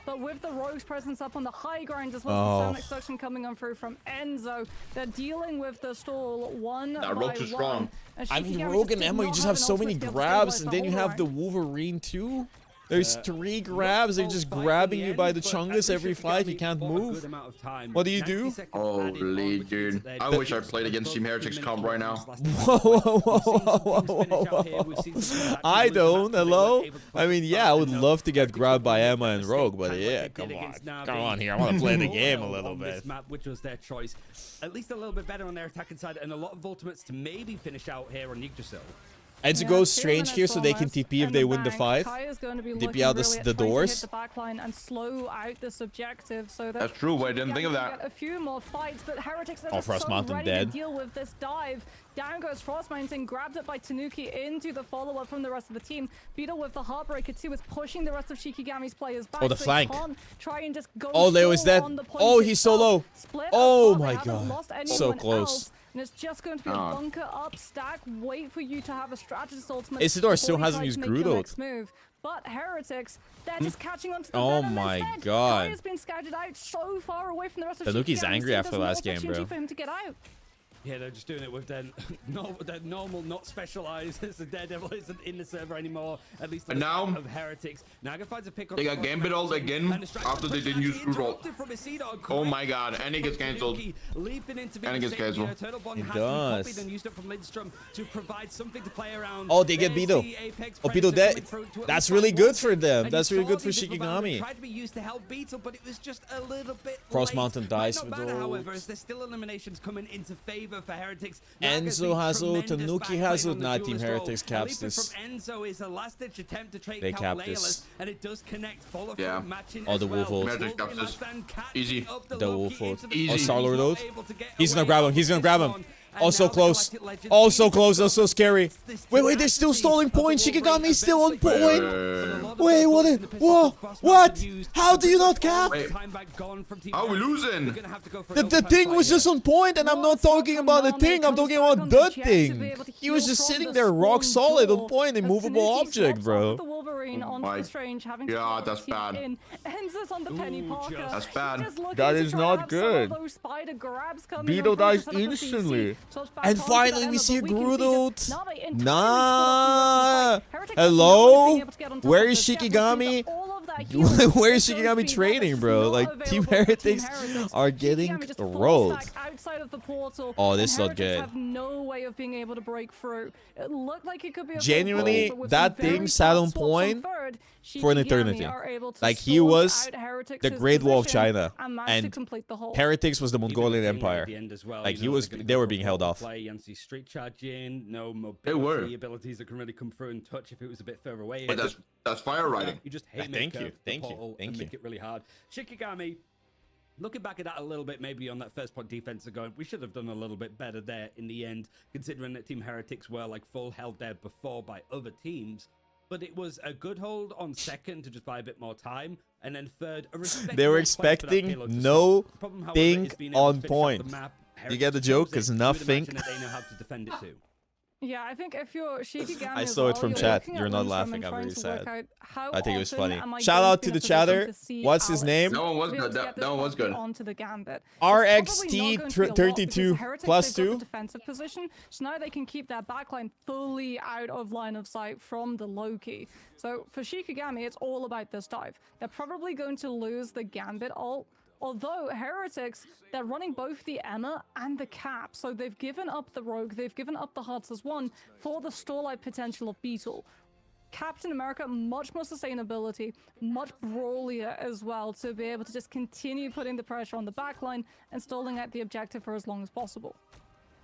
But with the Rogue's presence up on the high ground as well as the Sonic Suction coming on through from Enzo, they're dealing with the stall one by Rogue's is strong. I mean, Rogue and Emma, you just have so many grabs, and then you have the Wolverine too. There's 3 grabs. They're just grabbing you by the chungus every fight. You can't move. What do you do? Holy dude. I wish I played against TeamHeretics comp right now. Whoa. I don't. Hello? I mean, yeah, I would love to get grabbed by Emma and Rogue, but yeah, come on here. I want to play the game a little bit. Which was their choice. At least a little bit better on their attacking side, and a lot of ultimates to maybe finish out here on Yggdrasil. Enzo goes strange here so they can TP if they win the fight. TP out the doors. The backline and slow out this objective, so that that's true. I didn't think of that. A few more fights, but Heretics are Frost Mountain ready dead. to deal with this dive. Down goes Frost Mountain, grabbed it by Tanuki into the follow-up from the rest of the team. Beetle with the Heartbreaker too is pushing the rest of Shikigami's players back. Oh, the flank. Try and just go Leo is dead. Oh, he's so low. Oh my god. So close. And it's just going to be a bunker up stack. Wait for you to have a strategist ultimate. Isidore still hasn't used Groot ult. But Heretics, they're just catching on to the oh my god. Has been scouted out so far away from the rest of Tanuki's angry after last game, bro. For him to get out. Yeah, they're just doing it with their normal, not specialized. The Daredevil isn't in the server anymore. At least the now of Heretics. Naga finds a pick up. They got Gambit ult again after they didn't use Groot ult. Oh my god, and it gets cancelled. And it gets cancelled. It does. Used it from Lindstrom to provide something to play around. Oh, they get Beetle. Oh, Beetle dead. That's really good for them. That's really good for Shikigami. Tried to be used to help Beetle, but it was just a little bit. Frost Mountain dies with however, as there's still eliminations coming into favor for Heretics. Enzo has ult, Tanuki has ult, not TeamHeretics caps this. Enzo is a last ditch attempt to trade they cap this. And it does connect. Yeah. Oh, the Wolf ult. Easy. The Wolf ult. Oh, Star-Lord ult. He's gonna grab him. He's gonna grab him. Oh, so close. Oh, so close. That's so scary. Wait, they're still stalling points. Shikigami's still on point. Wait, what? How do you not cap? Wait. How are we losing? The thing was just on point, and I'm not talking about the thing. I'm talking about the thing. He was just sitting there rock solid on point, immovable object, bro. Oh my god, that's bad. That's bad. That is not good. Beetle dies instantly. And finally we see a Groot ult. Nah. Hello? Where is Shikigami? that healing Where's that Shikigami goes to training, Beat, bro? not Like, available Team for Team Heretics Heretics. are getting Shikigami just full rolled. stack outside of the portal, Oh, this and is not Heretics good. have no way of being able to break through. It looked like it could be a Genuinely, but with that some very thing sat on fast swaps point third, for an Shikigami eternity. are able to Like, he staunch was out Heretics' the Great Wall of position China, and managed to and complete the whole. Heretics was the Even Mongolian the thing right Empire. at the end as well, Like, you he know, was, they're gonna they go were for being a held power off. play, Yancy street charging, no They were. mobility abilities that can really come through and touch if it was a bit further away. But that's fire riding. You just Yeah, haymaker thank the you, portal thank and you. make it really hard. Shikigami, looking back at that a little bit, maybe on that first point defense, going, we should have done a little bit better there in the end, considering that Team Heretics were like full held there before by other teams. But it was a good hold on second to just buy a bit more time, and then third, a respectable They were play for that expecting payload to no stop. The problem, however, thing is being able to on finish off point. the map. You get the Heretics joke? chose it. 'Cause You would nothing. imagine that they know how to defend it too. Yeah, I think if you're Shikigami I as saw it well, from you're chat. looking at You're not Lindstrom laughing. and I'm trying really to work sad. out how I think it was often funny. am I Shout going out be to in the a position chatter. to see What's his Alex name? That one was be able good. to get this That one was puppy good. onto the gambit. It's RXT probably not going to be a lot 32 because Heretics, plus they've got 2. the defensive position, so now they can keep their backline fully out of line of sight from the Loki. So for Shikigami, it's all about this dive. They're probably going to lose the gambit ult. Although Heretics, they're running both the Emma and the Cap, so they've given up the Rogue, they've given up the Hearts as one for the stall-out potential of Beetle. Captain America, much more sustainability, much brawlier as well, to be able to just continue putting the pressure on the backline and stalling out the objective for as long as possible.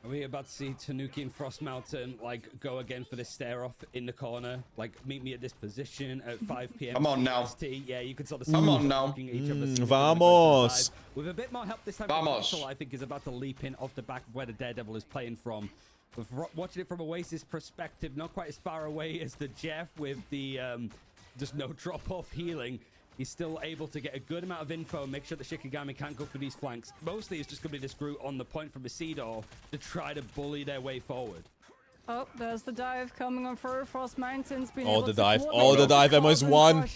Are we about to see Tanuki and Frost Mountain like go again for this stare off in the corner? Like, meet me at this position at 5 p.m. Come on now. CST. Yeah, you can sort of Come on now. Vamos. With a bit more help this time, Vamos. Beetle, I think, is about to leap in off the back of where the Daredevil is playing from. With watching it from Oasis' perspective, not quite as far away as the Jeff with the just no drop-off healing. He's still able to get a good amount of info and make sure that Shikigami can't go for these flanks. Mostly it's just going to be this group on the point from Isidore to try to bully their way forward. Oh, there's the dive coming on through Frost Mountains. Oh, the dive. Oh, the dive. Emma's one.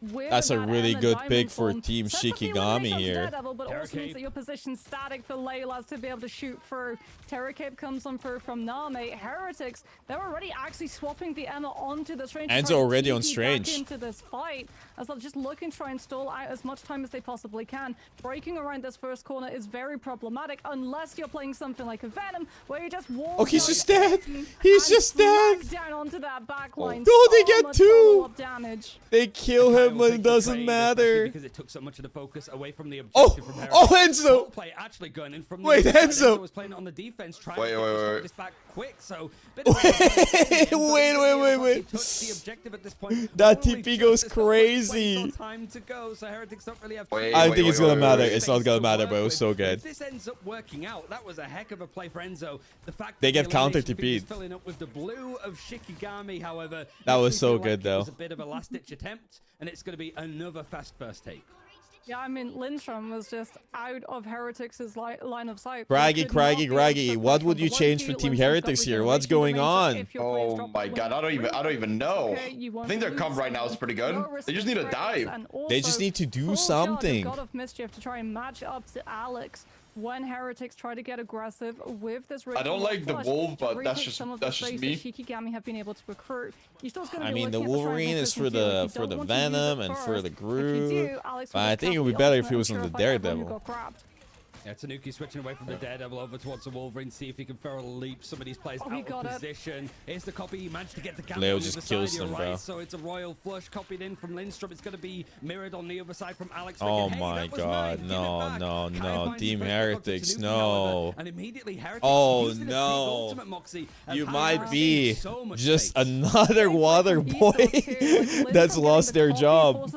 That's a really good pick for Team Shikigami here. But also means that your position's static for Laylas to be able to shoot through. Terror Cape comes on through from Name. Heretics, they're already actually swapping the Emma onto the Strange. Enzo trying to already on TP Strange. back into this fight, as they're just looking to try and stall out as much time as they possibly can. Breaking around this first corner is very problematic unless you're playing something like a Venom, where you just walk. Oh, he's just dead. He's just dead. Down onto that back line. No, they So get much 2. follow-up damage. They kill Kyle him will when take it the doesn't trade, matter. especially because it took so much of the focus away from the objective from Heretics. Oh, Enzo. Play actually going in from the Wait, inside. Enzo. Was playing on the defense, trying Wait, to wait. this back quick. So Wait. touch the objective at this point. That Only TP just goes a couple of plays crazy. on time to go, so Heretics don't really have. Wait, I think it's gonna matter. wait. It's not gonna matter, but it was so If good. this ends up working out, that was a heck of a play for Enzo. The fact They that get the elimination counter-TP'd. feed is filling up with the blue of Shikigami, however, That makes was me so feel good, like though. It was a bit of a last-ditch attempt, and it's going to be another fast first take. Yeah, I mean, Lindstrom was just out of Heretics' line of sight. Craggie, what would you change for Team Heretics here? What's going on? Oh my god, I don't even know. I think their comp right now is pretty good. They just need a dive. They just need to do something. God of Mischief to try and match up to Alex when Heretics try to get aggressive with this. I don't like the wolf, but that's just me. Shikigami have been able to recruit. I mean, the Wolverine is for the Venom and for the Groot. But I think it would be better if he was on the Daredevil. Yeah, Tanuki switching away from the Daredevil over towards the Wolverine, see if he can throw a leap. Some of these players out of position. Here's the copy. He managed to get the gap Leo on the just other kills side. them, You're bro. right. So it's a royal flush copied in from Lindstrom. It's going to be mirrored on the other side from Alex. Oh Thinking, my hey, that was god, mine. Give it no, back. no, Kai no. finds Team the first Heretics, Tanuki, however, no. and immediately Heretics Oh using the no. ultimate Moxie as You Harry might has be so much just space. another water boy that's lost their job.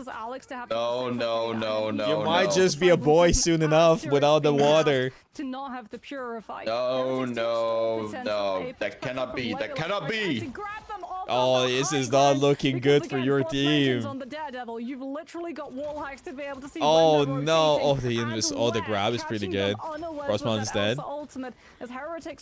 No. You might just be a boy soon enough without the water. To not have the purify. No. That cannot be. That cannot be. Oh, this is not looking good for your team. On the Daredevil, you've literally got wall hacks to be able to see. Oh no! Oh, the grab is pretty good. Frostmountain's dead. I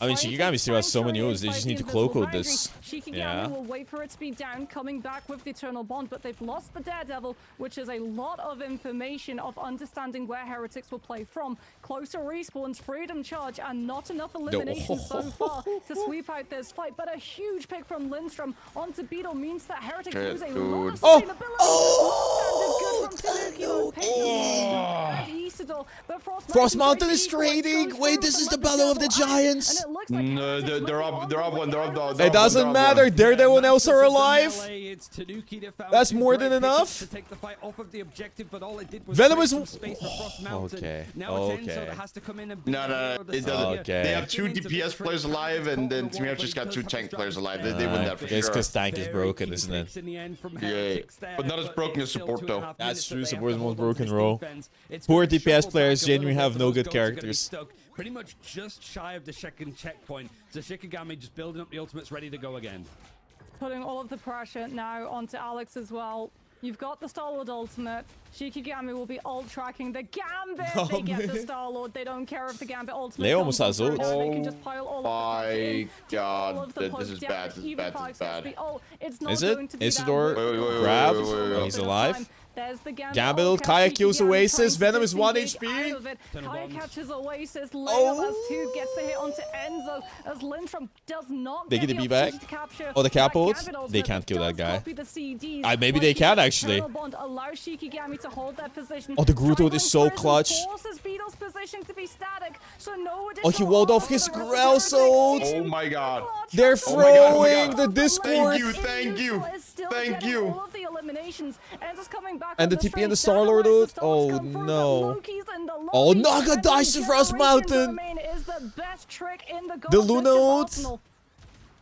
mean, Shikigami still has so many moves. They just need to cloak this. Shikigami will wait for it to be down, coming back with the Eternal Bond, but they've lost the Daredevil, which is a lot of information of understanding where Heretics will play from. Closer respawns, freedom charge, and not enough elimination so far to sweep out this fight. But a huge pick from Lindstrom onto Beetle means that Heretics lose a lot of sustainability. Frost Mountain is trading. Wait, this is the battle of the giants. No, they're up. They're up one. They're up. It doesn't matter. Daredevil and Elsa are alive. That's more than enough. Venom is. Okay. Okay. No, it doesn't. Okay. They have 2 DPS players alive, and then TeamHeretics just got 2 tank players alive. They win that for It's sure. because tank is broken, isn't it? Yeah, but not as broken as support though. That's true. Support is the most broken role. Poor DPS players genuinely have no good characters. Pretty much just shy of the second checkpoint. So Shikigami just building up the ultimates, ready to go again. Putting all of the pressure now onto Alex as well. You've got the Star-Lord ultimate. Shikigami will be ult tracking the Gambit. They get the Star-Lord. They don't care if the Gambit ultimate. Leo almost has ult. They can just pile all My God, this is bad. This is bad. This is bad. Is it? Isidore grabbed. Oh, he's alive. There's the Gambit ult. Kaya kills Oasis. Venom is 1 HP. Kaya catches Oasis. Leo has 2, gets the hit onto Enzo as Lindstrom does not They get the B back. Oh, the cap ult. They can't kill that guy. Maybe they can actually. Oh, the Groot ult is so clutch. Oh, he walled off his Grells ult. Oh my God. They're throwing the Discord. Thank you. And the TP and the Star-Lord ult. Oh no. Oh no, I got Decisive Frost Mountain. The Luna ult.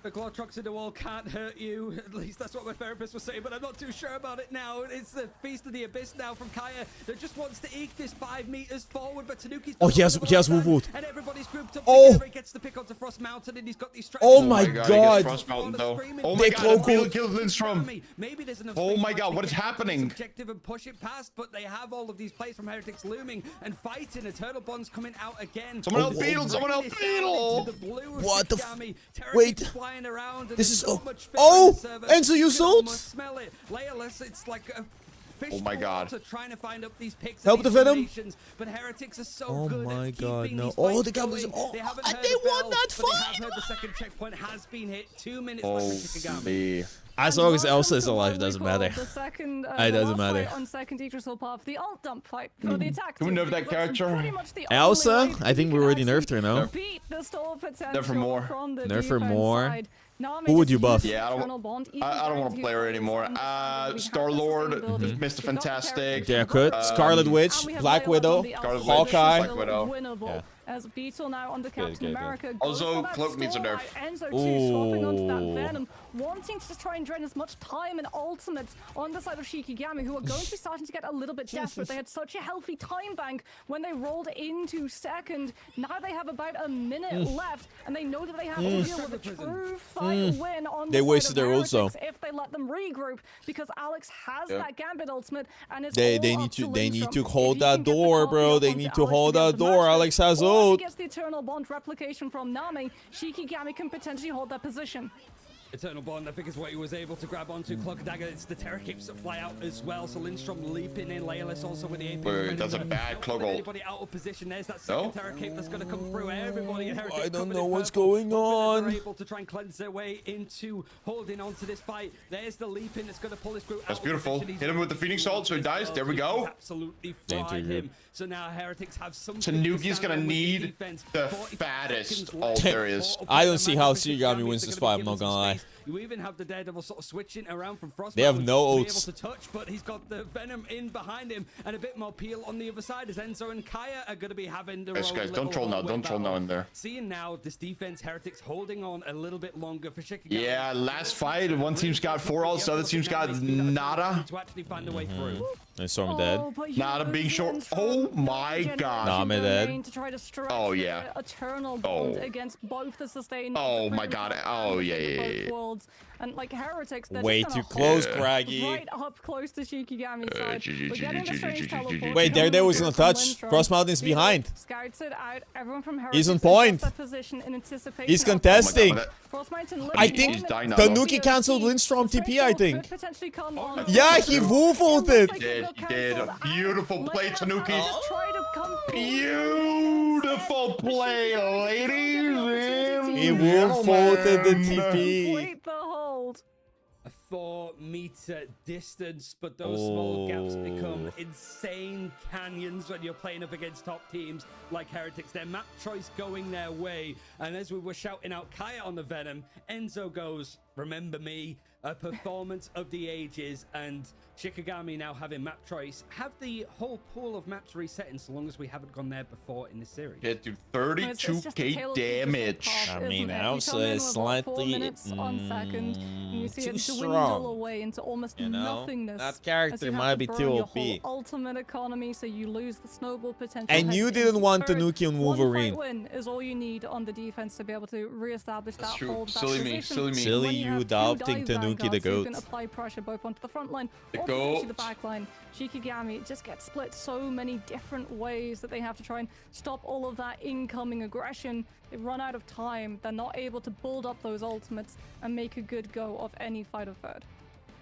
The claw trucks in the wall can't hurt you. At least that's what my therapist was saying, but I'm not too sure about it now. It's the Feast of the Abyss now from Kaya that just wants to eke this 5 meters forward, but Tanuki's... Oh, he has Woof Wood. And everybody's grouped up Oh! together. He gets the pick onto Frost Mountain, and he's got these... Oh my God. Frost Mountain, though. Oh They my God, cloak killed Lindstrom. Maybe there's enough Oh space my to God, what is actually get happening? this objective and push it past, but they have all of these plays from Heretics looming and fighting. Eternal Bond's coming out again. Someone else beetle. Someone else beetle. What the Wait. This is... Oh! Enzo, you sold? Smell it. Layerless, it's like a fish Oh my God. trying to find up these picks. Help the Venom. But Heretics are so Oh good my at God, keeping no. these Oh, fights the Gambit is... going. Oh, They haven't and heard they the won bell, that but they have fight. heard the second checkpoint has been hit. 2 minutes Oh, left for Shikigami. me. As long as Elsa is alive, it doesn't matter. It doesn't matter. On second Yggdrasil path, the ult dump fight for the attack. Can we nerf that character? Elsa? I think we already nerfed her, no? Nerf her more. Nerf her more. Who would you buff? Yeah, I don't want to play her anymore. Star-Lord, Mr. Fantastic. Yeah, could. Scarlet Witch, Black Widow, Hawkeye. Black Widow. Yeah. As Beetle now on the Captain America. Also, Cloak needs a nerf. Enzo too, swapping onto that Venom, wanting to just try and drain as much time and ultimates on the side of Shikigami, who are going to be starting to get a little bit desperate. They had such a healthy time bank when they rolled into second. Now they have about a minute left, and they know that they have to deal with a true fight win on They the wasted side of their ult, though. Heretics if they let them regroup, because Alex has that Gambit ultimate, and it's They all need up to Lindstrom. hold If he that can get the door, copy bro. up They onto need to Alex hold get that the door. match, Alex has or if he ult. gets the Eternal Bond replication from Nami, Shikigami can potentially hold that position. Eternal Bond, I think, is what he was able to grab onto. Cloak Dagger, it's the Terror Capes that fly out as well. So Lindstrom leaping in, Layerless also with the AP. Wait, that's a bad Cloak ult. Anybody out of position, there's that second Terror Cape that's going to come through. Everybody in Heretics I don't covered know in what's purple. going on. They're able to try and cleanse their way into holding on to this fight. There's the leaping that's going to pull his group out. That's beautiful. Hit him with the Phoenix ult so he dies. There we go. Absolutely fried him. So now Heretics have some. Tanuki's gonna need the fattest ult there is. I don't see how Shikigami wins this fight, I'm not gonna lie. You even have the Daredevil sort of switching around from Frost. They have no to be ults. able to touch, but he's got the Venom in behind him and a bit more peel on the other side as Enzo and Kaya are going to be having their Guys, own don't little troll now. hallway Don't troll now battle. in there. Seeing now this defense, Heretics holding on a little bit longer for Shikigami. Yeah, last fight, one team's got 4 ults, the other team's got nada. To actually find a way through. And Storm dead. Nada being short. Oh my God. Nah, I'm dead. Oh, yeah. Eternal Oh. Bond against both the sustained. Oh my God. Oh yeah, yeah, both yeah. worlds. And like Heretics, they're Way just too gonna hold close, Kragie. right up close to Shikigami's side. We're getting the strange teleport. Wait, Daredevil is gonna touch. Lindstrom. Frost Mountain's behind. Scouts it out. Everyone from Heretics He's on point. adjusts their position in anticipation He's of- contesting. Oh my God, Frost Mountain I literally think He's dying now, though. Tanuki cancelled Lindstrom TP, I think. Could potentially come on. Yeah, he Wolf ulted. He did. A beautiful play, Tanuki. Just try to come Beautiful play, ladies and He Wolf ulted the TP. complete the hold. A 4-meter distance, but those small gaps become insane canyons when you're playing up against top teams like Heretics. Their map choice going their way, and as we were shouting out Kaya on the Venom, Enzo goes, remember me, a performance of the ages, and Shikigami now having map choice, have the whole pool of maps resetting so long as we haven't gone there before in this series. Yeah, dude, 32k damage. I mean, also it's slightly on second, you see too it dwindle strong. away into almost You know, nothingness. that as character you have might to be burn too your OP. whole ultimate economy, so you lose the snowball potential. And you heading didn't into want third. Tanuki and One Wolverine. fight win is all you need on the defense to be able to re-establish That's that true. hold, that Silly me, position. silly me. Silly When you have two adopting dive Tanuki the vanguards who goat. can apply pressure both onto the front line The or potentially goat. the back line. Shikigami just gets split so many different ways that they have to try and stop all of that incoming aggression. They run out of time. They're not able to build up those ultimates and make a good go of any fight of third.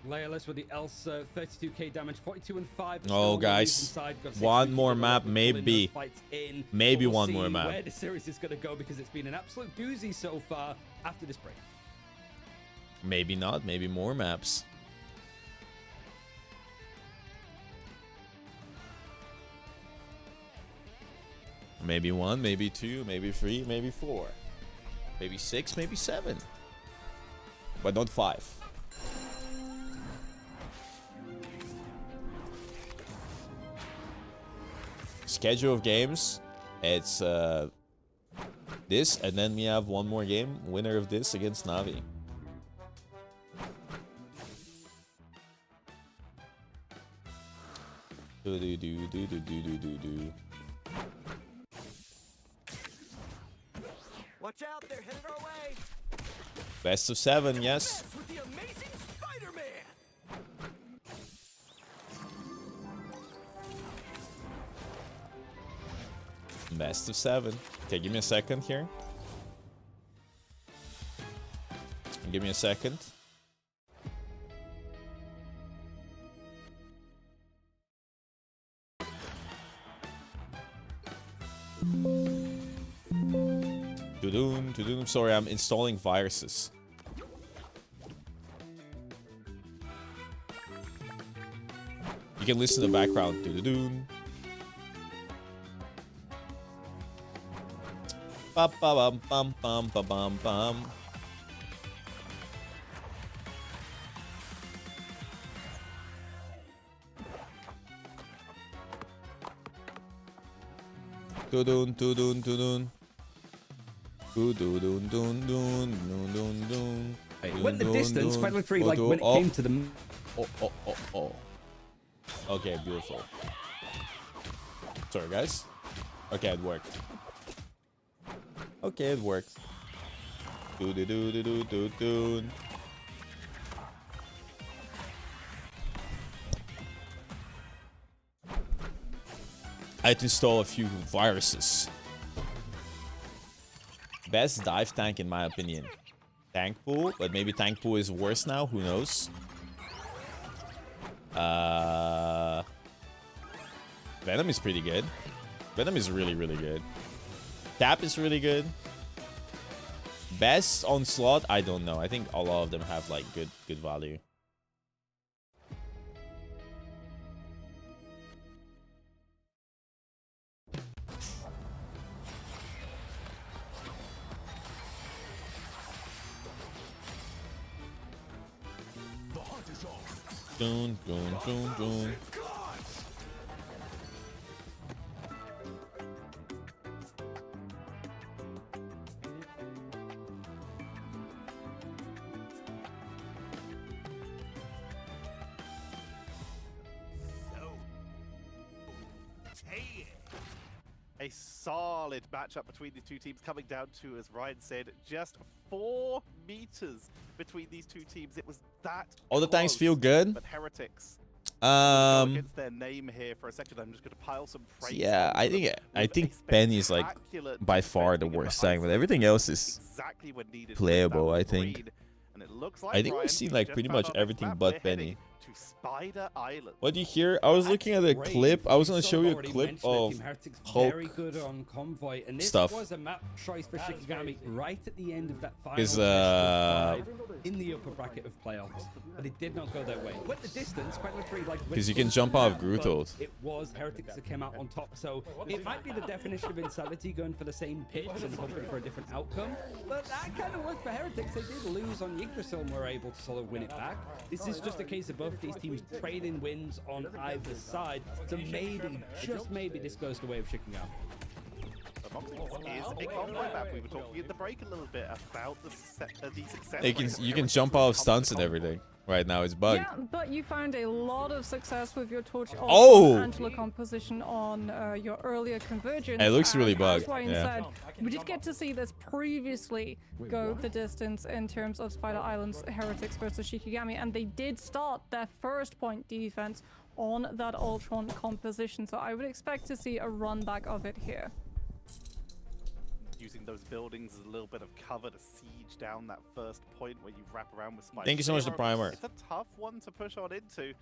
Layerless with the Elsa, 32k damage, 42 and 5. Oh, guys, one more map, maybe. Maybe one more map. Where the series is going to go, because it's been an absolute doozy so far after this break. Maybe not. Maybe more maps. Maybe 1, maybe 2, maybe 3, maybe 4. Maybe 6, maybe 7. But not 5. Schedule of games. It's this, and then we have one more game. Winner of this against Navi. Do do do do do do do do do. Watch out, they're headed our way. Best of 7, yes. With the amazing Spider-Man. Best of 7. Okay, give me a second here. Give me a second. Tudum, tudum. Sorry, I'm installing viruses. You can listen to the background. Tudum. Ba ba bum bum bum ba bum bum. Tudun tudun tudun. Tudun dun dun dun dun dun. Went the distance, quite literally, like when it came to the. Oh. Okay, beautiful. Sorry, guys. Okay, it worked. Okay, it worked. Do do do do do do do. I had to install a few viruses. Best dive tank in my opinion. Tank pool, but maybe tank pool is worse now. Who knows? Venom is pretty good. Venom is really, really good. Tap is really good. Best onslaught, I don't know. I think all of them have like good value. Dun, dun, dun, dun. A solid matchup between the two teams, coming down to, as Ryan said, just 4 meters between these two teams. It was that All the tanks close, feel good. But Heretics against their name here for a second. I'm just going to pile some praise. Yeah, I think Penny is like by far the worst tank, but everything else is exactly when needed. playable. I think. And it looks like I think Ryan we've seen like just pretty found much our next everything map. but We're heading Penny. to Spider Island. What do you hear? I was looking at a clip. I was gonna show you a clip of Hulk very good on convoy, and this stuff. was a map choice for Shikigami right at the end of that final Is, in the upper bracket of playoffs, but it did not go their way. Went the distance, quite literally, like because you can jump off Groot ult. it was Heretics that came out on top, so it might be the definition of insanity going for the same pitch and hoping for a different outcome, but that kind of worked for Heretics. They did lose on Yggdrasil and were able to sort of win it back. This is just a case of both these teams trading wins on either side, so maybe, just maybe, this goes the way of Shikigami. Is a convoy map. We were talking in the break a little bit about the success. You can jump off stunts and everything. Right now it's bugged. Yeah, but you found a lot of success with your torch Angela composition on your earlier convergence. It looks really bugged. As Ryan said, we did get to see this previously go the distance in terms of Spider Island's Heretics versus Shikigami, and they did start their first point defense on that Ultron composition, so I would expect to see a run back of it here. Using those buildings as a little bit of cover to siege down that first point where you wrap around with Spider. Thank you so much, the Primer. It's a tough one to push on into.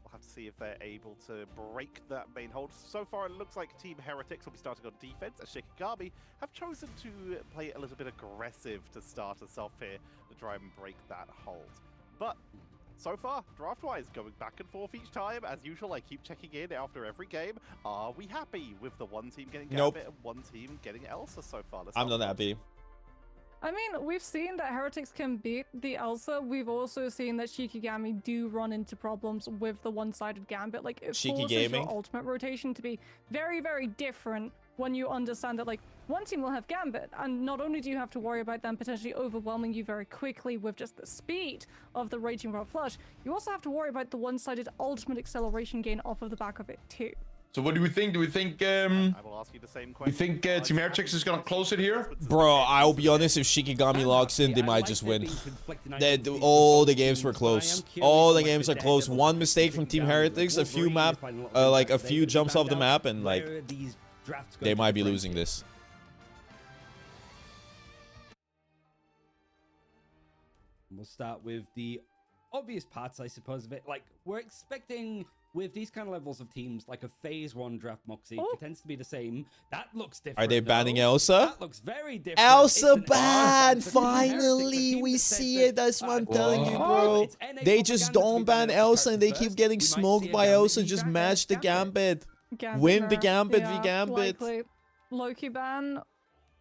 We'll have to see if they're able to break that main hold. So far, it looks like Team Heretics will be starting on defense, as Shikigami have chosen to play a little bit aggressive to start us off here to try and break that hold. But so far, draft-wise, going back and forth each time. As usual, I keep checking in after every game. Are we happy with the one team getting Gambit and one team getting Elsa so far? I'm not happy. I mean, we've seen that Heretics can beat the Elsa. We've also seen that Shikigami do run into problems with the one-sided Gambit. Like, it forces your ultimate rotation to be very, very different when you understand that, like, one team will have Gambit, and not only do you have to worry about them potentially overwhelming you very quickly with just the speed of the Raging Rod Flush, you also have to worry about the one-sided ultimate acceleration gain off of the back of it too. So what do we think? Do we think I will ask you the same question. you think Team Heretics is gonna close it here? Bro, I'll be honest, if Shikigami locks in, they might just win. All the games were close. All the games are close. One mistake from Team Heretics, a few a few jumps off the map, and like they might be losing this. We'll start with the obvious parts, I suppose, of it. Like, we're expecting, with these kind of levels of teams, like a phase 1 draft Moxie. It tends to be the same. That looks different. Are they banning though. Elsa? That looks very different. Elsa ban! Finally, we see it. That's what I'm telling you, bro. They just don't ban Elsa, and they keep getting smoked by Elsa. Just match the Gambit. Win the Gambit v Gambit. Loki ban.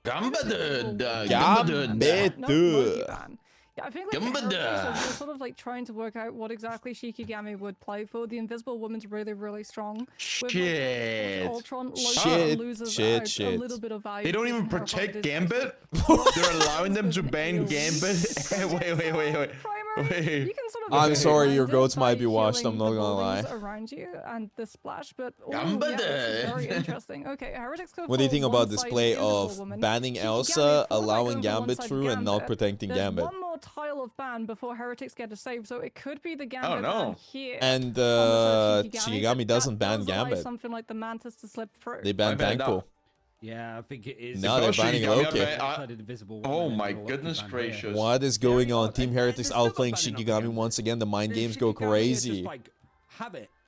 Gambit. Gambit. No, Loki ban. Yeah, I think like we're sort of like trying to work out what exactly Shikigami would play for. The Invisible Woman's really, really strong. Shit. Ultron loses a little bit of value. They don't even protect Gambit? They're allowing them to ban Gambit? wait. You can sort of I'm sorry, your goats might be washed, I'm not gonna lie. Around you and the splash, but Gambit. very interesting. Okay, Heretics go What do you think about this play of woman. banning Elsa, allowing Gambit through, and not protecting Gambit? One more tile of ban before Heretics get a save, so it could be the Gambit ban here. And Shikigami doesn't ban Gambit. Something like the Mantis to slip through. They ban Thankful. Yeah, I think it is. No, they're banning Loki. Oh my goodness gracious. What is going on? Team Heretics outplaying Shikigami once again. The mind games go crazy. Wait.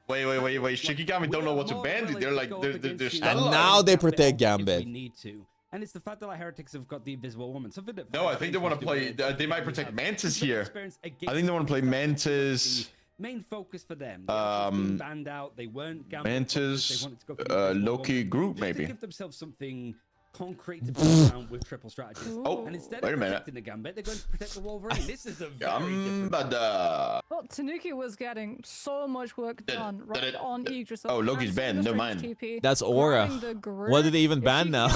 Shikigami don't know what to ban. They're like, they're stun And now they protect Gambit. We need to. And it's the fact that like, Heretics have got the Invisible Woman. Something that No, I think they want to play. They might protect Mantis here. I think they want to play Mantis. Main focus for them. They banned out. They weren't Mantis, Loki, Groot, maybe. To give themselves something concrete to play around with triple strategies. Oh, and instead wait a of minute. protecting the Gambit, they're going to protect the Wolverine. This is a very different. Well, Tanuki was getting so much work done right on Yggdrasil. Oh, Loki's banned. Never mind. TP, That's Aura. What did they even ban now?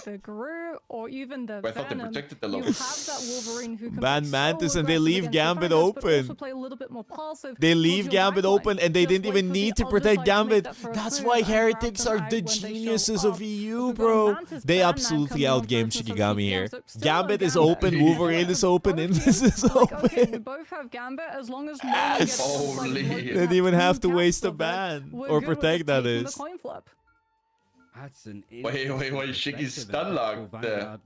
The Gru or even the I thought they Venom, protected the you Loki. have that Wolverine who can Ban be Mantis so and they leave aggressive Gambit against the open. but also play a little bit more passive They towards leave your Gambit backline. open, and they Just didn't wait even for the need to other protect side to make Gambit. that first That's move why and grab Heretics them are out the when they show geniuses up. of EU, Because bro. Mantis They ban now absolutely coming on outgame versus some Shikigami TPs, here. so still Gambit no is Gambit. open, Wolverine is open, Both Invis teams is are like, okay, we open. both have Gambit as long as no one gets Holy. like, They didn't even have to waste a of it, ban. we're Or good with protect, that taking the is. coin flip. That's an Wait, Shiki's stun locked.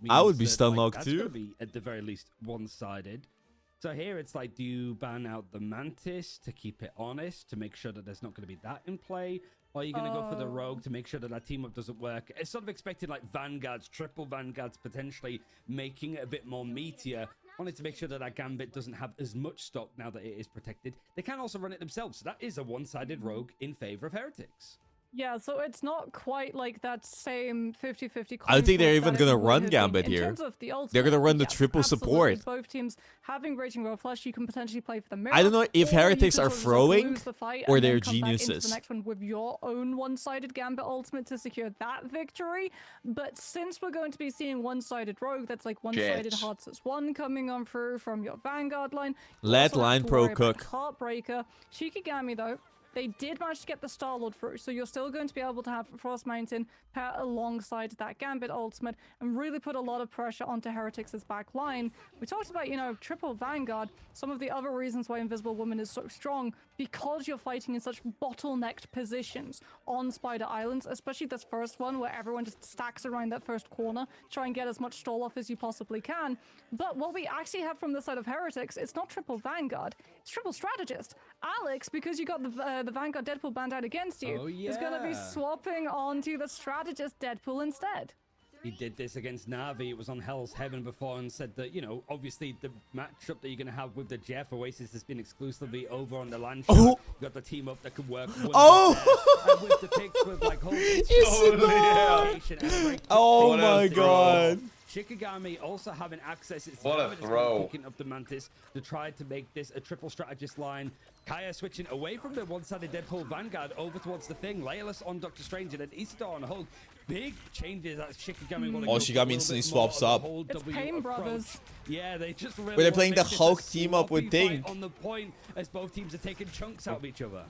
I would be means stun that, locked that's too. gonna be at the very least one-sided. So here it's like, do you ban out the Mantis to keep it honest, to make sure that there's not going to be that in play? Or are you going to go for the Rogue to make sure that team up doesn't work? It's sort of expected like Vanguards, triple Vanguards, potentially making it a bit more meatier. Wanted to make sure that Gambit doesn't have as much stock now that it is protected. They can also run it themselves. So that is a one-sided Rogue in favor of Heretics. Yeah, so it's not quite like that same 50-50. I don't think they're even gonna run Gambit in here. terms of the ultimate, They're gonna run the yes, triple absolutely. support. Both teams having Raging Royal Flush, you can potentially play for the mirror. I don't know if or you Heretics can are sort of throwing lose the fight or and then they're come back into geniuses. the next one with your own one-sided Gambit ultimate to secure that victory. But since we're going to be seeing one-sided Rogue, that's like one-sided Jets. Hearts as one coming on through from your Vanguard line. You Let also have Line to Pro worry about cook. Heartbreaker. Shikigami though, they did manage to get the Star-Lord through, so you're still going to be able to have Frost Mountain pair alongside that Gambit ultimate and really put a lot of pressure onto Heretics' back line. We talked about, triple Vanguard, some of the other reasons why Invisible Woman is so strong, because you're fighting in such bottlenecked positions on Spider Islands, especially this first one where everyone just stacks around that first corner, try and get as much stall off as you possibly can. But what we actually have from the side of Heretics, it's not triple Vanguard, it's triple Strategist. Alex, because you got the Vanguard Deadpool banned out against you, is going to be swapping onto the Strategist Deadpool instead. He did this against Na'Vi. It was on Hell's Heaven before and said that, obviously the matchup that you're going to have with the Jeff Oasis has been exclusively over on the land. You got the team up that could work. And with the picks with like whole Oh my god. Shikigami also having access. It's what a throw. Picking up the Mantis to try to make this a triple strategist line. Kaya switching away from the one-sided Deadpool Vanguard over towards the Thing. Layerless on Dr. Strange and then Isidore on Hulk. Big changes that Shikigami want to go Shikigami instantly swaps up. It's Pain Brothers. Yeah, they just really they're playing the make this Hulk a team up with sloppy Thing. fight on the point as both teams are taking chunks out of each other.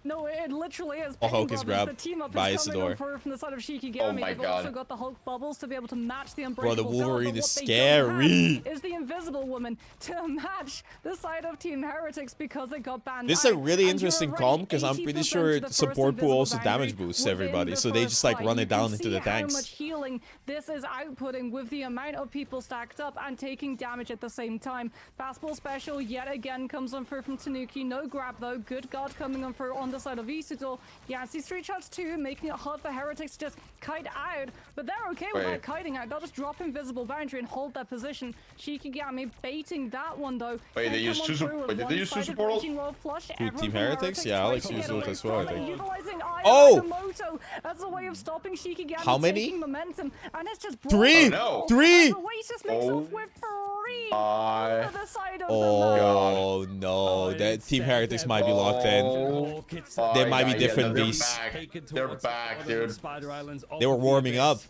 No, it literally is. Hulk is grabbed the team up by is coming Isidore. over from the side of Shikigami. Oh my They've god. also got the Hulk bubbles to be able to match the Bro, Unbreakable the Wolverine Guard, is but what they don't scary. have is the Invisible Woman to match the side of Team Heretics because they got banned. This is a out. really And you're interesting already comp because I'm 80% pretty to sure the first support pool invisible also boundary damage boosts within everybody, the so they first just like fight. run You it can down into see the how tanks. much healing this is outputting with the amount of people stacked up and taking damage at the same time. Fastball special yet again comes on through from Tanuki. No grab though. Good guard coming on through on the side of Isidore. Yancey street shots too, making it hard for Heretics to just kite out, but they're okay with that kiting out. They'll just drop invisible boundary and hold their position. Shikigami baiting that one though. Wait, they used two did they use two support? Who, Team Heretics? Yeah, Alex used ult as well, I think. Utilizing Oh! Agamotto as a way of stopping Shikigami How many? taking momentum, and it's just Three! Oh, no. Three! Oasis makes off with 3 Bye. for the side of Oh no, that Team Heretics might be locked in. Oh, They might be yeah, different they're beasts. back. They're back, dude. Spider Islands They were warming up.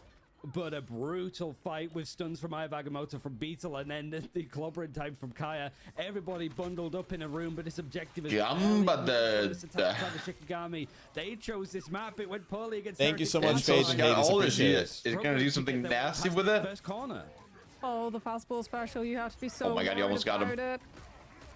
But a brutal fight with stuns from Ivagamoto from Beetle and then the clobbering time from Kaya. Everybody bundled up in a room, but this objective is but Shikigami. They chose this map. It went poorly against Thank you so much, So Faith and Hades. all Appreciate is it. it gonna do something nasty with it? First corner. Oh, the fastball special, you have to be so Oh my god, you almost got him. about it.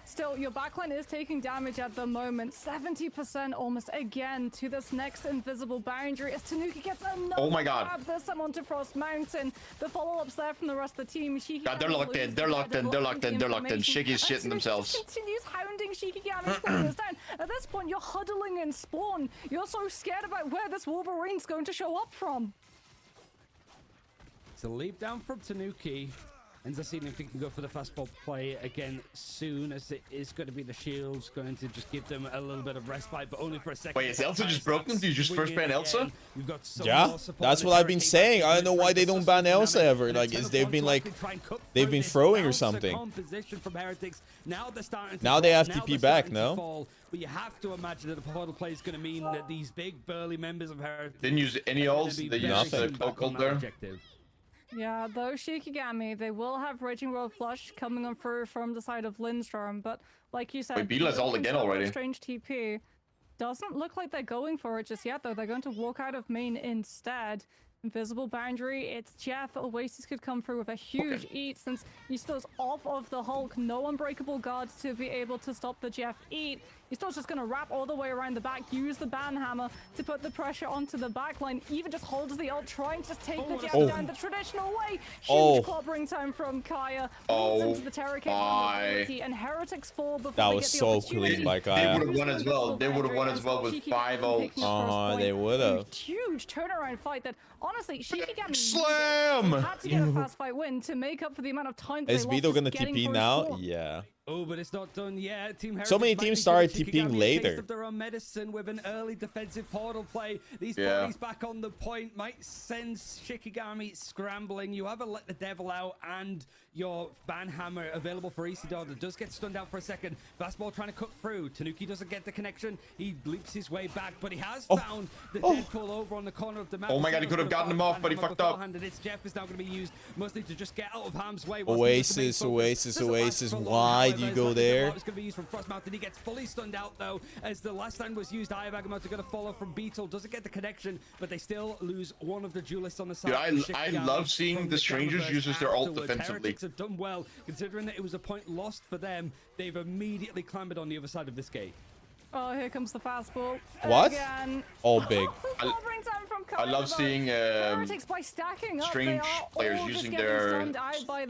Still, your backline is taking damage at the moment. 70% almost again to this next invisible boundary as Tanuki gets another Oh my god. grab. This time onto Frost Mountain. The follow-ups there from the rest of the team. God, they're locked in. They're locked in. They're locked in. They're locked in. Shiggy's shitting themselves. Continues hounding Shikigami, slowing us down. At this point, you're huddling in spawn. You're so scared about where this Wolverine's going to show up from. It's a leap down from Tanuki. Ends up seeing if he can go for the fastball play again soon, as it is going to be the shields going to just give them a little bit of respite, but only for a second. Wait, is Elsa just broken? Do you just first ban Elsa? Yeah, that's what I've been saying. I don't know why they don't ban Elsa ever. Like, they've been throwing or something. Now they have TP back, no? But you have to imagine that the portal play is going to mean that these big burly members of Heretics Didn't use any ults. They used the cloak ult there. Yeah, though Shikigami, they will have Raging Royal Flush coming on through from the side of Lindstrom, but like you said, Wait, Beela's ult again already. Strange TP. Doesn't look like they're going for it just yet, though. They're going to walk out of main instead. Invisible boundary, it's Jeff. Oasis could come through with a huge eat since Isidor's off of the Hulk. No unbreakable guards to be able to stop the Jeff eat. Vito's just going to wrap all the way around the back, use the banhammer to put the pressure onto the backline, even just holds the ult, trying to just take the Jeff down the traditional way. Huge clobbering time from Kaya. Into the Terror Kick vulnerability, and Heretics fall before that they was get the so opportunity. clean by They Kaya. would have won as well. They would have won as well with 5 ults. They would have. Huge turnaround fight that, honestly, Shikigami Slam! had to get a fast fight win to make up for the amount of time Is they Vito lost gonna just getting TP first now? score. Yeah. Oh, but it's not done yet. Team So many Heretics teams might be started giving TPing Shikigami a later. taste of their own medicine with an early defensive portal play. These bodies back on the point might send Shikigami scrambling. You have let the devil out and your banhammer available for Isidore that does get stunned out for a second. Fastball trying to cut through. Tanuki doesn't get the connection. He leaps his way back, but he has found the Deadpool over on the corner of the map. Oh my god, he could have gotten him off, but he fucked up. And it's Jeff is now going to be used mostly to just get out of harm's way. Oasis. Why do you go there? It's going to be used from Frost Mountain. He gets fully stunned out though, as the last time was used. Eye of Agamotto going to follow from Beetle. Doesn't get the connection, but they still lose one of the duelists on the side. Dude, I love seeing the Strangers uses their ult defensively. Heretics have done well, considering that it was a point lost for them. They've immediately clambered on the other side of this gate. Oh, here comes the fastball. What? Again. Oh, big. I love seeing by stacking up, strange players using their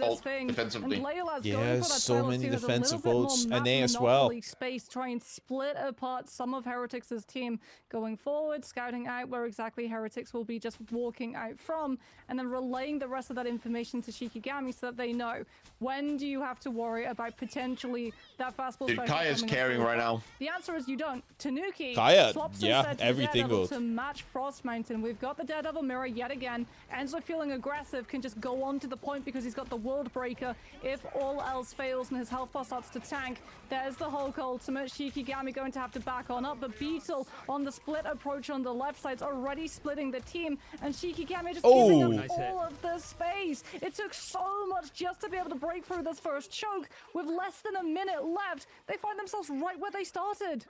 ult thing. defensively. Yeah, so many defensive ults, and they as well. Space, try and split apart some of Heretics' team going forward, scouting out where exactly Heretics will be just walking out from, and then relaying the rest of that information to Shikigami so that they know when do you have to worry about potentially that fastball. Dude, Kaya's carrying right now. The answer is you don't. Tanuki Kaya, swaps yeah, instead to everything Daredevil goes. to match Frost Mountain. We've got the Daredevil mirror yet again. Enzo feeling aggressive can just go on to the point because he's got the World Breaker. If all else fails and his health bar starts to tank, there's the Hulk ultimate. Shikigami going to have to back on up, but Beetle on the split approach on the left side's already splitting the team, and Shikigami just giving up all of the space. It took so much just to be able to break through this first choke. With less than a minute left, they find themselves right where they started.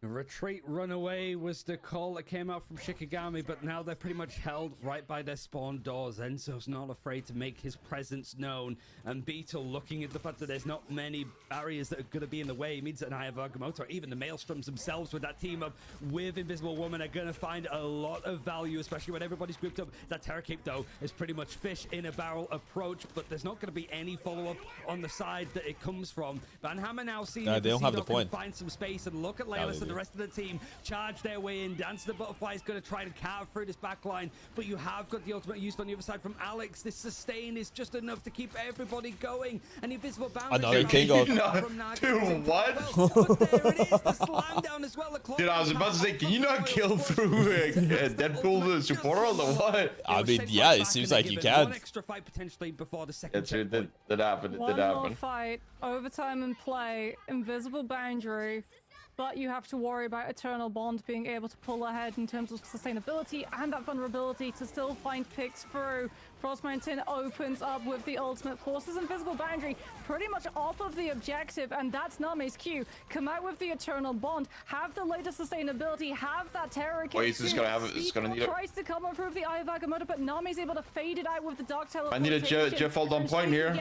Retreat, runaway was the call that came out from Shikigami, but now they're pretty much held right by their spawn doors. Enzo's not afraid to make his presence known, and Beetle, looking at the fact that there's not many barriers that are going to be in the way, means that Eye of Agamotto, or even the Maelstroms themselves with that team up with Invisible Woman, are going to find a lot of value, especially when everybody's grouped up. That Terror Cape, though, is pretty much fish in a barrel approach, but there's not going to be any follow-up on the side that it comes from. Van Hammer now seeing they don't have the point. Find some space, and look at Layla and the rest of the team charge their way in. Dance the Butterfly is going to try to carve through this back line, but you have got the ultimate used on the other side from Alex. This sustain is just enough to keep everybody going, and Invisible Boundary. Another king of... Dude, what? But there it is, the slam down as well. Dude, I was about to say, can you not kill through Deadpool the support or what? I mean, yeah, it seems like you can. One extra fight potentially before the second. That happened. One more fight, overtime and play, Invisible Boundary. But you have to worry about Eternal Bond being able to pull ahead in terms of sustainability and that vulnerability to still find picks through. Frost Mountain opens up with the ultimate, forces Invisible Boundary pretty much off of the objective, and that's Name's cue. Come out with the Eternal Bond, have the latest sustainability, have that Terror Kick. He's just gonna have it. He's gonna need it. Tries to come up through the Eye of Agamotto, but Name's able to fade it out with the Dark I need a Jeff hold on point here.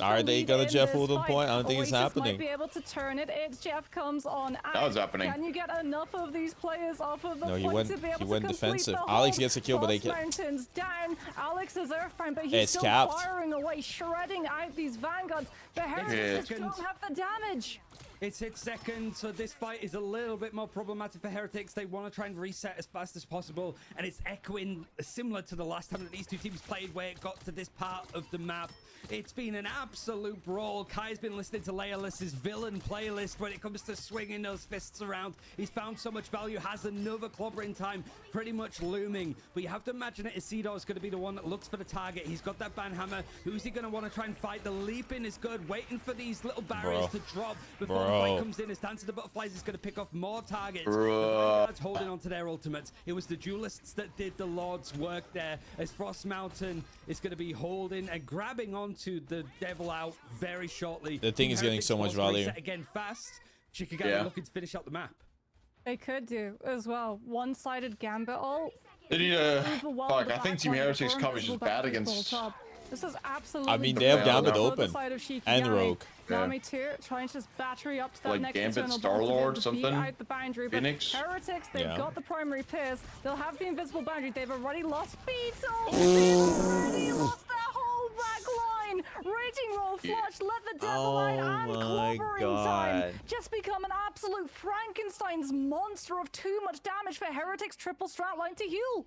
Are they gonna Jeff hold on point? I don't think it's happening. Might be able to turn it. It's Jeff comes on. That was happening. Can you get enough of these players off of the No, he point went to be able to defensive. complete the Alex hold? gets a kill, but they Frost can't. Mountain's down. Alex is earthbound, but he's It's still capped. firing away, shredding out these vanguards. The Heretics just don't have the damage. It's hit second, so this fight is a little bit more problematic for Heretics. They want to try and reset as fast as possible, and it's echoing similar to the last time that these two teams played, where it got to this part of the map. It's been an absolute brawl. Kai's been listening to Layalis's villain playlist when it comes to swinging those fists around. He's found so much value, has another clobbering time pretty much looming, but you have to imagine that Isidore is going to be the one that looks for the target. He's got that banhammer. Who's he going to want to try and fight? The leaping is good, waiting for these little barriers to drop before the fight comes in. As Dance of the Butterflies is going to pick off more targets. The Vanguard's holding on to their ultimates. It was the duelists that did the Lord's work there, as Frost Mountain is going to be holding and grabbing onto the Devil out very shortly. The thing is getting so much value. Again fast. Shikigami looking to finish out the map. They could do as well. One-sided Gambit ult. They need a... Fuck, I think Team Heretics coverage is bad against This is absolutely. I mean, they have Gambit on the open side of Shikigami. and Rogue. Nami too, trying to just battery up to that Like next Gambit, internal Star-Lord, beat something? out the boundary. But Phoenix? Heretics, they've Yeah. got the primary pierce. They'll have the invisible boundary. They've already lost Beetle. They've already lost their whole back line. Raging Roll Flush, let the devil out, and my clobbering time God. just become an absolute Frankenstein's monster of too much damage for Heretics triple strat line to heal.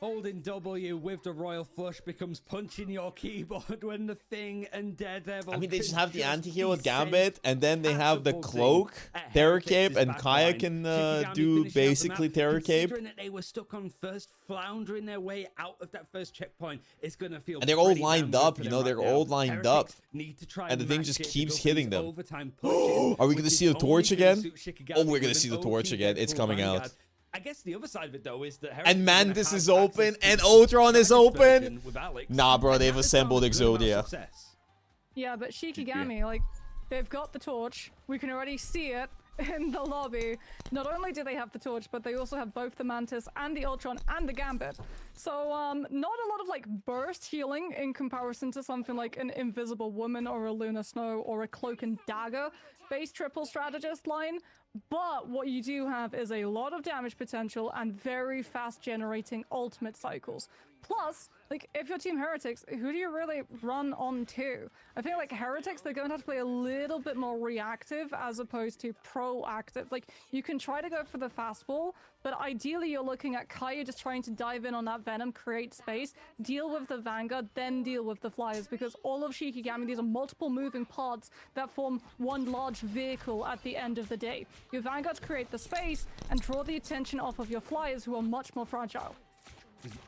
Holding W with the Royal Flush becomes punching your keyboard when the Thing and Daredevil. I mean, they just can have the anti-heal with descend Gambit, and then they have the at cloak, Heretics' Terror Cape, and back Kaya line. can Shikigami do finishing out the basically map. Terror Cape. Considering that they were stuck on first, floundering their way out of that first checkpoint, it's gonna feel. And they're all pretty lined damn good up, for you them know, they're right now. all lined up. Heretics need to try And the thing match just it to keeps go for hitting these them. overtime pushes, Are we which gonna is see the only torch gonna again? suit Shikigami Oh, we're with gonna an see the OP torch again. It's Deadpool coming out. Vanguard. I guess the other side of it though is that Heretics And are gonna Mantis have is access open, to and the Ultron is Alex open. version with Alex. Nah, bro, And they've that is assembled some good amount of Exodia. success. Yeah, but Shikigami, like, they've got the torch. We can already see it in the lobby. Not only do they have the torch, but they also have both the Mantis and the Ultron and the Gambit. So, not a lot of, like, burst healing in comparison to something like an Invisible Woman or a Luna Snow or a Cloak and Dagger based triple strategist line. But what you do have is a lot of damage potential and very fast generating ultimate cycles. Plus, like, if you're Team Heretics, who do you really run on to? I feel like Heretics, they're going to have to play a little bit more reactive as opposed to proactive. Like, you can try to go for the fastball, but ideally you're looking at Kaya just trying to dive in on that Venom, create space, deal with the Vanguard, then deal with the Flyers, because all of Shikigami, these are multiple moving parts that form one large vehicle at the end of the day. Your Vanguards create the space and draw the attention off of your Flyers, who are much more fragile.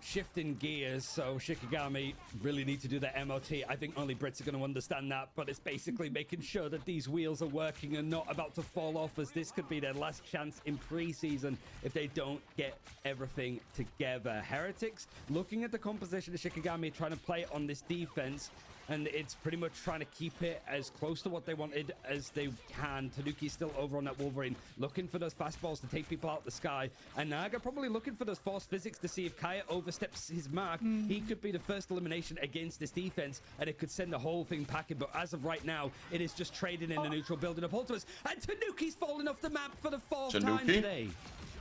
Shifting gears, so Shikigami really need to do their MOT. I think only Brits are going to understand that, but it's basically making sure that these wheels are working and not about to fall off, as this could be their last chance in preseason if they don't get everything together. Heretics looking at the composition of Shikigami, trying to play on this defense, and it's pretty much trying to keep it as close to what they wanted as they can. Tanuki's still over on that Wolverine, looking for those fastballs to take people out the sky. And Naga probably looking for those force physics to see if Kaya oversteps his mark. He could be the first elimination against this defense, and it could send the whole thing packing. But as of right now, it is just trading in the neutral, building up ultimates. And Tanuki's falling off the map for the fourth time today.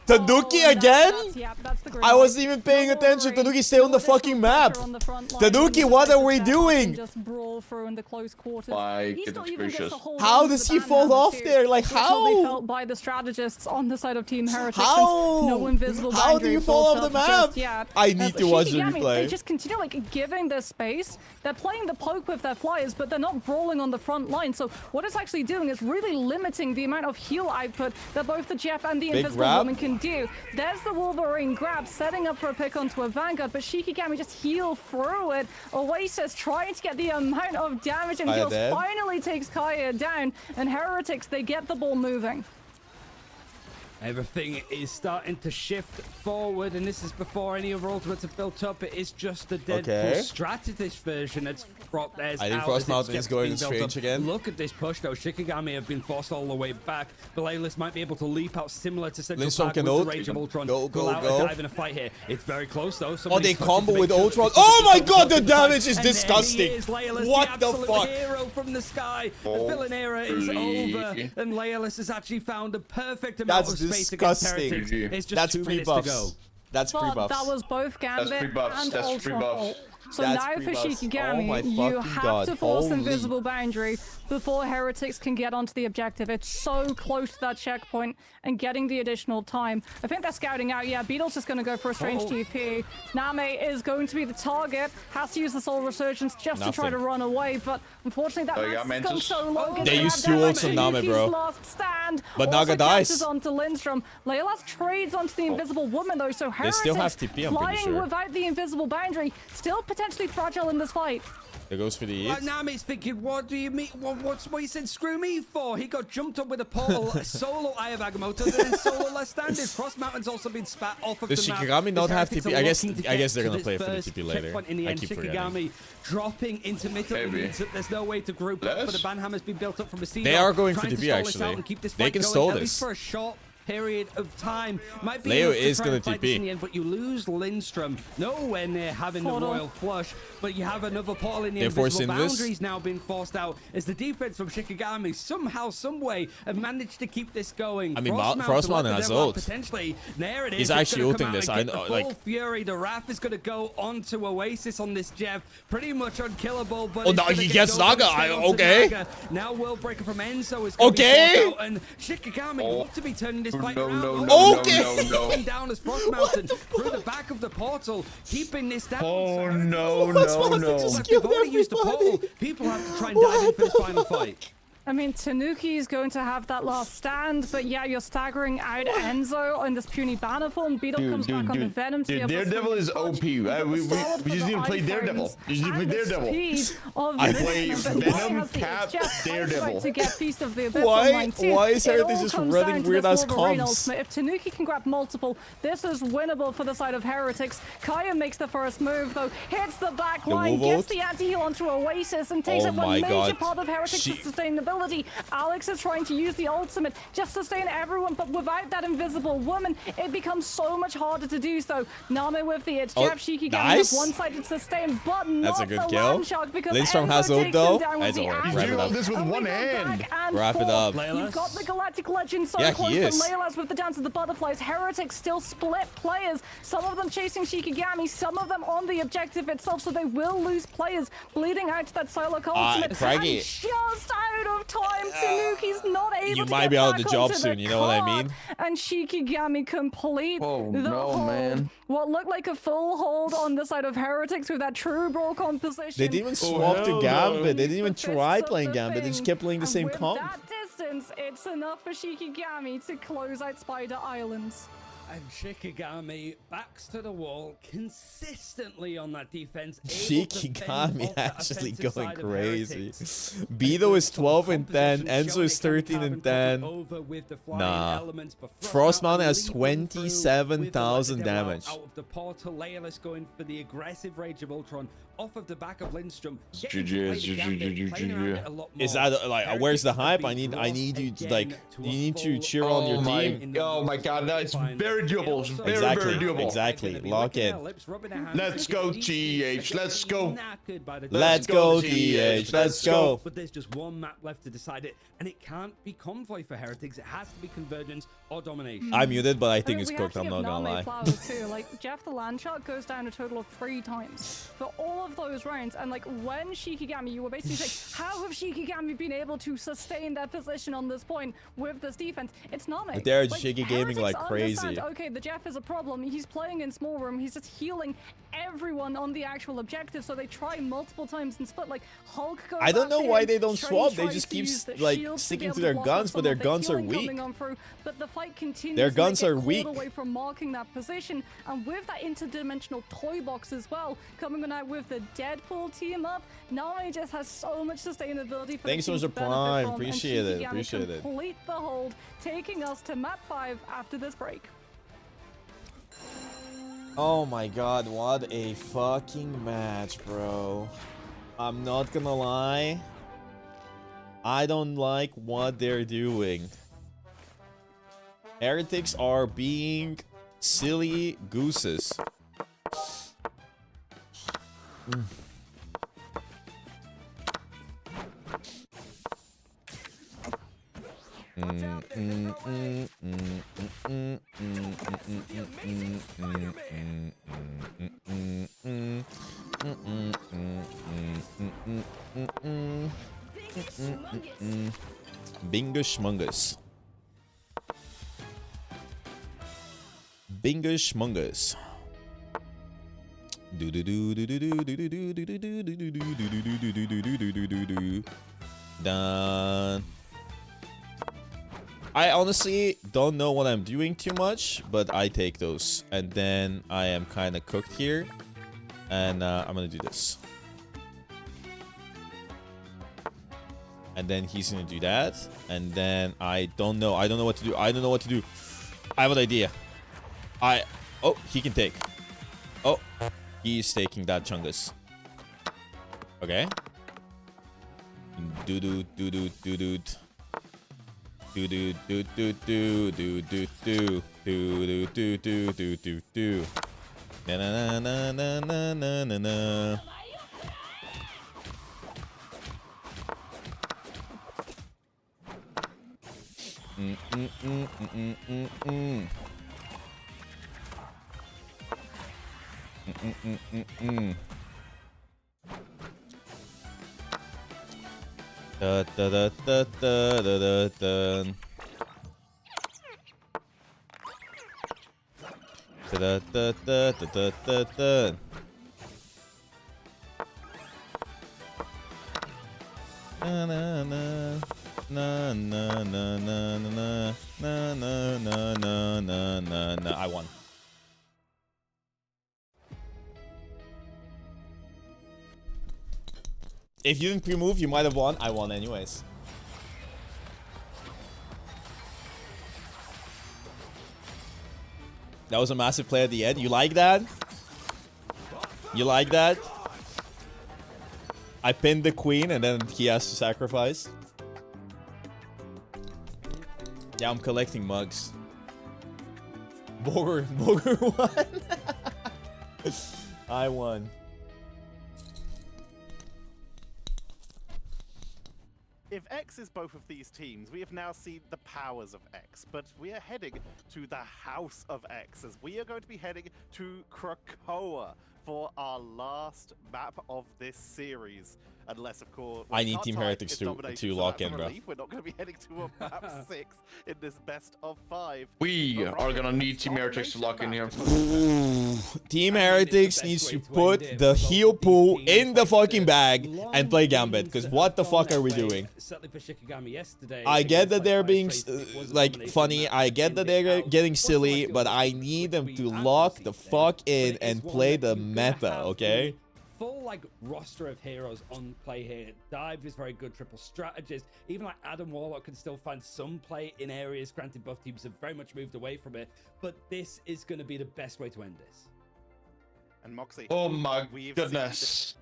Tanuki Oh, again? that's the green I light. wasn't even paying attention. Wolverine, Tanuki, stay on the no additional fucking map. pressure on the front line. Tanuki, When what the are we step up doing? and just brawl through in the close quarters. Like, He still it's even gets gracious. to hold How on to does the he fall banhammer off too, there? Like, which will be how? felt by the strategists on the side of Team Heretics. How? Since no invisible How do boundary you fall built off the up map? just yet. I need to watch the Shikigami, replay. They just continue like giving their space. They're playing the poke with their Flyers, but they're not brawling on the front line. So what it's actually doing is really limiting the amount of heal output that both the Jeff and the Big Invisible grab. Woman can do. There's the Wolverine grab, setting up for a pick onto a Vanguard, but Shikigami just heal through it. Oasis trying to get the amount of damage, and Kaya Gills dead. finally takes Kaya down, and Heretics, they get the ball moving. Everything is starting to shift forward, and this is before any other ultimates have built up. It is just the Deadpool Okay. strategist version that's brought theirs I think out Frost as it Mountain gets is going being built strange up. again. Look at this push, though. Shikigami have been forced all the way back. Belalis might be able to leap out similar to Central Lindstrom Park can with ult. the Rage of Ultron. Go, Pull go, out go. a dive in a fight here. It's very close, though. Oh, Somebody's they touching combo to make with sure that Ultron. this Oh is my a god, the fight. damage is And there he disgusting. is, Leolis, What the absolute fuck? hero from the sky. The Oh, villain era is please. over, and Leolis has actually found the perfect amount That's of space against disgusting. Heretics. It's just That's 2 minutes to go. pre-buffs. That's But pre-buffs. that was both Gambit pre-buffs, and that's Ultron pre-buffs. ult. So That's now for pre-buffs. Shikigami, Oh my you fucking have God. to force Holy. invisible boundary before Heretics can get onto the objective. It's so close to that checkpoint and getting the additional time. I think they're scouting out. Yeah, Beetle's just going to go for a strange TP. Name is going to be the target. Has to use the Soul Resurgence just to try to Nothing. run away. But unfortunately, that Oh, yeah, match has gone Mantis. so long. They It's used grabbed two down ults by on Name, Tanuki's bro. last stand. But Also Naga dies. catches onto Lindstrom. Leolas trades onto the Invisible Woman, though. So Heretics still have TP, I'm pretty flying sure. without the invisible boundary, still potentially fragile in this fight. There goes for the Right eat. now, he's thinking, what do you mean? What's what you said? Screw me for? He got jumped up with a portal, solo Eye of Agamotto, and then solo left standard. Cross Mountain's also been spat off of Does the map. Shikigami not The have Heretics TP? are I guess- looking to I guess get they're to gonna this play for the first TP later. checkpoint in the I end. keep Shikigami forgetting. dropping intermittently. Maybe. There's no way to group up, Yes. but the Banhammer's been built up from a sea. They are going for trying to TP, stall this actually. out and keep this They fight can going, stall at this. least for a short period of time. Might be Leo enough to is try gonna and fight this TP. in the end, but you lose Lindstrom. Nowhere near having the Portal. royal flush, but you have another portal in the They're invisible forcing this. boundaries now being forced out as the defense from Shikigami somehow, some way have managed to keep this going. I mean, Frostmountain Frostmountain has ult. potentially. There it is. He's It's actually gonna come ulting out this. and I get know, the full like- fury. The Wrath is going to go onto Oasis on this Jeff. Pretty much unkillable, but Oh, it's no, gonna he get gets Dogan Naga. straight onto Okay. Naga. Now World Breaker from Enzo is going Okay. to be forced out, and Shikigami look to be turning this fight no, around. no, Oh, no, Okay. no, no. down as Frostmountain through the back of the portal, keeping this down. Oh, So no, Frostmountain no, just no. if killed they've already used the everybody. portal, people have to try and dive in for this final fight. I mean, Tanuki is going to have that last stand, but yeah, you're staggering out Enzo in this puny banner form. Beetle comes back on the Venom to be able to Daredevil swing is the clutch. OP. You've got We the solid for just the need to play iframes Daredevil. You just need to play and the Daredevil. speed of I Venom, play but Venom, Why has the Cap, Jeff Daredevil. Right to get Feast of the Abyss Why- online too. why is It Heritage all just comes running down to weird this ass Wolverine comms? ultimate. If Tanuki can grab multiple, this is winnable for the side of Heretics. Kaya makes the first move though, hits the back line, wolf gets ult? the anti-heal onto Oasis and takes Oh up one my major God. part of Heretics' She- sustainability. Alex is trying to use the ultimate just to sustain everyone, but without that invisible woman, it becomes so much harder to do so. Name with the it's Oh, Jeff Shikigami nice. with one-sided sustain, but That's not a good the kill. land shark because Lindstrom Enzo has ult takes though. him down with That's the all right. axe. Wrap it doing all up. this with And we one go hand. back and Wrap it forth. up. You've got the Galactic Legend so Yeah, close, he but is. Leila's with the Dance of the Butterflies. Heretics still split players. Some of them chasing Shikigami, some of them on the objective itself, so they will lose players, bleeding out to that Psylocke ultimate. Kragie. And just out of time, Tanuki's not able You to might get be out of back the job onto soon, the you know what I card, mean? And Shikigami complete Oh, the no, hold. man. What looked like a full hold on the side of Heretics with that true brawl composition. They didn't even swap to hell no. Gambit. They didn't even The try fists of playing the Gambit. They just thing. kept playing the And same with comp. that distance, it's enough for Shikigami to close out Spider Islands. And Shikigami backs to the wall consistently on that defense. able to fend Shikigami off that actually offensive going side of crazy. Heretics. Beto is 12 and 10. Composition Enzo showing is it can be 13 and carbon 10. copied over with the flying Nah. elements, but Frostmountain has leaping through with the 27,000 Electro Devil damage. Out of the portal, Lealess going for the aggressive Rage of Ultron off of the back of Lindstrom. Is that like where's the hype? I need you to like you need to cheer on your team. Oh my God, no, it's very doable. It's very, Exactly, very doable. exactly. Lock in. Let's go, TH. Let's go. Let's go, TH. Let's go. But there's just one map left to decide it, and it can't be Convoy for Heretics. It has to be Convergence or Domination. I'm muted, but I I think mean, it's we cooked. have I'm to not give gonna Name lie. flowers too. Like Jeff the Landshark goes down a total of 3 times for all of those rounds, and like when Shikigami, you were basically saying, how have Shikigami been able to sustain that position on this point with this defense? It's Name. But they're Like, Shikigaming like Heretics crazy. understand, okay, the Jeff is a problem. He's playing in small room. He's just healing everyone on the actual objective, so they try multiple times and split. Like Hulk goes I don't know after why him, they don't Trey swap. They tries just to keep use the like shields to sticking be able to their block guns, off but some their of the guns are healing weak. coming on through, but the fight continues. Their and they guns get are called weak. away from marking that position, and with that interdimensional toy box as well, coming on out with the Deadpool team up, Nami just has so much sustainability for Thanks so the much team for to benefit Prime. from, and Appreciate it, Shikigami appreciate it. complete the hold, taking us to map 5 after this break. Oh my god, what a fucking match, bro. I'm not gonna lie. I don't like what they're doing. Heretics are being silly gooses. Bingo schmungus. Bingo schmungus. Done. I honestly don't know what I'm doing too much, but I take those. And then I am kind of cooked here. And I'm going to do this. And then he's going to do that. And then I don't know. I don't know what to do. I don't know what to do. I have an idea. Oh, he can take. Oh, he's taking that chungus. Okay. Doo-doo, doo-doo, doo-doo. Do do do do do do do do do do do do do do. Na na na na na na na na. Mm mm mm mm mm mm. Mm mm mm mm. Da da da da da da da da. Da da da da da da da. Na na na na na na na na na na na na na na. I won. If you didn't pre-move, you might have won. I won anyways. That was a massive play at the end. You like that? You like that? I pinned the queen and then he has to sacrifice. Yeah, I'm collecting mugs. Bogur won. I won. If X is both of these teams, we have now seen the powers of X, but we are heading to the House of X, as we are going to be heading to Krakoa for our last map of this series. Unless, of course, I need TeamHeretics to lock in, bro. We're not going to be heading to a map 6 in this best of 5. We are gonna need TeamHeretics to lock in here. TeamHeretics needs to put the heal pool in the fucking bag and play Gambit, because what the fuck are we doing? I get that they're being like funny, I get that they're getting silly, but I need them to lock the fuck in and play the meta, okay? Full like roster of heroes on play here. Dive is very good, triple strategist. Even like Adam Warlock can still find some play in areas. Granted, both teams have very much moved away from it, but this is going to be the best way to end this. And Moxie, oh my goodness.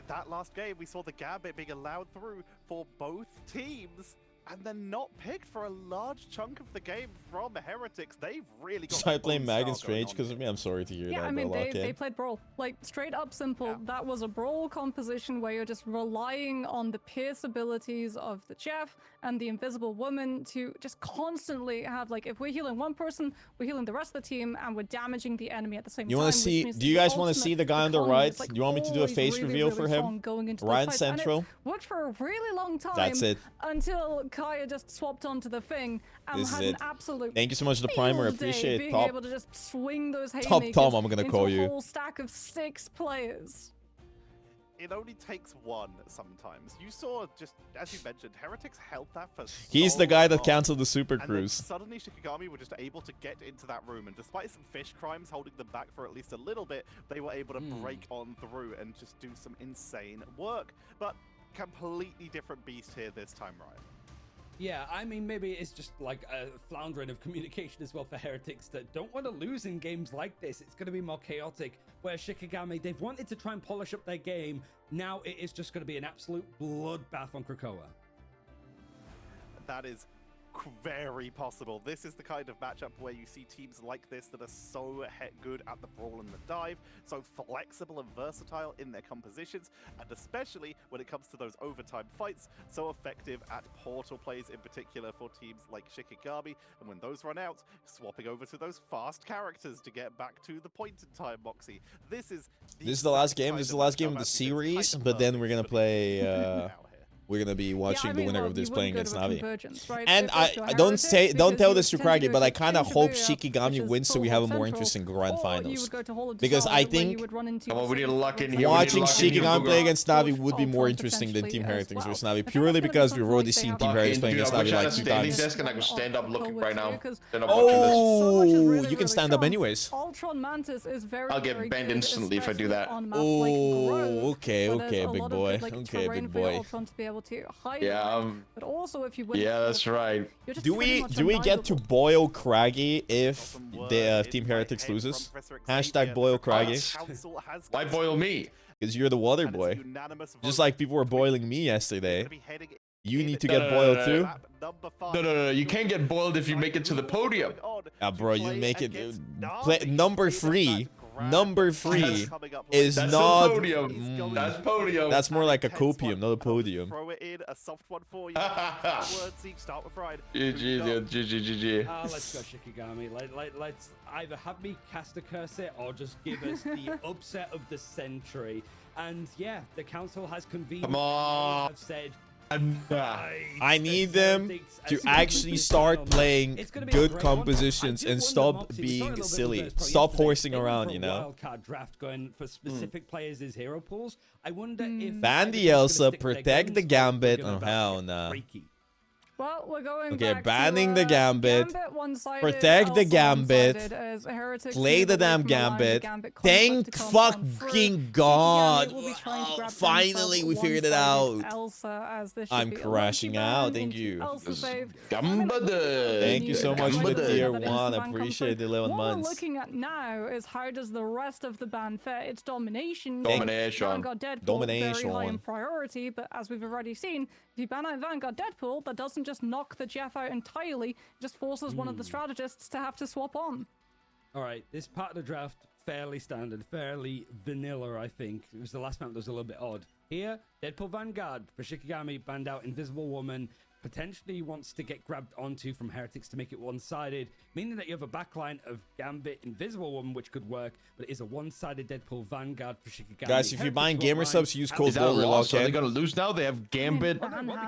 That last game, we saw the Gambit being allowed through for both teams, and then not picked for a large chunk of the game from Heretics. They've really got. So I playing Mag and Strange because of me. I'm sorry to hear that. Yeah, I mean they played Brawl. Like straight up simple. Yeah. That was a Brawl composition where you're just relying on the pierce abilities of the Chef and the Invisible Woman to just constantly have like, if we're healing one person, we're healing the rest of the team, and we're damaging the enemy at the same time. You want to see? Do you guys want to see the guy on the right? Do you want me to do a face reveal for him? Ryan Central. Worked for a really long time. That's it. Until Kaya just swapped onto the thing and had an absolute. Thank you so much, the primer. Appreciate it. Being Top. Able to just swing those Top Tom, I'm gonna call you. A whole stack of 6 players. It only takes one sometimes. You saw, just as you mentioned, Heretics held that for He's the guy that canceled the Super and Cruise. Suddenly Shikigami were just able to get into that room, and despite some fish crimes holding them back for at least a little bit, they were able to break on through and just do some insane work. But completely different beast here this time, Ryan. Yeah, I mean, maybe it's just like a floundering of communication as well for Heretics that don't want to lose in games like this. It's going to be more chaotic, where Shikigami, they've wanted to try and polish up their game. Now it is just going to be an absolute bloodbath on Krakoa. That is very possible. This is the kind of matchup where you see teams like this that are so good at the brawl and the dive, so flexible and versatile in their compositions, and especially when it comes to those overtime fights, so effective at portal plays in particular for teams like Shikigami, and when those run out, swapping over to those fast characters to get back to the point in time, Moxie. This is the last game. This is the last game of the series, but then we're gonna play we're gonna be watching the winner of this playing against Navi. Right? And I don't tell this to Kragie, but I kind of hope Shikigami wins so we have a more interesting grand finals. Because I think we need to lock in here. Watching Shikigami play against Navi would be more interesting than TeamHeretics versus Navi, purely because we've already seen TeamHeretics playing against Navi like 2 times. Desk and I can stand up looking right now. Oh, you can stand up anyways. I'll get banned instantly if I do that. Oh, okay, big boy. Okay, big boy. Yeah, but also if you win, yeah, that's right. Do we get to boil Kragie if the TeamHeretics loses? Hashtag boil Kragie. Why boil me? Because you're the water boy. Just like people were boiling me yesterday. You need to get boiled too? No. You can't get boiled if you make it to the podium. Yeah, bro, you make it. Number 3. Number 3 is That's not. the podium. That's podium. That's more like a copium, not a podium. Throw it in, a soft one for you. Words Zeke, start with Ryan. GG. Let's go Shikigami. Let's either have me cast a curse it or just give us the upset of the century. And yeah, the council has convened. Come on. Have said I need them to actually start playing good compositions and stop being silly. Stop horsing around, you know. Wildcard draft going for specific players as hero pools. I wonder if Ban the Elsa, protect the Gambit. Oh hell no. Well, we're going Okay, back banning to, the Gambit, one-sided, protect the Elsa Gambit, one-sided, as Heretics play move the away damn from the line, the Gambit. Gambit conflict Thank to come on through. fucking God. will be trying to grab Finally, we themselves figured it one-sided out. Elsa, as this should I'm be a crashing lucky out. ban Thank into you. Elsa save. Thank you so much for the tier Gambit 1. ban Appreciate the 11 What months. we're looking at now is how does the rest of the ban fare? It's domination. Domination. Vanguard Deadpool very high in priority, but as we've already seen, if you ban out Vanguard Deadpool, that doesn't just knock the Jeff out entirely, it just forces one of the strategists to have to swap on. All right, this part of the draft, fairly standard, fairly vanilla, I think. It was the last map that was a little bit odd. Here, Deadpool Vanguard for Shikigami, banned out Invisible Woman, potentially wants to get grabbed onto from Heretics to make it one-sided, meaning that you have a backline of Gambit, Invisible Woman, which could work, but it is a one-sided Deadpool Vanguard for Shikigami. Guys, if you're buying gamer subs, use code Is that a Bogur. loss? Are they gonna lose now? They have Gambit.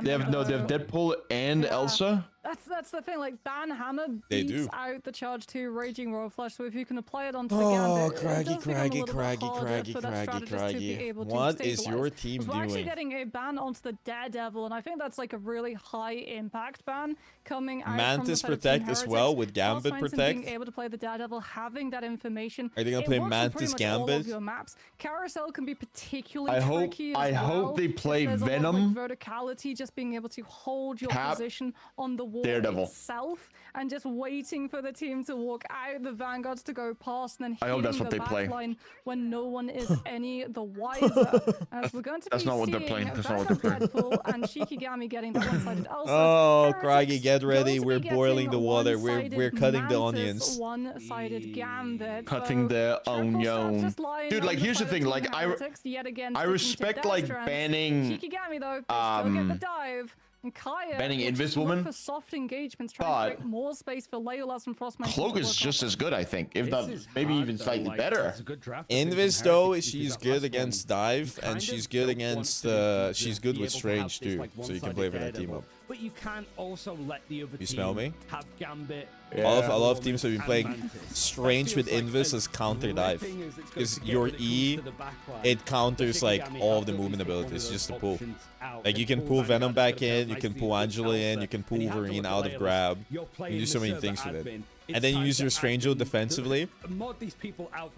They have Deadpool and Elsa. That's the thing, like Ban Hammer They beats do. out the charge 2 Raging Royal Flush, so if you can apply it onto Oh, the Gambit, Craggie, it does become a little bit harder for that Craggie. strategist to be able to What is stabilize. your team We're actually doing? getting a ban onto the Daredevil, and I think that's like a really high impact ban coming out Mantis from the Protect Team as Heretics. well with Gambit Whilst Protect? being able to play the Daredevil, having that information. Are they gonna it play works on Mantis pretty much all of Gambit? your maps. Carousel can be particularly I hope tricky as well. they play There's a lot of, Venom. like, verticality, just being able to hold your Cap, position on the wall Daredevil. itself, and just waiting for the team to walk out, the Vanguards to go past, and then I hope that's hitting what the they play. backline when no one is any the wiser. As we're going to That's be not what they're seeing playing. That's not what they're Vanguard Deadpool and Shikigami getting that one-sided Elsa. Oh, Heretics Craggie, get ready. going to We're be boiling getting the water. We're one-sided cutting the Mantis, onions. One-sided Gambit. Cutting So the triple onion. stats just lying Dude, on like, the here's the side of thing, Team like, Heretics, yet again I sticking to respect, their like, strengths. banning, Shikigami though, they still get the dive. And Kaya banning will just Invisible look Woman, for soft engagements, trying but to create more space for Legolas and Frostmite. Cloak is just as good, I think, if not maybe even slightly better. Invis though, she's good against dive, and she's good against she's good with Strange too, so you can play for that team up. But you can also let the other You team smell me? have Gambit. A lot of teams have been playing Strange with Invis as counter dive, because your E, it counters like all of the movement abilities, just to pull. Like you can pull Venom back in, you can pull Angela in, you can pull Wolverine out of grab. You can do so many things with it. And then you use your Stranger defensively.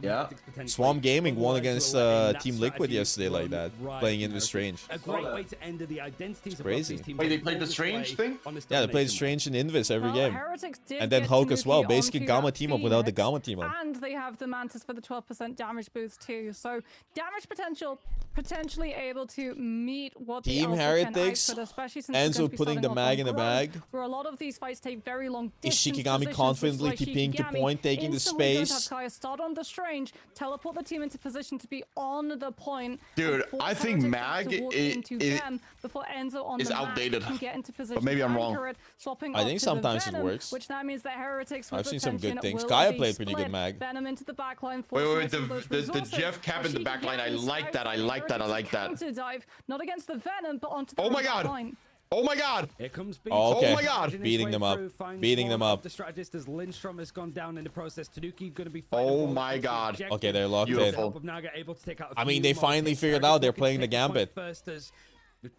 Yeah. Swamp Gaming won against Team Liquid yesterday like that, playing in with Strange. A great way to end the identities of crazy. both these teams. Wait, they played the Strange thing? Yeah, they played Strange and Invis every Well, game. Heretics did And then get Hulk as Tanuki well. Basically onto Gamma that team up without the Phoenix, Gamma team up. And they have the Mantis for the 12% damage boost too. So damage potential, potentially able to meet what the Team Elsa Heretics, can output, especially since Enzo we're going to be putting the starting off mag on in the Grove, bag. where a lot of these fights take very long Is distance Shikigami positions, confidently which is like keeping the Shikigami point, taking the instantly going to space? have Kaya start on the Strange, teleport the team into position to be on the point. Dude, and force I think Heretics Mag to walk into them before Enzo on is the map outdated. can get into position. maybe I'm to wrong. anchor it, swapping I up think to the sometimes it Venom, works. Which now means that Heretics I've with seen some good attention things. will Kaya be played pretty good split. mag. Venom into the backline. Wait, forcing those the resources. Jeff cap in the backline, I like that, I like that, I like that. Counter dive, not against the Venom, but onto the Oh my god! backline. Oh my god! Here comes Oh, okay. Oh my god! Beating them up. Beating them up. The strategist as Lindstrom has gone down in the process. Tanuki going to be Oh my god. Okay, they're locked in. Beautiful. I mean, they finally figured out they're playing the Gambit. First as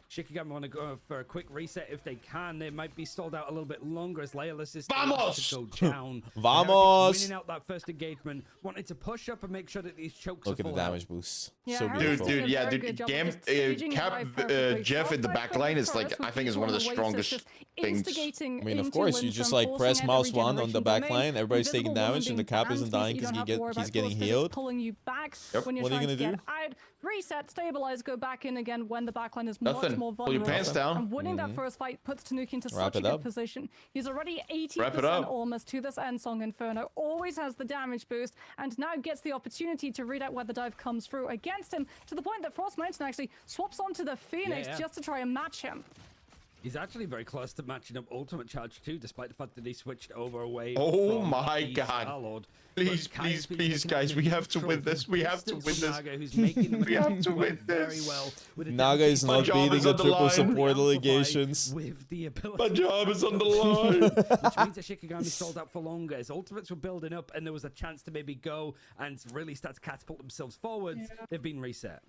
Shikigami want to go for a quick reset if they can. They might be stalled out a little bit longer as Leolis is Vamos! to go down. Vamos! Winning out that first engagement, wanted to push up and make sure that these chokes Look are at the full out. damage boost. Yeah, So Heretics beautiful. did a Dude, very good job of Gam, just staging Cap, dive perfectly. Jeff in the Soft dive backline is first like, with I think is one of the people on strongest Oasis, just instigating. I mean, of into course, you just Lindstrom, like press forcing out mouse the 1 on the regeneration back domain. line. Everybody's taking Invisible Woman damage, and the being cap isn't banned dying means because you don't have to worry he's about getting Ghost Fist healed. pulling you back Yep. when you're What are you trying to gonna get out. Reset, stabilize, go back in again when the backline is much Nothing. more Pull your vulnerable. pants down. And winning that first fight puts Tanuki into Wrap such a it good up. position. He's already Wrap it 80% up. almost to this end song Inferno. Always has the damage boost, and now gets the opportunity to read out where the dive comes through against him, to the point that Frost Mountain actually swaps onto the Phoenix just to try and match him. He's actually very close to matching up ultimate charge too, despite the fact that he switched over away. Oh from my the God. Star-Lord. Please, But Kaya's please, been please, taking guys, out we the have to win neutral this. We have to distance win from this. Naga, who's making the We have mechanics to work win very this. well with the Naga is damage not job beating is the on the triple line. support amplify allegations. with the ability. My job is on the line. Which means that Shikigami stalled out for longer. His ultimates were building up, and there was a chance to maybe go and really start to catapult themselves forwards. They've been reset.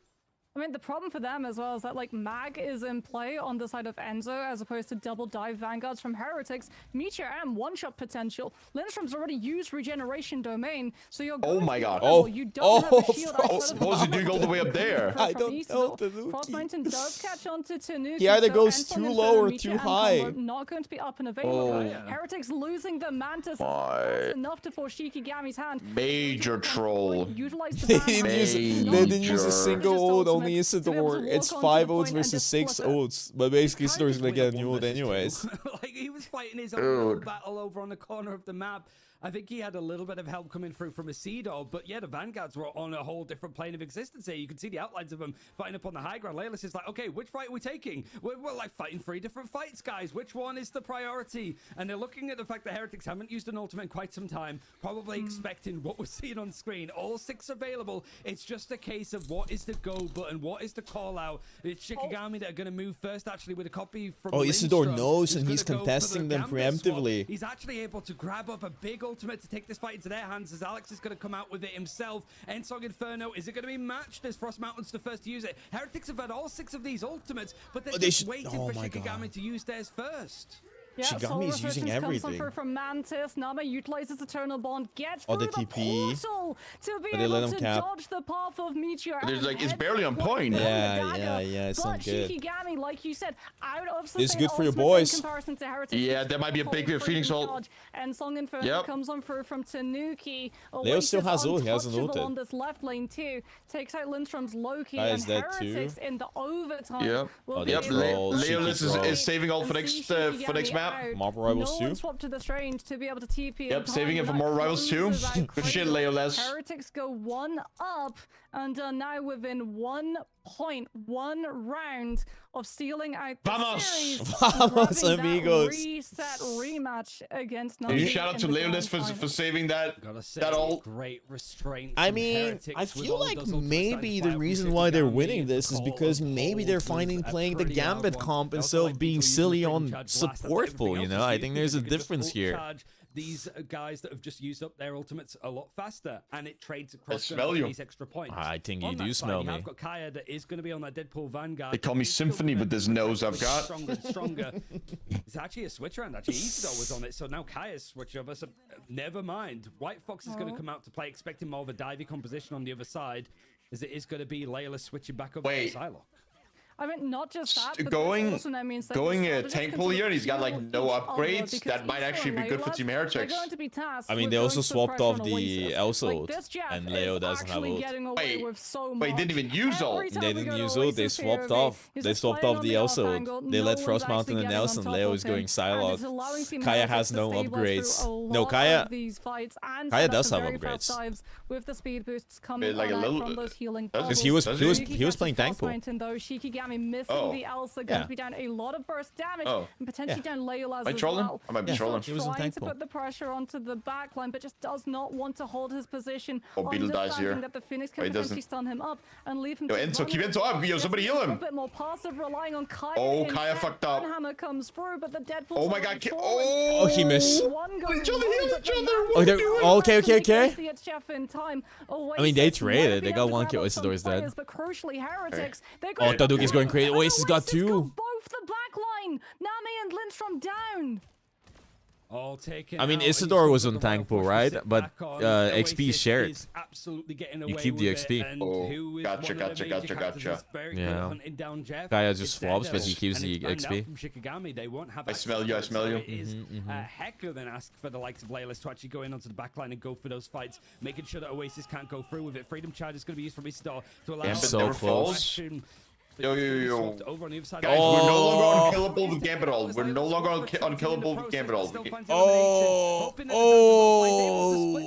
I mean, the problem for them as well is that, like, Mag is in play on the side of Enzo as opposed to double dive Vanguards from Heretics. Meteor and one-shot potential. Lindstrom's already used regeneration domain, so you're Oh my God. You don't have a shield Frost. outside of What was he doing all the way up there? I don't know, Tanuki. Frost Mountain does catch on to Tanuki. He either so goes Ensong too Inferno, low or Meteor too and high. combo not going to be up and available. Oh. Heretics losing the Mantis. My. That's enough to force Shikigami's hand. Major troll. Utilize the They ban didn't hand. use Major. they didn't use a Just single ult, only ultimates instant to be able to war. walk It's onto 5 the ults point and versus just 6 flip it. ults. But basically, Kind Story's of gonna played get a a new ult 1 versus 2. anyways. Like, he was fighting his own little Dude. battle over on the corner of the map. I think he had a little bit of help coming through from Isidore, but yeah, the Vanguards were on a whole different plane of existence here. You can see the outlines of them fighting up on the high ground. Laylis is like, okay, which fight are we taking? We're like fighting 3 different fights, guys. Which one is the priority? And they're looking at the fact that Heretics haven't used an ultimate in quite some time, probably expecting what we're seeing on screen. All 6 available. It's just a case of what is the go button, what is the call out. It's Shikigami that are going to move first, actually, with a copy from Oh, Isidore Lindstrom, knows, who's and he's gonna go for the contesting them Gambit swap. preemptively. He's actually able to grab up a big ultimate to take this fight into their hands, as Alex is going to come out with it himself. Ensong Inferno, is it going to be matched as Frost Mountain's the first to use it? Heretics have had all 6 of these ultimates, but they're they just should- waiting oh for my Shikigami God. to use theirs first. Yeah, Shikigami Solar is using Resistance comes everything. through from Mantis. Nama utilizes Eternal Bond, gets Oh, through the the TP. portal to be But they let able him to cap. dodge the path of Meteor. There's, and like, it's head barely on towards point. the Yeah, dagger. yeah, it's but not good. Shikigami, like you said, out of This is sustained good for your ultimates boys. in comparison to Heretics. Yeah, there might be a big Full Phoenix freaking ult. charge. And Song Inferno Yep. comes on through from Tanuki. Leo still has ult, he hasn't untouchable ulted. on this left lane too. Takes out Lindstrom's Loki, Kaya and is dead too. Heretics in the overtime. Yep. will Oh, be they Yep, able to trolled. Leolus Shiki trolled. is saving all for and next see for next Shikigami map. out. Mob rivals No too? one swapped to this range to be able to TP. Yep, saving it for more rivals too. Good shit, Leolus. Heretics go 1 up and are now within 1 point, 1 round of stealing out the Vamos! series. Vamos, grabbing that amigos. reset rematch against New Navi shout out in to the Leolus grand for final. saving that Gotta say, ult. great restraint. I from mean, Heretics I with feel all like those ultimates maybe starting to the fire from reason why they're Shikigami. winning The this is call because of maybe they're hold finding was a playing the pretty hard Gambit one. comp They also instead like of being people silly using on free charge blast after supportful, everything you know? else I is think used there's a because you can just difference here. ult-charge these guys that have just used up their ultimates a lot faster, and it trades I across smell you. these extra points. I think you On do that side, smell you me. have got Kaya that is going to be on that Deadpool Vanguard. They call me He's still Symphony gonna with this be nose I've got. stronger and stronger. It's actually a switch around. Actually, Isidore was on it, so now Kaya's switch over. So never mind. White Fox is going to come out to play, expecting more of a divey composition on the other side, as it is going to be Layla switching back over Wait. to Psylocke. I mean, not just that, but Going- this also now means that going the a strategists tank can pull sort of here, and he's got, like, heal no each other, upgrades. because That might Isidore actually be and good for Layla, Team they're Heretics. going to be tasked I mean, with they going also to swapped pressure off on the Oasis. Elsa Like, ult, this Jeff and is Leo doesn't have actually ult. getting away Wait, with so wait, much. didn't even use ult. Every time They we didn't go to use ult, they Oasis swapped POV, off. he's They just swapped playing off on the off Elsa angle. ult. They No let one's Frost actually Mountain and getting on Nelson. top Leo of is him, going and it's Psylocke. allowing Team Kaya Heretics has to no stabilize upgrades. through a No, lot Kaya- of these fights and Kaya set up does some have very fast upgrades. dives with the speed boosts coming Like a on out little- from those healing Does he? Because bubbles. he was Shiki playing catches tank Frost pool. Mountain, though. Shikigami missing Oh. the Elsa, going Yeah. to be down a lot of burst damage, Oh. and potentially Yeah. down Layla's Am I as trolling? well. I might be Yeah. trolling. He was in Trying tank to pool. put the pressure onto the backline, but just does not want to hold his position. Oh, Beetle dies understanding here. that the Phoenix can Wait, potentially doesn't. stun him up and leave him Yo, to Enzo, run keep with Enzo it. up. Yo, Just somebody being heal a him. little bit more passive, relying on Kaya. Oh, instead. Kaya fucked up. Hammer comes through, but the Deadpool. Oh my God, Oh, he missed. One goes Each other wide, heal but each the other. man What they're- are you doing? oh, okay, okay, okay. The HF in time. I mean, they Oasis traded. might They be got able to one grab kill. up some Isidore's dead. players, but crucially, Heretics. They're Oh, going to Tanuki's going crazy. and Oasis got Oasis two. both the back line. Nami and Lindstrom down. All taken I mean, out. Isidore was He's on got the tank right pool, push to right? sit But back on. XP Oasis shared. is absolutely getting You away keep the with XP. it, and Oh, who is gotcha, one of the gotcha, major gotcha, characters gotcha. that's very good at Yeah. hunting down Jeff. Gaia It's just Daredevil, flops, but he keeps and the it's banned XP. out from Shikigami. They won't have I access smell to you, I it, smell so you. It is a heck of an ask for the likes of Laylas to actually go in onto the backline and go for those fights, making sure that Oasis can't go through with it. Freedom Charge is going to be used from Isidore to allow Gambit So never close. falls. aggression. Yo, yo, yo. Swapped over on the other side. Guys, Oh. we're no longer unkillable with Gambit all. We're no longer unkillable with Gambit all.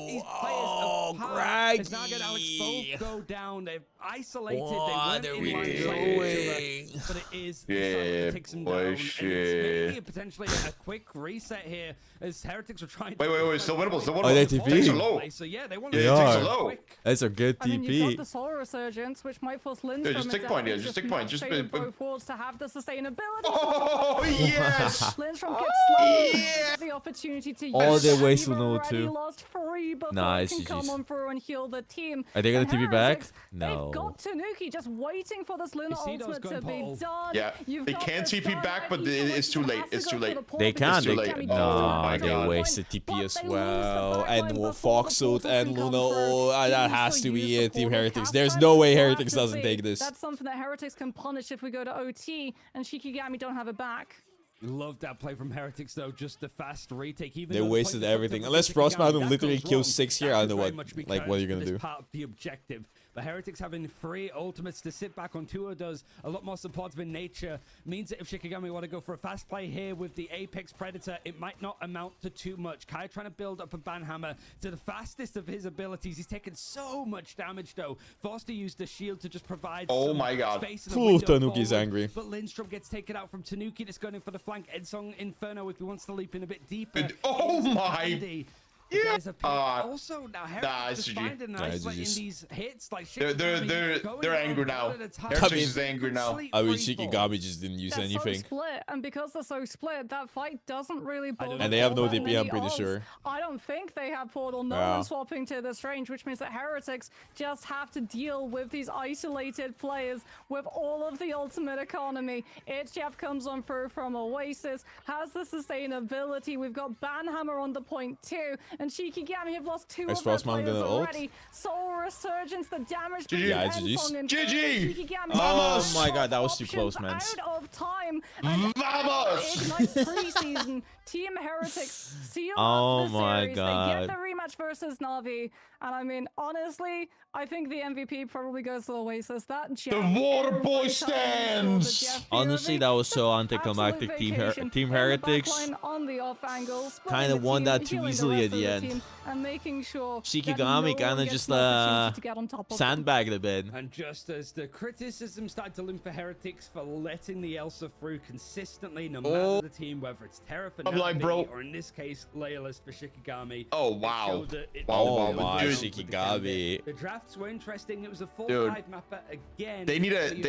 Oh, Kragie. It's now got Alex both go down. They've isolated. What they are weren't we in line sight of each other, doing? but it is Yeah, takes them boy, down. And it's shit. maybe potentially a quick reset here as Heretics are trying. Wait, still winnable, still winnable. Oh, they Takes TP. are low. So yeah, they want They to are. quick. That's a good I mean, you've got TP. the Solar Resurgence, which might force Lindstrom just tick and point, yeah, Decisive just tick point, just much be- both forwards to have the sustainability. Oh, yes! Lindstrom gets slowed. yeah! The opportunity to Oh, use they it. wasted You've no already too. lost 3 before Nice, it can GGs. come on through and heal the team. Are they gonna And TP back? Heretics, No. They've got Tanuki just waiting for this Luna Isidore's ultimate to going be portal. done. Yeah, You've they got can the TP stun back, but ready, it's so too late, has to it's go too for late. the port They because can. It's too They late. Shikigami Oh doesn't my have they God. the wasted point, TP but as they lose the well. backline And before Fox the ult portal and can come Luna. through. Oh, that You has also to be use the it, Team portal Heretics. cap There's time, no but way we'll have Heretics to doesn't see. take this. That's something that Heretics can punish if we go to OT and Shikigami don't have it back. Love that play from Heretics though, just the fast retake. Even They though the wasted point is everything. up to Unless Shikigami, Frostmaiden that literally goes kills wrong. 6 here, That I could don't know very what. much be Like, what are you cursed, gonna but do? it's part of the objective. But Heretics having 3 ultimates to sit back on 2 does a lot more supportive in nature. Means that if Shikigami want to go for a fast play here with the Apex Predator, it might not amount to too much. Kai trying to build up a banhammer to the fastest of his abilities. He's taken so much damage though. Forced to use the shield to just provide Oh some my God. space in the Ooh, window Tanuki's forward. angry. But Lindstrom gets taken out from Tanuki. That's going in for the flank. Edsong Inferno if he wants to leap in a bit deeper. Oh is my- handy. Yeah. There's a pick. Also, now Heretics just GG. finding Nah, nice like, in GG's. these hits. Like They're Shikigami going angry on now. one at a time. Heretics I mean- is angry now. Complete I mean, free fall. Shikigami just didn't use They're anything. so split, and because they're so split, that fight doesn't really bother And they have no all that DP, I'm many pretty odds. sure. I don't think they have portal. No Yeah. one swapping to this range, which means that Heretics just have to deal with these isolated players with all of the ultimate economy. HF comes on through from Oasis, has the sustainability. We've got Banhammer on the point too, and Shikigami have lost 2 Is of their Frostman players gonna ult? already. Soul Resurgence, the damage. GG. Yeah, GG's. GG. Oh my God, that was too close, man. Out of time. And Vamos! Ignite preseason. Team Heretics seal Oh up the my series. They God. get the rematch versus Navi. And I mean, honestly, I think the MVP probably goes to Oasis. That Jeff, water every boy time we saw the stands. Jeff Honestly, POV, that was so absolute anticlimactic. vacation. Team In the Heretics backline on the off angle, splitting kinda the won team, that too healing the easily rest at the of the end. team, and making sure that Shikigami no one kinda gets just an opportunity to get on top of them. sandbagged a bit. And just as the criticism started to loom for Heretics for letting the Elsa through consistently, no matter the team, whether it's Terra for I'm like, Navi, bro. or in this case, Laylas for Shikigami. Oh, it wow. showed that it Wow, was wow, really wow, good Dude. with the Shikigami. candidate. The drafts were interesting. It was a full Dude. 5 mapper again. They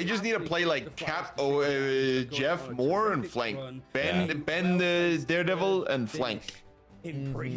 just need to play like Cap Jeff more and flank. Ben the Daredevil and flank. In pre